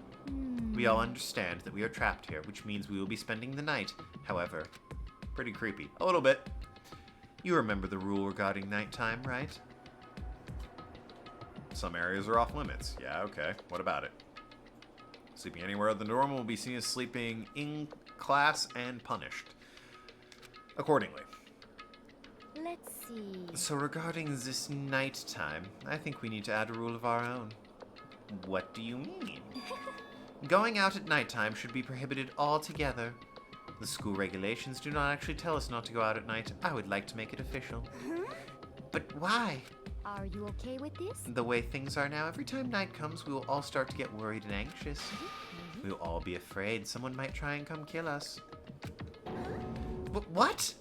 We all understand that we are trapped here, which means we will be spending the night. However, pretty creepy. A little bit. You remember the rule regarding nighttime, right? Some areas are off limits. Yeah, okay. What about it? Sleeping anywhere other than normal will be seen as sleeping in class and punished accordingly. let's see. So regarding this nighttime, I think we need to add a rule of our own. What do you mean? Going out at nighttime should be prohibited altogether. The school regulations do not actually tell us not to go out at night. I would like to make it official. But why? Are you okay with this? The way things are now, every time night comes, we will all start to get worried and anxious. We will all be afraid someone might try and come kill us. What?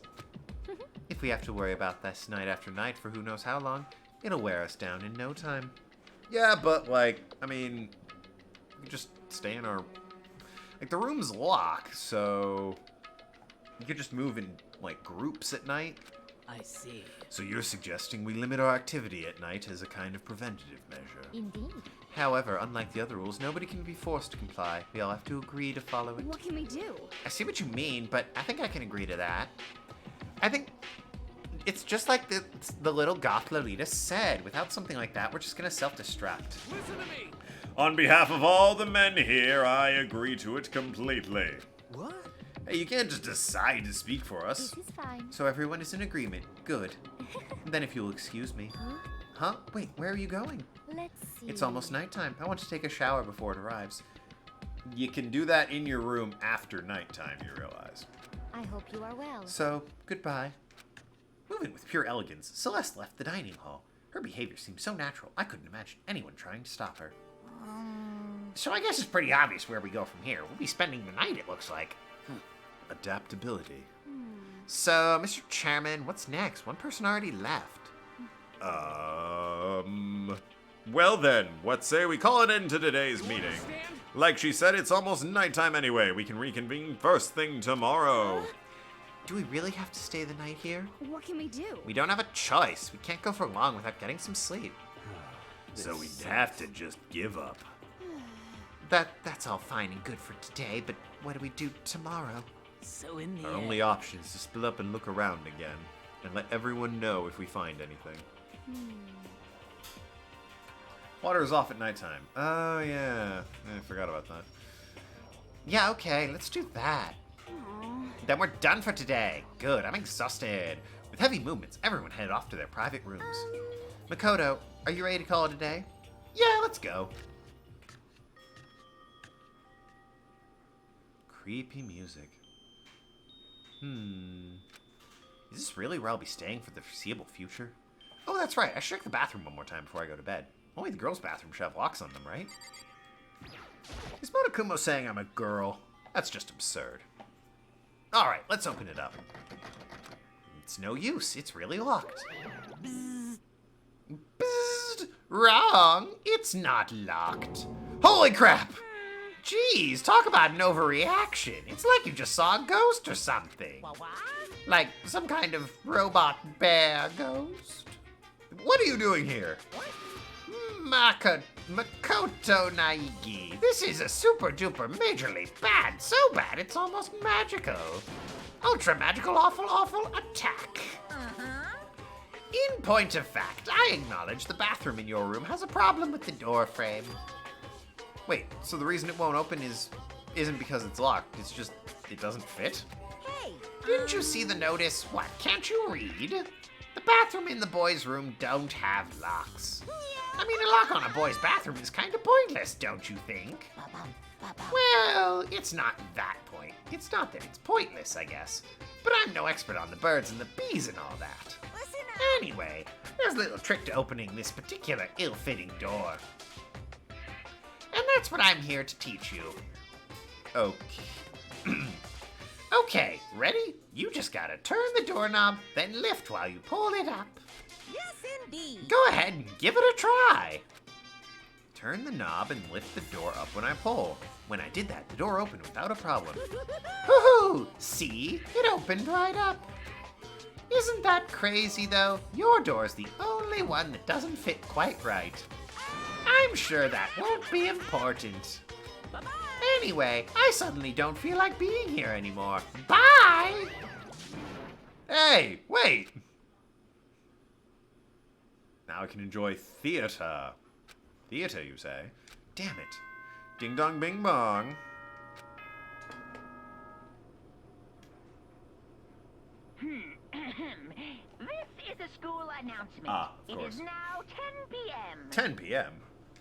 If we have to worry about this night after night for who knows how long, it'll wear us down in no time. Yeah, but like, I mean, we just stay in our... Like, the room's locked, so you could just move in, like, groups at night. I see. So you're suggesting we limit our activity at night as a kind of preventative measure. Indeed. However, unlike the other rules, nobody can be forced to comply. We all have to agree to follow it. What can we do? I see what you mean, but I think I can agree to that. I think it's just like the little goth Lolita said. Without something like that, we're just gonna self-destruct. Listen to me. On behalf of all the men here, I agree to it completely. What? Hey, you can't just decide to speak for us. This is fine. So everyone is in agreement. Good. Then if you'll excuse me. Huh? Wait, where are you going? Let's see. It's almost nighttime. I want to take a shower before it arrives. You can do that in your room after nighttime, you realize. I hope you are well. So, goodbye. Moving with pure elegance, Celeste left the dining hall. Her behavior seemed so natural, I couldn't imagine anyone trying to stop her. So I guess it's pretty obvious where we go from here. We'll be spending the night, it looks like. Adaptability. So, Mr. Chairman, what's next? One person already left. Well then, what say we call it into today's meeting? Like she said, it's almost nighttime anyway. We can reconvene first thing tomorrow. Do we really have to stay the night here? What can we do? We don't have a choice. We can't go for long without getting some sleep. So we'd have to just give up. That's all fine and good for today, but what do we do tomorrow? So in the Our end... only option is to split up and look around again, and let everyone know if we find anything. Water is off at nighttime. Oh yeah, I forgot about that. Yeah, okay, let's do that. Then we're done for today. Good, I'm exhausted. With heavy movements, everyone headed off to their private rooms. Makoto, are you ready to call it a day? Yeah, let's go. Creepy music. Is this really where I'll be staying for the foreseeable future? Oh, that's right. I should check the bathroom one more time before I go to bed. Only the girls' bathroom should have locks on them, right? Is Monokumo saying I'm a girl? That's just absurd. Alright, let's open it up. It's no use. It's really locked. Bzzzt. Wrong. It's not locked. Holy crap! Jeez, talk about an overreaction. It's like you just saw a ghost or something. Like some kind of robot bear ghost. What are you doing here? Makoto Naegi. This is a super duper majorly bad. So bad it's almost magical. Ultra magical awful attack. In point of fact, I acknowledge the bathroom in your room has a problem with the door frame. Wait, so the reason it won't open isn't because it's locked, it's just it doesn't fit? Hey! Didn't you see the notice? What, can't you read? The bathroom in the boys' room don't have locks. I mean, a lock on a boy's bathroom is kind of pointless, don't you think? Well, it's not that point. It's not that it's pointless, I guess. But I'm no expert on the birds and the bees and all that. Anyway, there's a little trick to opening this particular ill-fitting door. And that's what I'm here to teach you. Okay. Okay, ready? You just gotta turn the doorknob, then lift while you pull it up. Yes, indeed. Go ahead and give it a try. Turn the knob and lift the door up when I pull. When I did that, the door opened without a problem. Woohoo! See? It opened right up. Isn't that crazy, though? Your door's the only one that doesn't fit quite right. I'm sure that won't be important. Bye-bye. Anyway, I suddenly don't feel like being here anymore. Bye! Hey, wait! Now I can enjoy theater. Theater, you say? Damn it. Ding dong bing bong. This is a school announcement. Ah, of It course. is now 10 p.m. 10 p.m.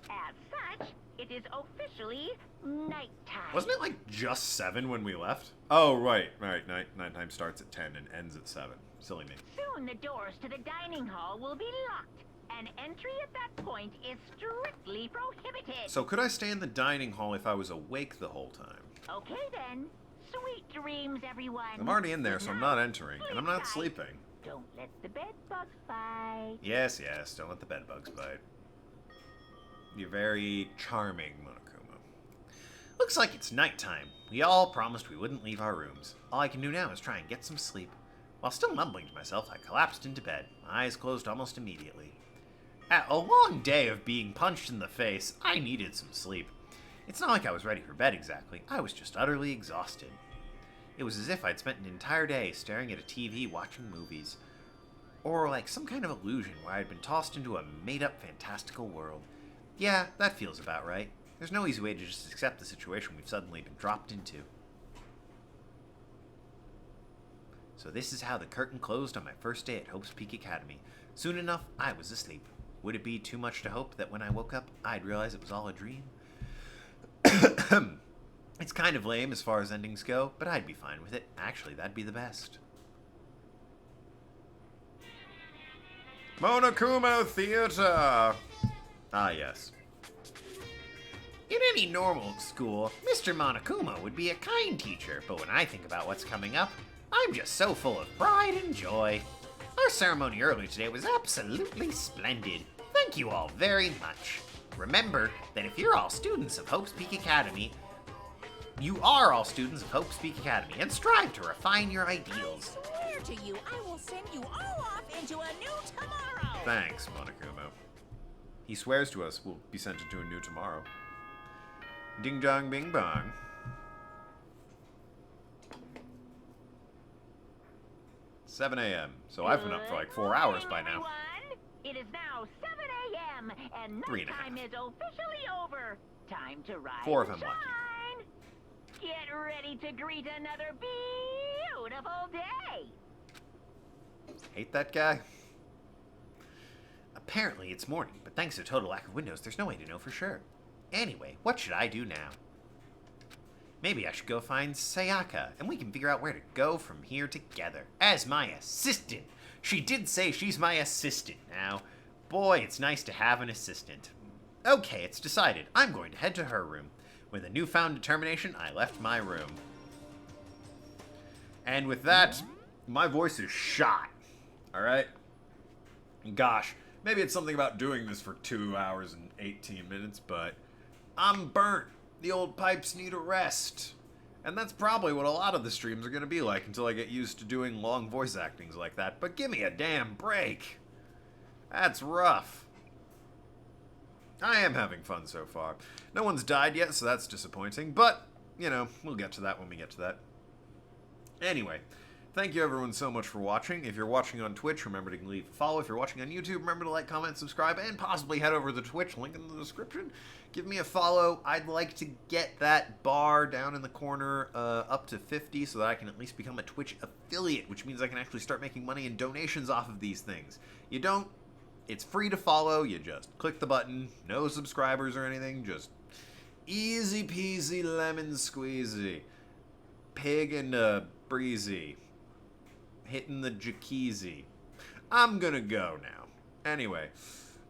As such, it is officially nighttime. Wasn't it like just 7 when we left? Oh, right. Nighttime starts at 10 and ends at 7. Silly me. Soon the doors to the dining hall will be locked, and entry at that point is strictly prohibited. So could I stay in the dining hall if I was awake the whole time? Okay then. Sweet dreams, everyone. I'm already in there, so I'm not entering, and I'm not Sleep sleeping. Don't let the bed bugs bite. Yes, don't let the bed bugs bite. You're very charming, Monokuma. Looks like it's nighttime. We all promised we wouldn't leave our rooms. All I can do now is try and get some sleep. While still mumbling to myself, I collapsed into bed. My eyes closed almost immediately. After a long day of being punched in the face, I needed some sleep. It's not like I was ready for bed exactly. I was just utterly exhausted. It was as if I'd spent an entire day staring at a TV watching movies. Or like some kind of illusion where I'd been tossed into a made-up fantastical world. Yeah, that feels about right. There's no easy way to just accept the situation we've suddenly been dropped into. So this is how the curtain closed on my first day at Hope's Peak Academy. Soon enough, I was asleep. Would it be too much to hope that when I woke up, I'd realize it was all a dream? It's kind of lame as far as endings go, but I'd be fine with it. Actually, that'd be the best. Monokuma Theater! Ah, yes. In any normal school, Mr. Monokuma would be a kind teacher, but when I think about what's coming up, I'm just so full of pride and joy. Our ceremony earlier today was absolutely splendid. Thank you all very much. Remember that if you're all students of Hope's Peak Academy, you are all students of Hope's Peak Academy, and strive to refine your ideals. I swear to you, I will send you all off into a new tomorrow. Thanks, Monokuma. He swears to us we'll be sent into a new tomorrow. Ding dong bing bong. $7 a.m. So I've been up for like 4 hours by now. It is now 7 a.m. and nighttime is officially over. Time to rise 4 if and I'm lucky. shine. Get ready to greet another beautiful day. Hate that guy? Apparently it's morning, but thanks to total lack of windows, there's no way to know for sure. Anyway, what should I do now? Maybe I should go find Sayaka, and we can figure out where to go from here together. As my assistant. She did say she's my assistant now. Boy, it's nice to have an assistant. Okay, it's decided. I'm going to head to her room. With a newfound determination, I left my room. And with that, my voice is shot. Alright? Gosh, maybe it's something about doing this for 2 hours and 18 minutes, but I'm burnt. The old pipes need a rest. And that's probably what a lot of the streams are going to be like until I get used to doing long voice actings like that. But give me a damn break. That's rough. I am having fun so far. No one's died yet, so that's disappointing. But, you know, we'll get to that when we get to that. Anyway, thank you everyone so much for watching. If you're watching on Twitch, remember to leave a follow. If you're watching on YouTube, remember to like, comment, subscribe, and possibly head over to the Twitch, link in the description. Give me a follow. I'd like to get that bar down in the corner up to 50 so that I can at least become a Twitch affiliate, which means I can actually start making money in donations off of these things. You don't, it's free to follow. You just click the button. No subscribers or anything. Just easy peasy lemon squeezy. Pig and breezy. Hitting the jacuzzi. I'm gonna go now. Anyway,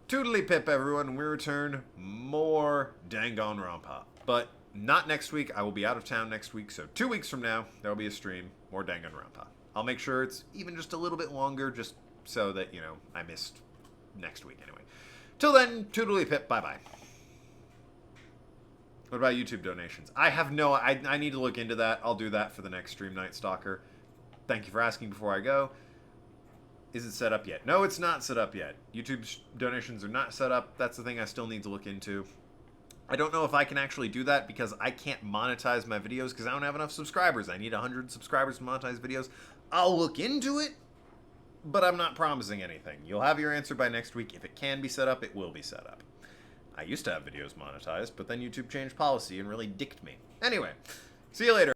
toodly pip everyone, we return more Danganronpa. But not next week, I will be out of town next week, so 2 weeks from now, there will be a stream, more Danganronpa. I'll make sure it's even just a little bit longer, just so that, you know, I missed next week anyway. Till then, toodly pip, bye-bye. What about YouTube donations? I have no, I need to look into that. I'll do that for the next stream, Night Stalker. Thank you for asking before I go. Is it set up yet? No, it's not set up yet. YouTube donations are not set up. That's the thing I still need to look into. I don't know if I can actually do that because I can't monetize my videos because I don't have enough subscribers. I need 100 subscribers to monetize videos. I'll look into it, but I'm not promising anything. You'll have your answer by next week. If it can be set up, it will be set up. I used to have videos monetized, but then YouTube changed policy and really dicked me. Anyway, see you later.